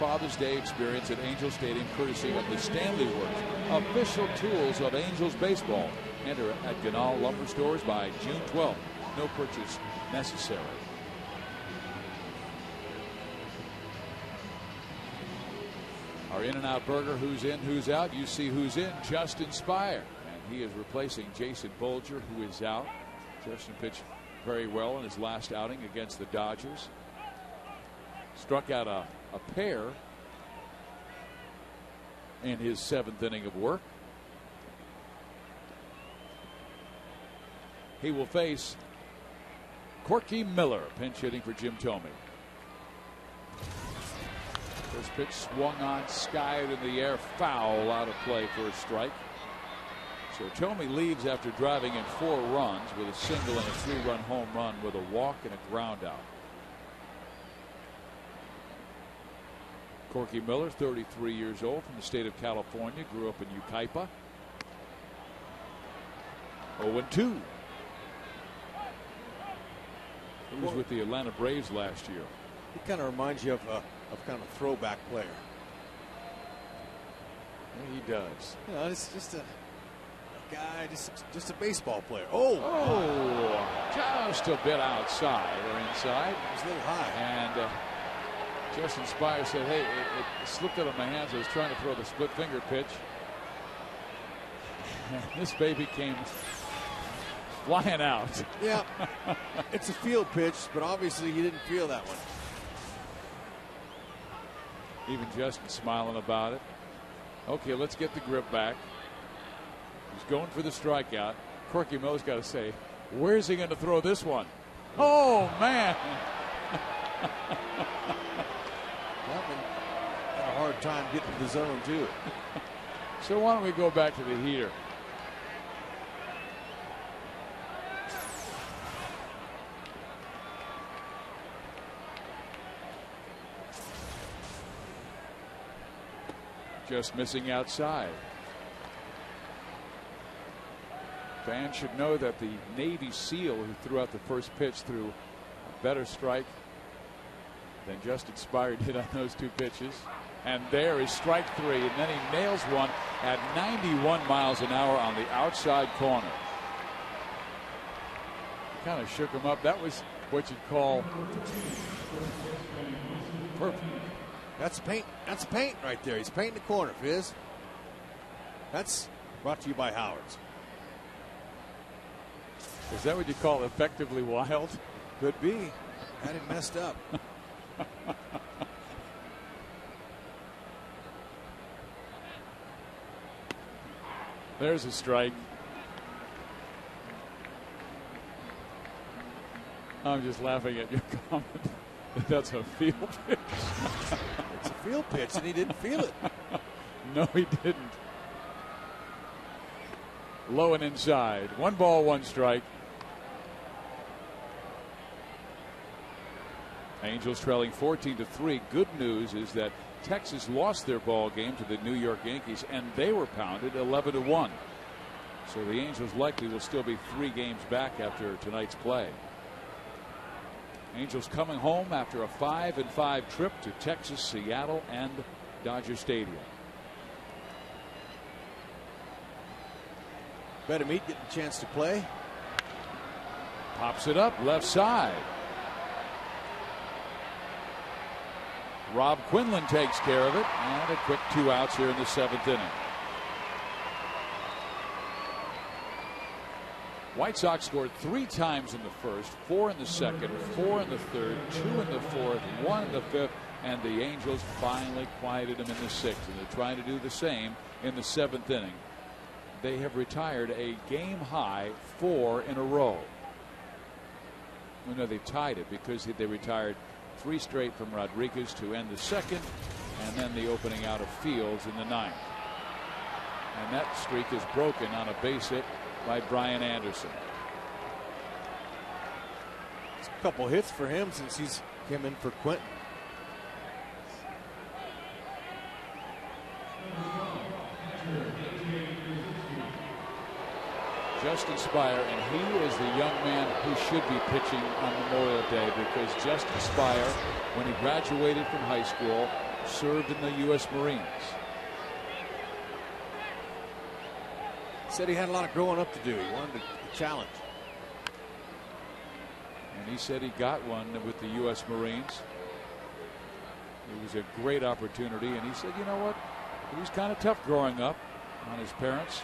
Father's Day experience at Angels Stadium courtesy of the Stanley Works, official tools of Angels baseball. Enter at Ganal Lumber Stores by June 12th. No purchase necessary. Our In-N-Out Burger, who's in, who's out. You see who's in, Justin Spire. And he is replacing Jason Bolger, who is out. Justin pitched very well in his last outing against the Dodgers. Struck out a pair in his 7th inning of work. He will face Corky Miller, pinch hitting for Jim Thome. First pitch swung on, skied in the air, foul, out of play for a strike. So Thome leaves after driving in 4 runs with a single and a 3-run home run with a walk and a ground out. Corky Miller, 33 years old, from the state of California, grew up in Yucaipa. 0-2. He was with the Atlanta Braves last year. He kind of reminds you of kind of a throwback player. Yeah, he does. You know, it's just a guy, just a baseball player. Just a bit outside or inside. It was a little high. And Justin Spire said, hey, it slipped out of my hands. I was trying to throw the split finger pitch. And this baby came flying out. Yeah, it's a field pitch, but obviously he didn't feel that one. Even Justin smiling about it. Okay, let's get the grip back. He's going for the strikeout. Corky Miller's got to say, where's he going to throw this one? Oh, man. That one had a hard time getting to the zone, too. So why don't we go back to the heater? Just missing outside. Fans should know that the Navy SEAL who threw out the first pitch threw a better strike than Justin Spire did on those 2 pitches. And there is strike 3, and then he nails one at 91 miles an hour on the outside corner. Kind of shook him up. That was what you'd call perfect. That's paint. That's paint right there. He's painting the corner, Fizz. That's brought to you by Howard's. Is that what you call effectively wild? Could be. Had him messed up. There's a strike. I'm just laughing at your comment. That's a field pitch. It's a field pitch, and he didn't feel it. No, he didn't. Low and inside. 1 ball, 1 strike. Angels trailing 14-3. Good news is that Texas lost their ball game to the New York Yankees, and they were pounded 11-1. So the Angels likely will still be 3 games back after tonight's play. Angels coming home after a 5-5 trip to Texas, Seattle, and Dodger Stadium. Betemit getting a chance to play. Pops it up left side. Rob Quinlan takes care of it, and a quick 2 outs here in the 7th inning. White Sox scored 3 times in the first, 4 in the second, 4 in the third, 2 in the fourth, 1 in the fifth, and the Angels finally quieted them in the 6th, and they're trying to do the same in the 7th inning. They have retired a game-high 4 in a row. Well, no, they tied it because they retired 3 straight from Rodriguez to end the 2nd, and then the opening out of Fields in the 9th. And that streak is broken on a base hit by Brian Anderson. It's a couple hits for him since he's came in for Quentin. Justin Spire, and he is the young man who should be pitching on Memorial Day, because Justin Spire, when he graduated from high school, served in the U.S. Marines. Said he had a lot of growing up to do. He wanted a challenge. And he said he got one with the U.S. Marines. It was a great opportunity. And he said, you know what? It was kind of tough growing up on his parents.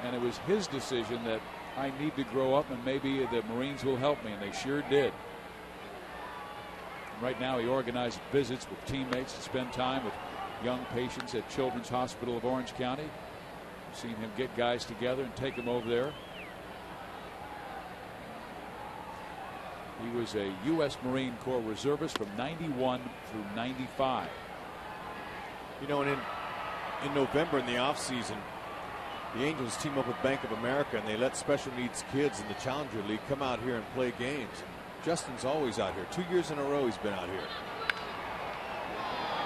And it was his decision that I need to grow up and maybe the Marines will help me. And they sure did. Right now he organizes visits with teammates to spend time with young patients at Children's Hospital of Orange County. I've seen him get guys together and take them over there. He was a U.S. Marine Corps reservist from 91 through 95. You know, and in November in the offseason, the Angels team up with Bank of America and they let special needs kids in the Challenger League come out here and play games. Justin's always out here. 2 years in a row he's been out here.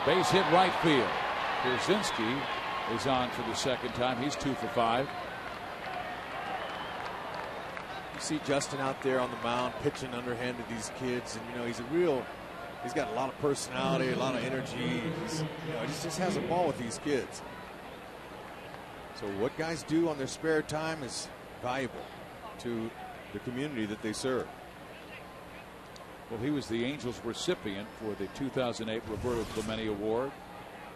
Base hit right field. Pierzynski is on for the second time. He's 2 for 5. You see Justin out there on the mound pitching underhand to these kids, and you know he's got a lot of personality, a lot of energy. He just has a ball with these kids. So what guys do on their spare time is valuable to the community that they serve. Well, he was the Angels recipient for the 2008 Roberto Clemente Award.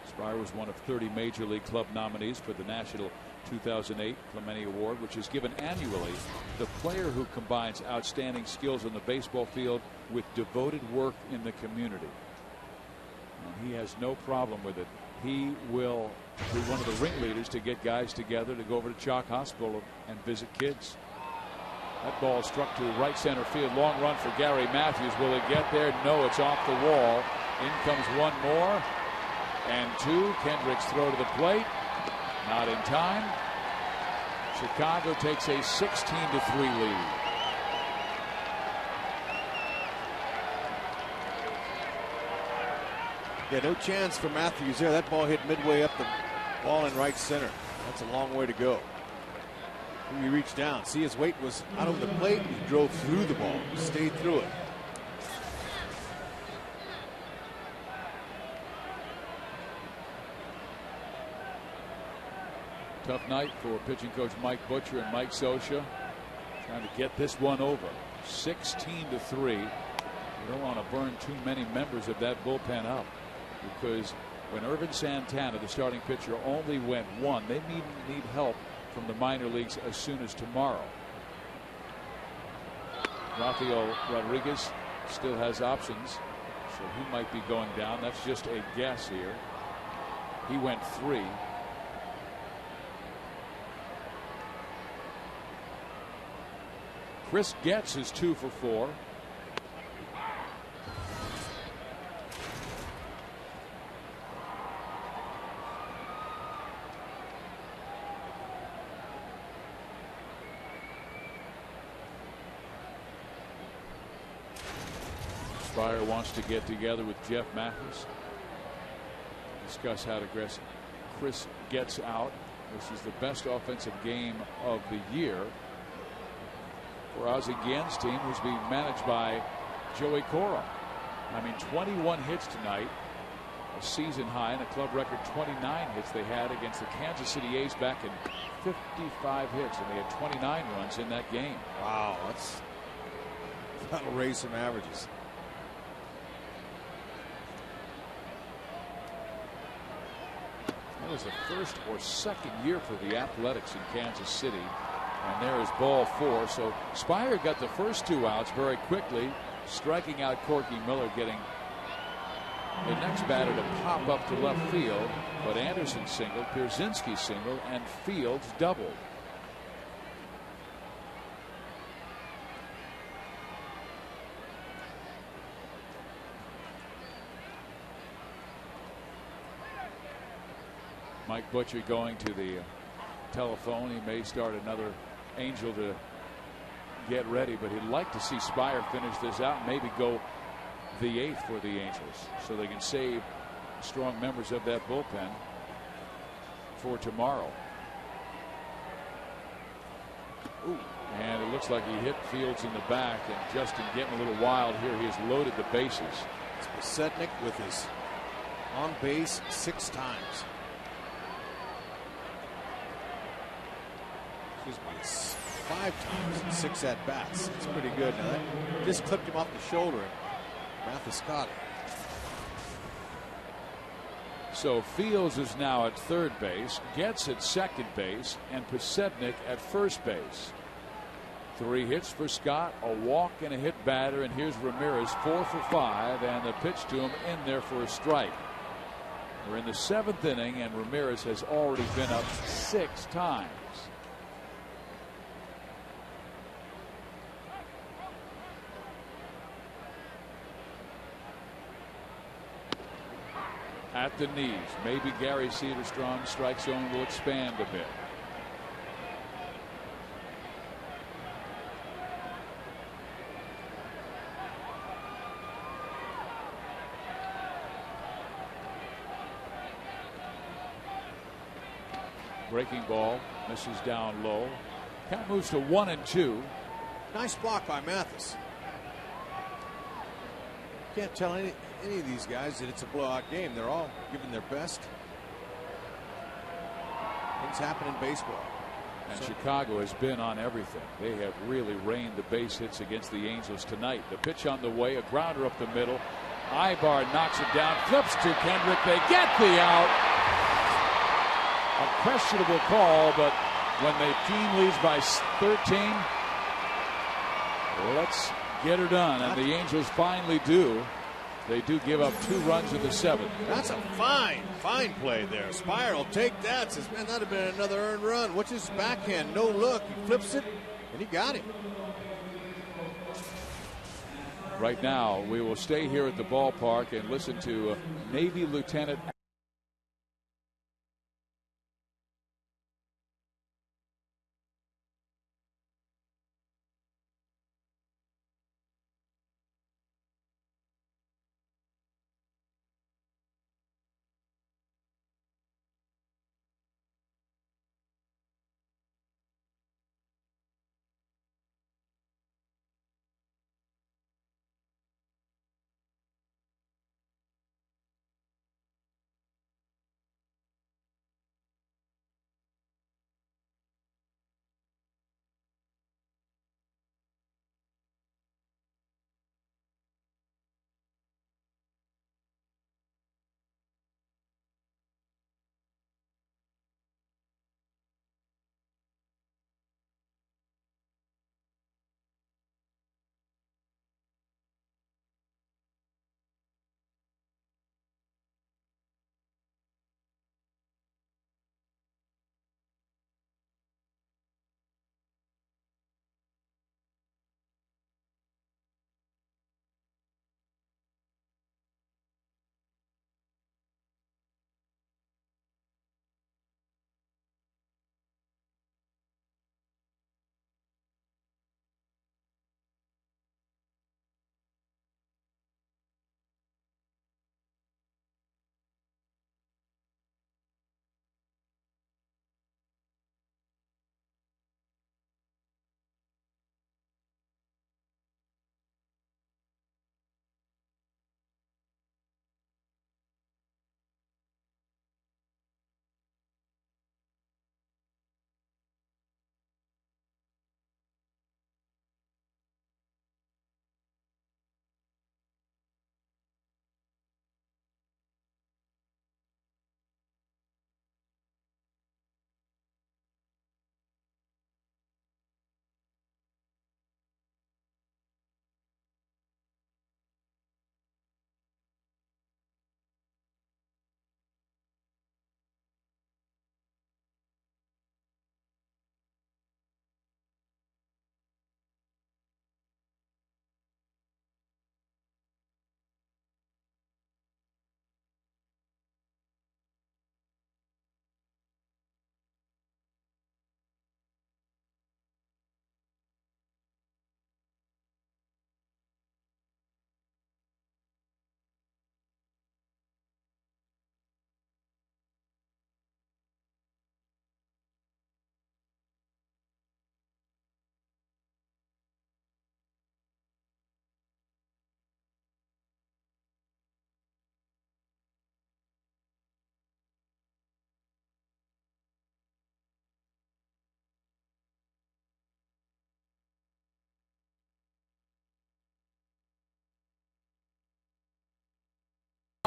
Spire was one of 30 Major League Club nominees for the National 2008 Clemente Award, which is given annually to the player who combines outstanding skills on the baseball field with devoted work in the community. And he has no problem with it. He will be one of the ringleaders to get guys together to go over to Chalk Hospital and visit kids. That ball struck to right center field. Long run for Gary Matthews. Will it get there? No, it's off the wall. In comes one more. And two. Kendrick's throw to the plate. Not in time. Chicago takes a 16-3 lead. Yeah, no chance for Matthews there. That ball hit midway up the wall in right center. That's a long way to go. He reached down. See, his weight was out of the plate. He drove through the ball. Stayed through it. Tough night for pitching coach Mike Butcher and Mike Scioscia. Trying to get this one over. 16-3. You don't want to burn too many members of that bullpen up, because when Irvin Santana, the starting pitcher, only went one, they need help from the minor leagues as soon as tomorrow. Rafael Rodriguez still has options, so he might be going down. That's just a guess here. He went 3. Chris Getz is 2 for 4. Spire wants to get together with Jeff Mathis, discuss how to address Chris Getz out. This is the best offensive game of the year for Ozzie Guillen's team, who's being managed by Joey Cora. I mean, 21 hits tonight, a season high, and a club record 29 hits they had against the Kansas City A's back in 55 hits, and they had 29 runs in that game. Wow, that'll raise some averages. That was the first or second year for the Athletics in Kansas City. And there is ball 4. So Spire got the first 2 outs very quickly, striking out Corky Miller, getting the next batter to pop up to left field. But Anderson singled, Pierzynski singled, and Fields doubled. Mike Butcher going to the telephone. He may start another Angel to get ready, but he'd like to see Spire finish this out and maybe go the 8th for the Angels, so they can save strong members of that bullpen for tomorrow. Ooh. And it looks like he hit Fields in the back, and Justin getting a little wild here. He has loaded the bases. It's Sednick with his on base 6 times. Excuse me, it's 5 times and 6 at bats. It's pretty good. Now that just clipped him off the shoulder. Mathis caught it. So Fields is now at third base, Getz at second base, and Pasednik at first base. 3 hits for Scott, a walk and a hit batter, and here's Ramirez 4 for 5, and the pitch to him in there for a strike. We're in the 7th inning, and Ramirez has already been up 6 times. At the knees, maybe Gary Cederstrom's strike zone will expand a bit. Breaking ball misses down low. Count moves to 1-2. Nice block by Mathis. Can't tell any of these guys that it's a blowout game. They're all giving their best. Things happen in baseball. And Chicago has been on everything. They have really rained the base hits against the Angels tonight. The pitch on the way, a grounder up the middle. Ibar knocks it down, flips to Kendrick. They get the out. A questionable call, but when the team leads by 13, let's get her done. And the Angels finally do. They do give up 2 runs in the 7th. That's a fine play there. Spire will take that. Says, man, that'd have been another earned run. Watch his backhand, no look. He flips it, and he got him. Right now, we will stay here at the ballpark and listen to Navy Lieutenant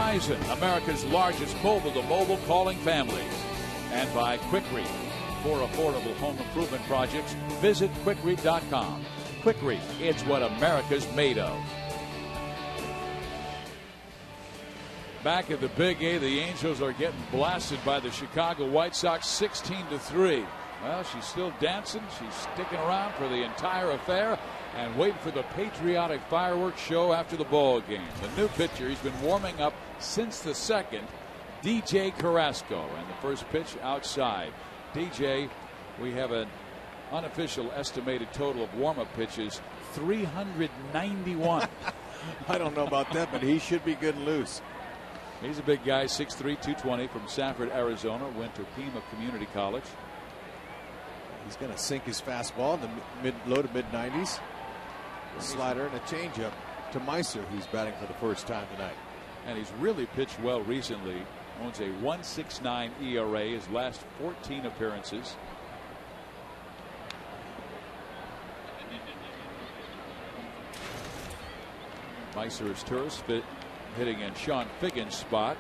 Verizon, America's largest mobile-to-mobile calling family. And by Quikrete. For affordable home improvement projects, visit Quikrete.com. Quikrete, it's what America's made of. Back at the Big A, the Angels are getting blasted by the Chicago White Sox 16-3. Well, she's still dancing. She's sticking around for the entire affair and waiting for the patriotic fireworks show after the ball game. The new pitcher, he's been warming up since the second, DJ Carrasco. And the first pitch outside. DJ, we have an unofficial estimated total of warm-up pitches, 391. I don't know about that, but he should be good and loose. He's a big guy, 6'3", 220 from Sanford, Arizona. Went to Pima Community College. He's going to sink his fastball in the low to mid 90s. A slider and a changeup to Meiser, who's batting for the first time tonight. And he's really pitched well recently. Owns a 1.69 ERA his last 14 appearances. Meiser is tourist fit, hitting in Sean Figgin's spot.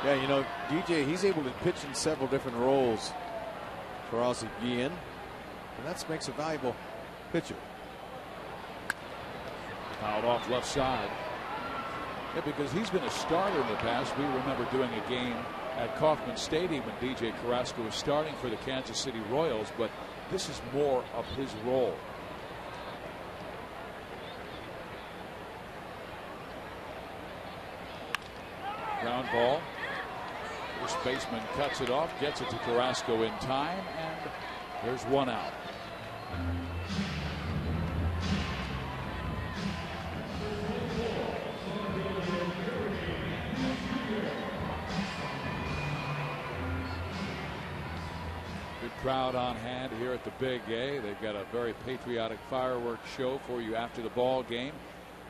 Yeah, you know, DJ, he's able to pitch in several different roles for Ozzie Guillen, and that makes a valuable pitcher. Fouled off left side. Yeah, because he's been a starter in the past. We remember doing a game at Kauffman Stadium when DJ Carrasco was starting for the Kansas City Royals, but this is more of his role. Ground ball. First baseman cuts it off, gets it to Carrasco in time, and there's one out. Good crowd on hand here at the Big A. They've got a very patriotic fireworks show for you after the ball game.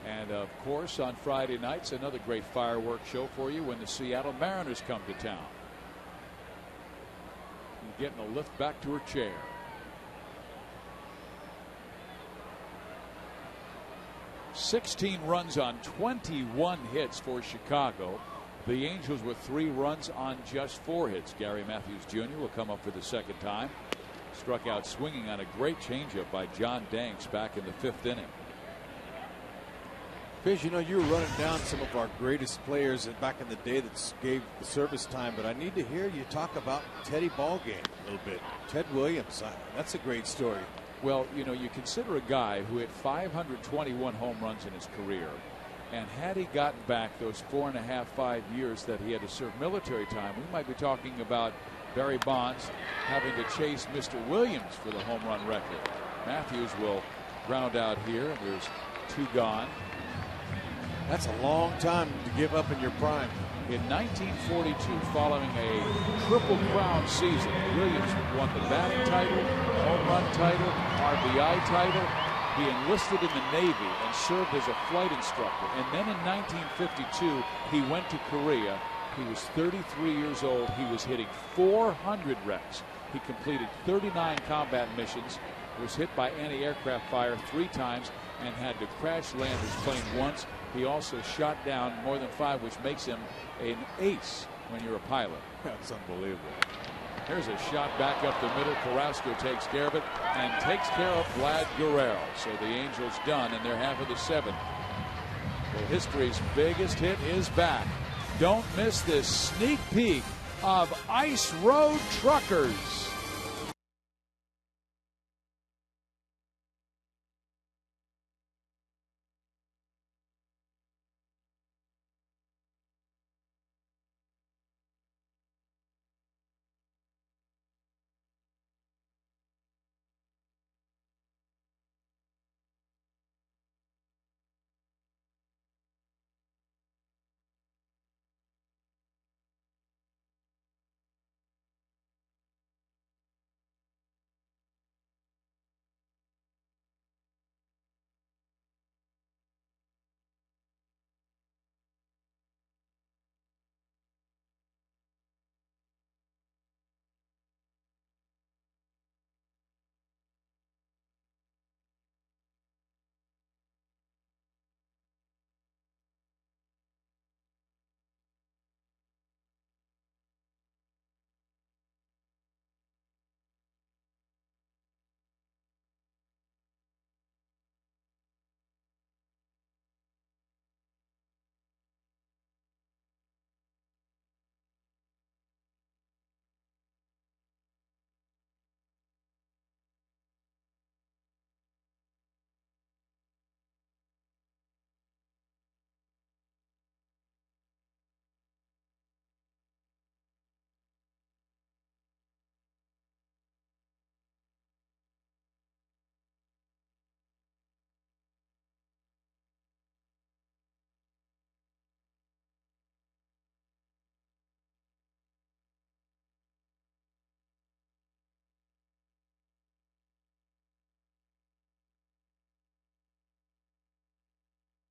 And of course, on Friday nights, another great fireworks show for you when the Seattle Mariners come to town. And getting a lift back to her chair. "16 runs on 21 hits for Chicago. The Angels with 3 runs on just 4 hits. Gary Matthews Jr. will come up for the second time. Struck out swinging on a great changeup by John Danks back in the 5th inning. Fish, you know, you were running down some of our greatest players back in the day that gave the service time, but I need to hear you talk about Teddy Ballgame a little bit. Ted Williams, that's a great story. Well, you know, you consider a guy who hit 521 home runs in his career, and had he gotten back those 4.5, 5 years that he had to serve military time, we might be talking about Barry Bonds having to chase Mr. Williams for the home run record. Matthews will ground out here. There's 2 gone. That's a long time to give up in your prime. In 1942, following a Triple Crown season, Williams won the batting title, home run title, RBI title. He enlisted in the Navy and served as a flight instructor. And then in 1952, he went to Korea. He was 33 years old. He was hitting 400 reps. He completed 39 combat missions, was hit by anti-aircraft fire 3 times, and had to crash land his plane once. He also shot down more than 5, which makes him an ace when you're a pilot. That's unbelievable. Here's a shot back up the middle. Carrasco takes care of it and takes care of Vlad Guerrero. So the Angels done in their half of the 7th. Well, history's biggest hit is back. Don't miss this sneak peek of Ice Road Truckers.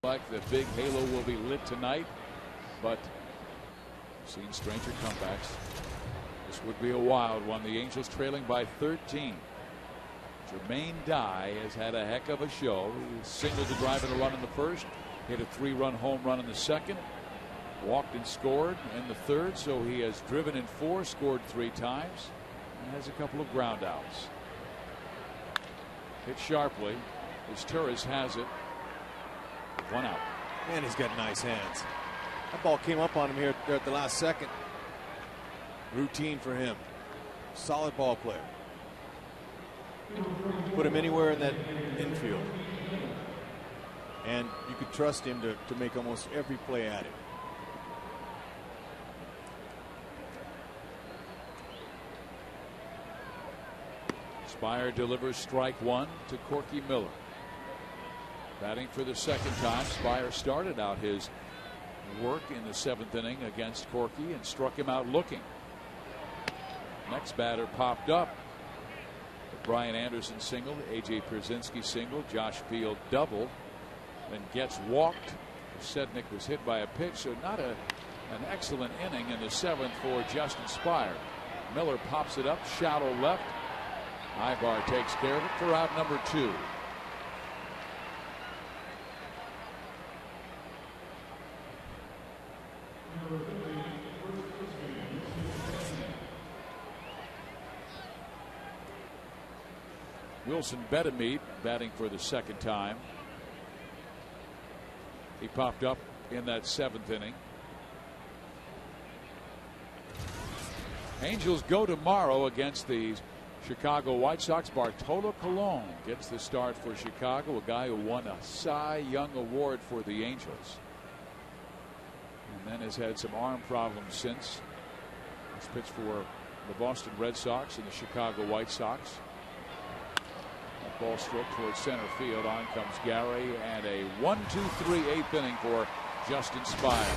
Like the big halo will be lit tonight, but we've seen stranger comebacks. This would be a wild one. The Angels trailing by 13. Jermaine Dye has had a heck of a show. He singled to drive in a run in the first, hit a 3-run home run in the second, walked and scored in the third, so he has driven in 4, scored 3 times, and has a couple of ground outs. Hit sharply as Torres has it. 1 out. Man, he's got nice hands. That ball came up on him here at the last second. Routine for him. Solid ball player. Put him anywhere in that infield, and you could trust him to make almost every play at it. Spire delivers strike 1 to Corky Miller. Batting for the second time, Spire started out his work in the 7th inning against Corky and struck him out looking. Next batter popped up. Brian Anderson singled, A.J. Pierzynski singled, Josh Field doubled, then gets walked. Sednick was hit by a pitch, so not an excellent inning in the 7th for Justin Spire. Miller pops it up, shallow left. Ibar takes care of it for out number 2. Wilson Betemit batting for the second time. He popped up in that 7th inning. Angels go tomorrow against the Chicago White Sox. Bartolo Colon gets the start for Chicago, a guy who won a Cy Young Award for the Angels, and then has had some arm problems since. He's pitched for the Boston Red Sox and the Chicago White Sox. That ball struck towards center field. On comes Gary, and a 1-2-3 8th inning for Justin Spire.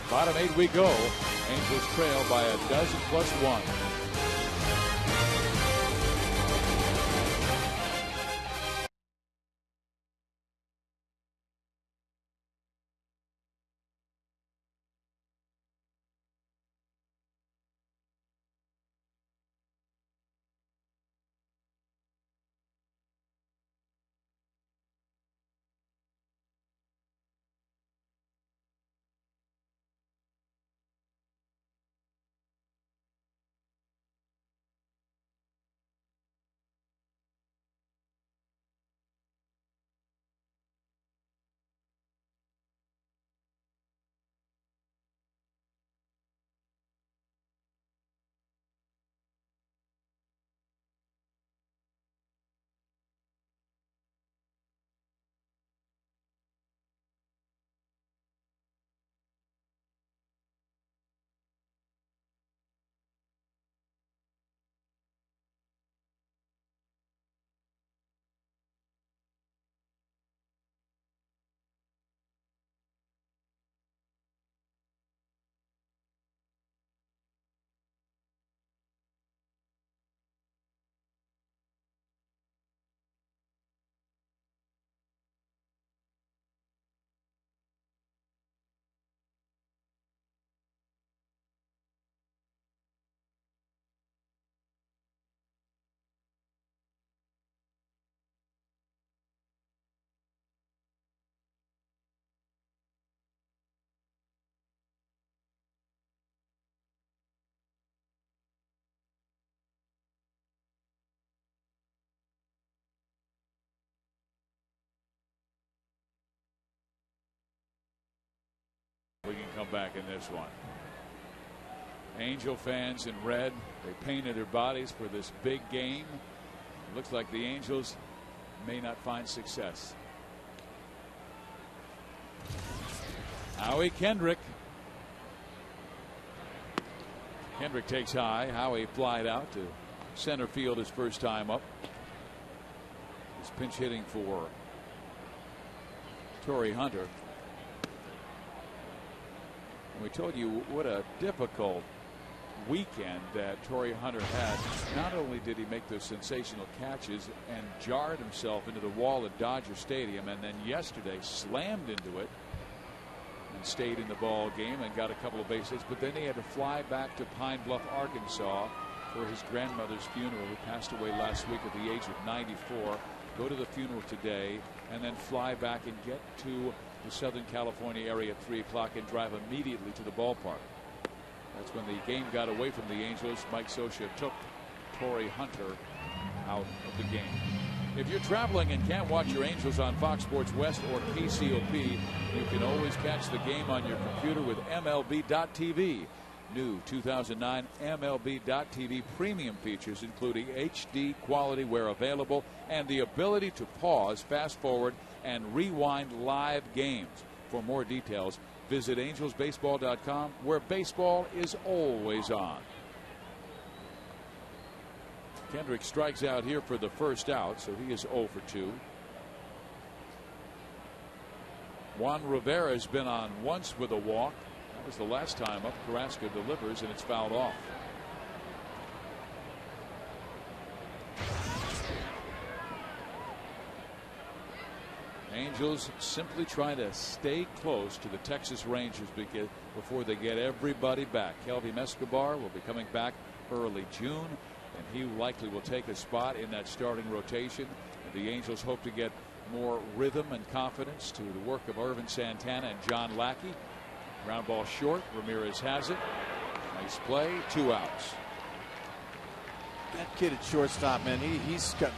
Bottom 8 we go. Angels trail by 12 plus 1. We can come back in this one. Angel fans in red, they painted their bodies for this big game. It looks like the Angels may not find success. Howie Kendrick. Kendrick takes high. Howie flied out to center field his first time up. He's pinch hitting for Torrey Hunter. We told you what a difficult weekend that Torrey Hunter had. Not only did he make those sensational catches and jarred himself into the wall at Dodger Stadium, and then yesterday slammed into it and stayed in the ball game and got a couple of base hits, but then he had to fly back to Pine Bluff, Arkansas for his grandmother's funeral, who passed away last week at the age of 94. Go to the funeral today and then fly back and get to the Southern California area at 3 o'clock and drive immediately to the ballpark. That's when the game got away from the Angels. Mike Scioscia took Torrey Hunter out of the game. If you're traveling and can't watch your Angels on Fox Sports West or PCOP, you can always catch the game on your computer with MLB.TV. New 2009 MLB.TV premium features, including HD quality where available and the ability to pause, fast forward, and rewind live games. For more details, visit angelsbaseball.com, where baseball is always on. Kendrick strikes out here for the first out, so he is 0 for 2. Juan Rivera has been on once with a walk. That was the last time up. Carrasco delivers, and it's fouled off. Angels simply trying to stay close to the Texas Rangers before they get everybody back. Kelvin Escobar will be coming back early June, and he likely will take a spot in that starting rotation. The Angels hope to get more rhythm and confidence to the work of Ervin Santana and John Lackey. Ground ball short. Ramirez has it. Nice play. 2 outs. That kid at shortstop, man, he's got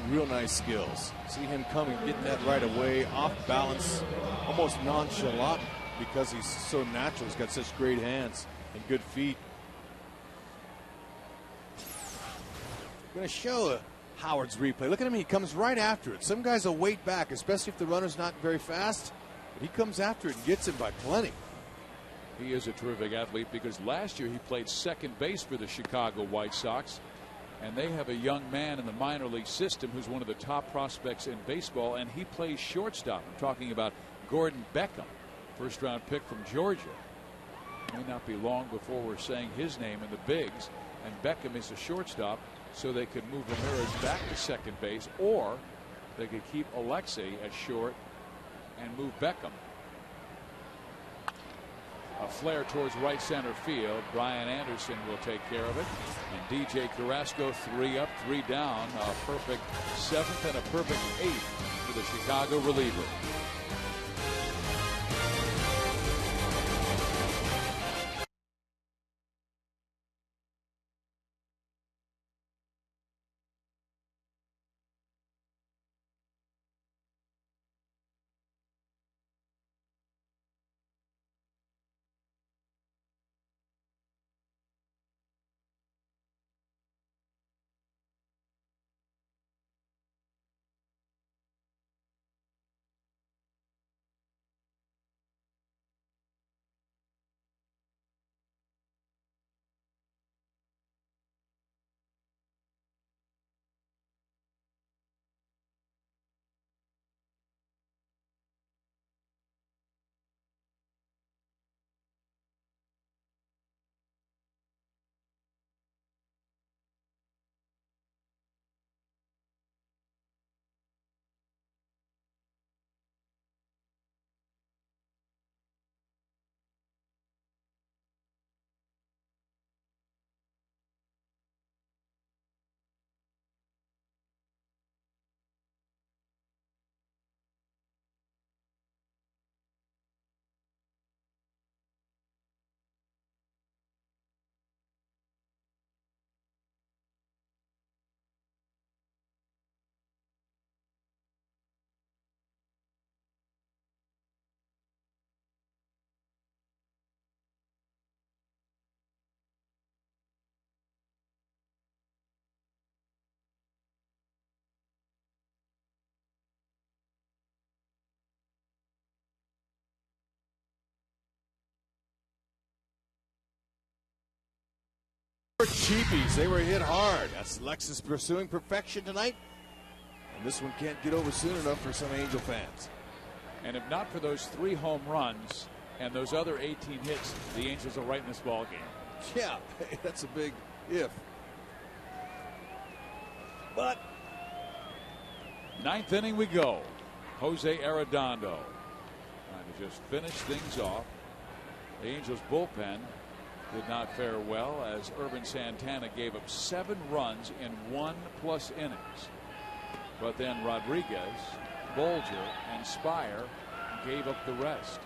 real nice skills. See him coming, getting that right away, off balance, almost nonchalant, because he's so natural. He's got such great hands and good feet. I'm going to show Howard's replay. Look at him. He comes right after it. Some guys will wait back, especially if the runner's not very fast. But he comes after it and gets him by plenty. He is a terrific athlete, because last year he played second base for the Chicago White Sox. And they have a young man in the minor league system who's one of the top prospects in baseball, and he plays shortstop. I'm talking about Gordon Beckham, first-round pick from Georgia. It may not be long before we're saying his name in the bigs, and Beckham is a shortstop, so they could move Ramirez back to second base, or they could keep Alexei at short and move Beckham. A flare towards right center field. Brian Anderson will take care of it. And DJ Carrasco, 3 up, 3 down. A perfect 7th and a perfect 8th for the Chicago reliever. Cheapies, they were hit hard. That's Lexus pursuing perfection tonight, and this one can't get over soon enough for some Angel fans. And if not for those 3 home runs and those other 18 hits, the Angels are right in this ball game. Yeah, that's a big if. But ninth inning we go. Jose Arredondo trying to just finish things off. The Angels bullpen did not fare well as Ervin Santana gave up 7 runs in 1+ innings. But then Rodriguez, Bolger, and Spire gave up the rest.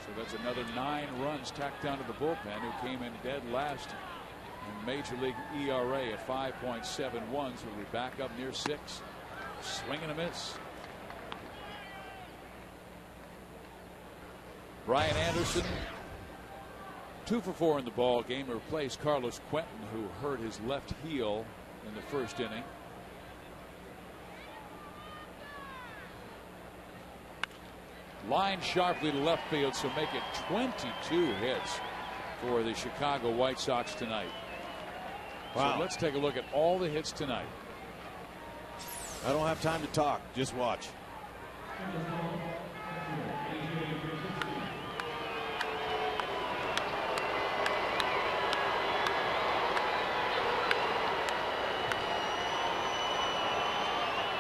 So that's another 9 runs tacked down to the bullpen, who came in dead last in Major League ERA at 5.71. So we're back up near 6. Swing and a miss. Brian Anderson, 2 for 4 in the ball game, replaced Carlos Quentin, who hurt his left heel in the first inning. Line sharply to left field, so make it 22 hits for the Chicago White Sox tonight. Wow. So let's take a look at all the hits tonight. I don't have time to talk. Just watch.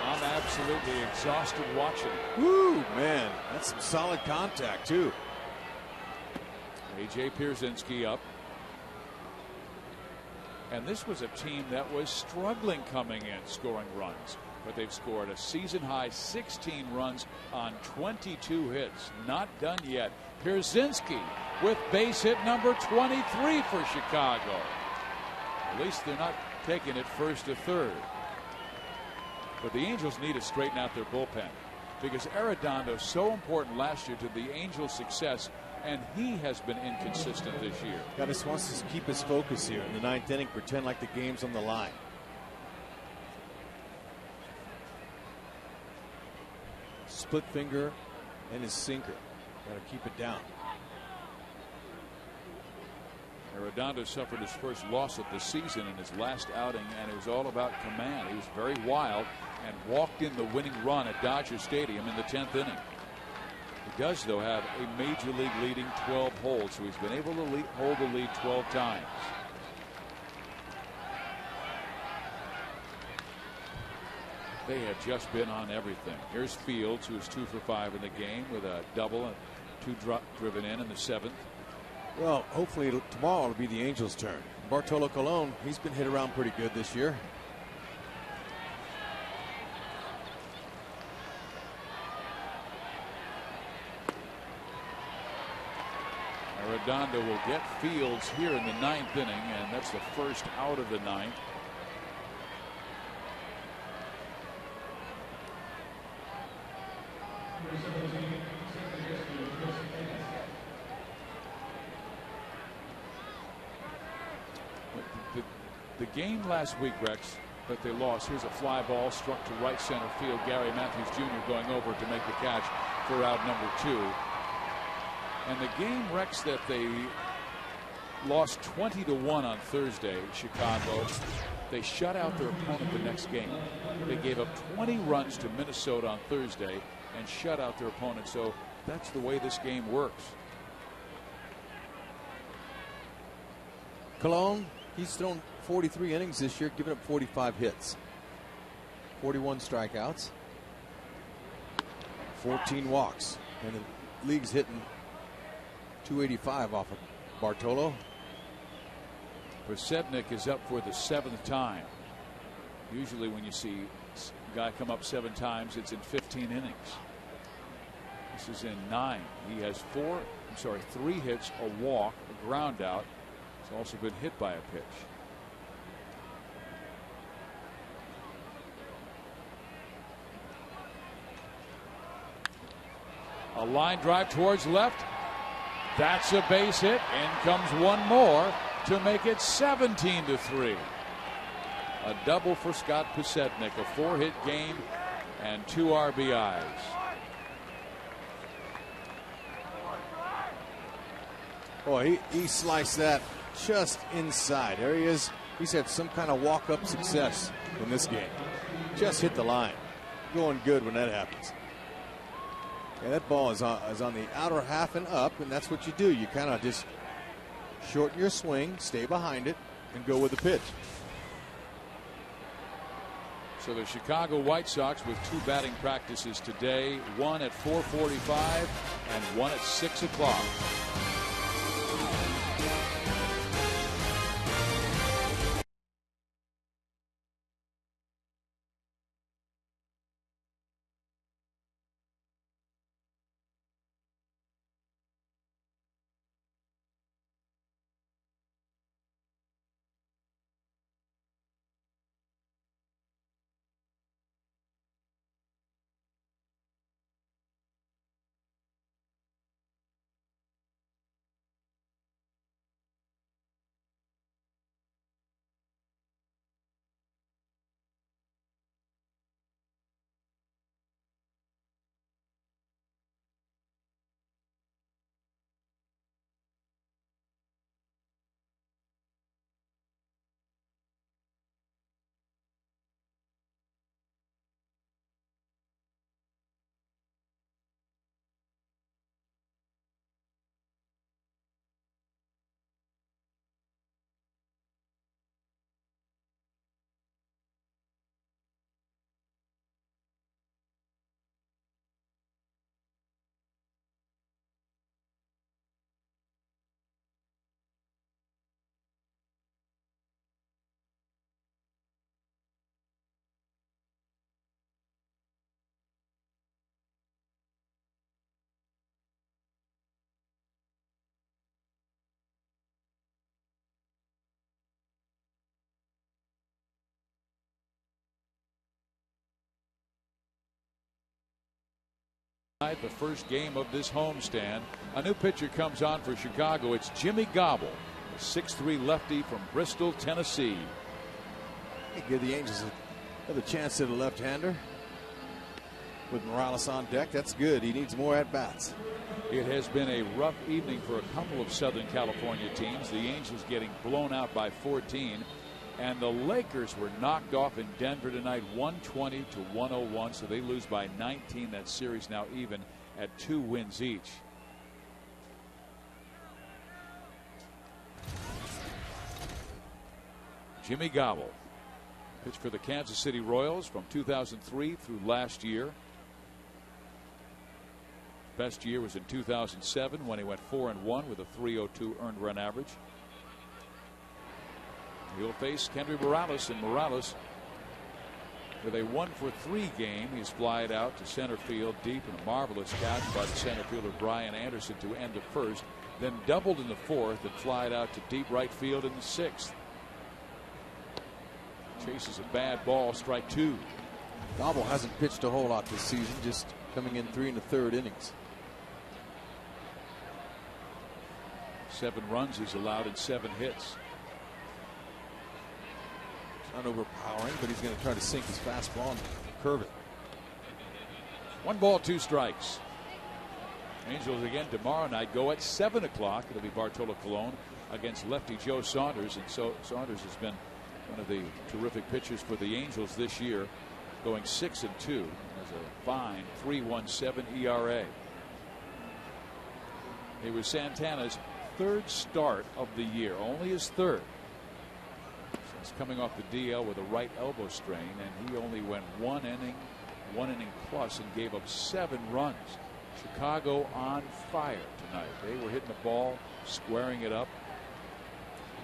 I'm absolutely exhausted watching. Woo, man, that's some solid contact too. A.J. Pierzynski up. And this was a team that was struggling coming in scoring runs, but they've scored a season high 16 runs on 22 hits. Not done yet. Pierzynski with base hit number 23 for Chicago. At least they're not taking it first to third. But the Angels need to straighten out their bullpen, because Arredondo so important last year to the Angels' success, and he has been inconsistent this year. Just wants to keep his focus here in the 9th inning, pretend like the game's on the line. Split finger and his sinker. Got to keep it down. Arredondo suffered his first loss of the season in his last outing, and it was all about command. He was very wild and walked in the winning run at Dodger Stadium in the 10th inning. He does, though, have a major league leading 12 holds, so he's been able to hold the lead 12 times. They have just been on everything. Here's Fields, who is 2 for 5 in the game with a double and 2 driven in the 7th. Well, hopefully tomorrow it'll be the Angels' turn. Bartolo Colon, he's been hit around pretty good this year. Arredondo will get Fields here in the 9th inning, and that's the first out of the 9th. The game last week, Rex, that they lost. Here's a fly ball struck to right center field. Gary Matthews Jr. going over to make the catch for out number 2. And the game, Rex, that they lost 20-1 on Thursday, Chicago, they shut out their opponent the next game. They gave up 20 runs to Minnesota on Thursday and shut out their opponent. So that's the way this game works. Colon, he's thrown 43 innings this year, giving up 45 hits, 41 strikeouts, 14 walks, and the league's hitting 285 off of Bartolo. Podsednik is up for the 7th time. Usually when you see a guy come up 7 times, it's in 15 innings. This is in 9. He has 3 hits, a walk, a ground out. He's also been hit by a pitch. A line drive towards left. That's a base hit. In comes one more to make it 17-3. A double for Scott Podsednik, a 4-hit game and 2 RBIs. Boy, he sliced that just inside. There he is. He's had some kind of walk-up success in this game. Just hit the line. Going good when that happens. Yeah, that ball is on the outer half and up, and that's what you do. You kind of just Shorten your swing, stay behind it, and go with the pitch. So the Chicago White Sox with 2 batting practices today, one at 4:45 and one at 6 o'clock. The first game of this homestand. A new pitcher comes on for Chicago. It's Jimmy Gobble, a 6'3" lefty from Bristol, Tennessee. Give the Angels another chance at a left-hander with Morales on deck. That's good. He needs more at-bats. It has been a rough evening for a couple of Southern California teams. The Angels getting blown out by 14. And the Lakers were knocked off in Denver tonight, 120-101. So they lose by 19. That series now even at 2 wins each. Jimmy Gobble pitched for the Kansas City Royals from 2003 through last year. Best year was in 2007 when he went 4-1 with a .302 earned run average. He'll face Kendry Morales, and Morales, with a 1-for-3 game, he's flied out to center field deep in a marvelous catch by the center fielder Brian Anderson to end the first, then doubled in the fourth and flied out to deep right field in the sixth. Chases a bad ball, strike 2. Gobble hasn't pitched a whole lot this season, just coming in 3 1/3 innings. 7 runs he's allowed in 7 hits. Not overpowering, but he's going to try to sink his fastball and curve it. 1 ball, 2 strikes. Angels again tomorrow night go at 7 o'clock. It'll be Bartolo Colon against lefty Joe Saunders. And so Saunders has been one of the terrific pitchers for the Angels this year, going 6-2. Has a fine 3.17 ERA. It was Santana's 3rd start of the year, only his 3rd. He's coming off the DL with a right elbow strain, and he only went 1 inning plus, and gave up 7 runs. Chicago on fire tonight. They were hitting the ball, squaring it up.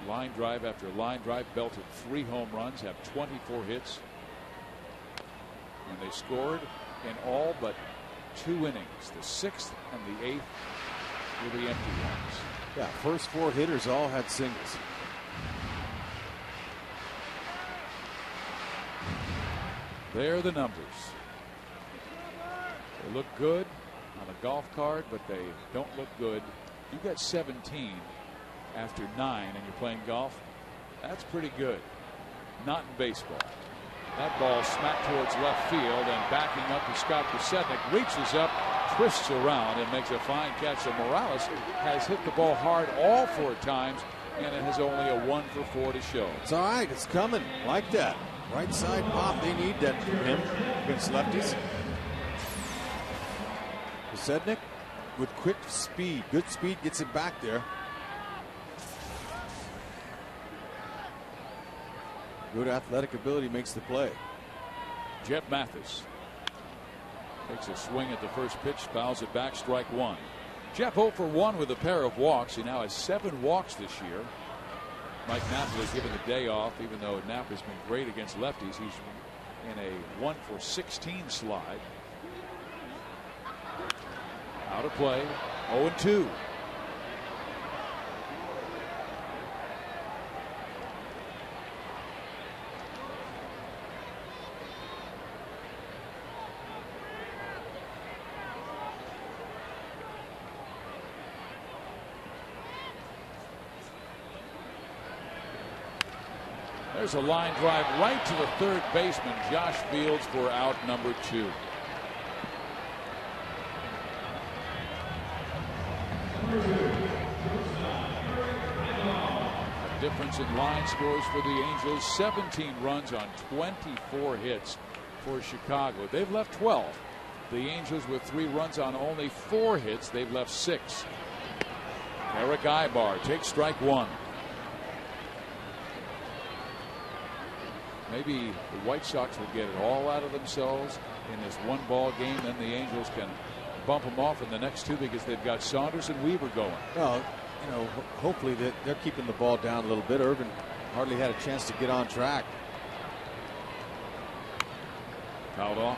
Line drive after line drive, belted 3 home runs, have 24 hits. And they scored in all but 2 innings. The 6th and the 8th were the empty ones. Yeah, first 4 hitters all had singles. There are the numbers. They look good on a golf card, but they don't look good. You got 17 after 9 and you're playing golf. That's pretty good. Not in baseball. That ball smacked towards left field, and backing up to Scott Podsednik, reaches up, twists around, and makes a fine catch. So Morales has hit the ball hard all 4 times, and it has only a 1-for-4 to show. It's all right. It's coming like that. Right side pop. They need that from him against lefties. Podsednik with quick speed. Good speed gets it back there. Good athletic ability makes the play. Jeff Mathis takes a swing at the first pitch, fouls it back, strike one. Jeff 0 for 1 with a pair of walks. He now has 7 walks this year. Mike Napoli given the day off, even though Napoli's been great against lefties. He's in a 1 for 16 slide. Out of play, 0-2. There's a line drive right to the third baseman, Josh Fields, for out number 2. A difference in line scores for the Angels. 17 runs on 24 hits for Chicago. They've left 12. The Angels with 3 runs on only 4 hits. They've left 6. Eric Aybar takes strike 1. Maybe the White Sox will get it all out of themselves in this 1-ball game. Then the Angels can bump them off in the next 2 because they've got Saunders and Weaver going. Well, you know, hopefully they're keeping the ball down a little bit. Irvin hardly had a chance to get on track. Fouled off.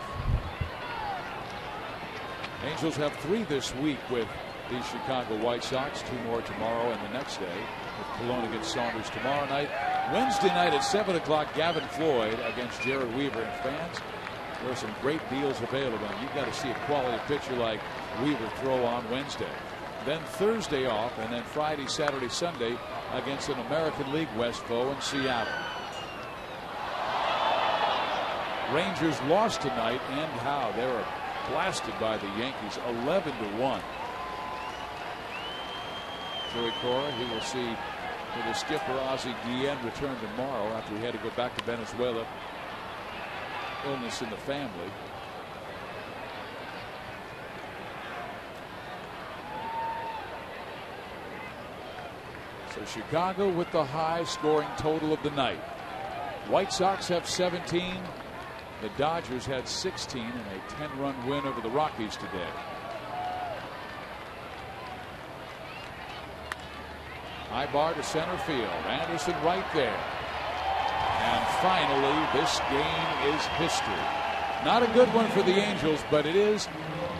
Angels have 3 this week with the Chicago White Sox. 2 more tomorrow and the next day. With Cologne against Saunders tomorrow night. Wednesday night at 7 o'clock, Gavin Floyd against Jared Weaver. And fans, there are some great deals available. And you've got to see a quality pitcher like Weaver throw on Wednesday. Then Thursday off, and then Friday, Saturday, Sunday against an American League West foe in Seattle. Rangers lost tonight, and how. They were blasted by the Yankees 11-1. Joey Cora, he will see the skipper Ozzie Guillen return tomorrow after he had to go back to Venezuela. Illness in the family. So Chicago with the high scoring total of the night. White Sox have 17. The Dodgers had 16 in a 10-run win over the Rockies today. Aybar to center field. Anderson right there. And finally, this game is history. Not a good one for the Angels, but it is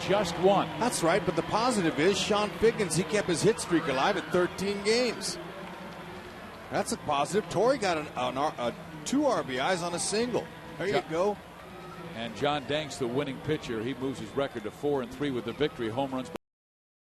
just one. That's right, but the positive is Sean Figgins, he kept his hit streak alive at 13 games. That's a positive. Torrey got 2 RBIs on a single. There you go. And John Danks, the winning pitcher, he moves his record to 4-3 with the victory. Home runs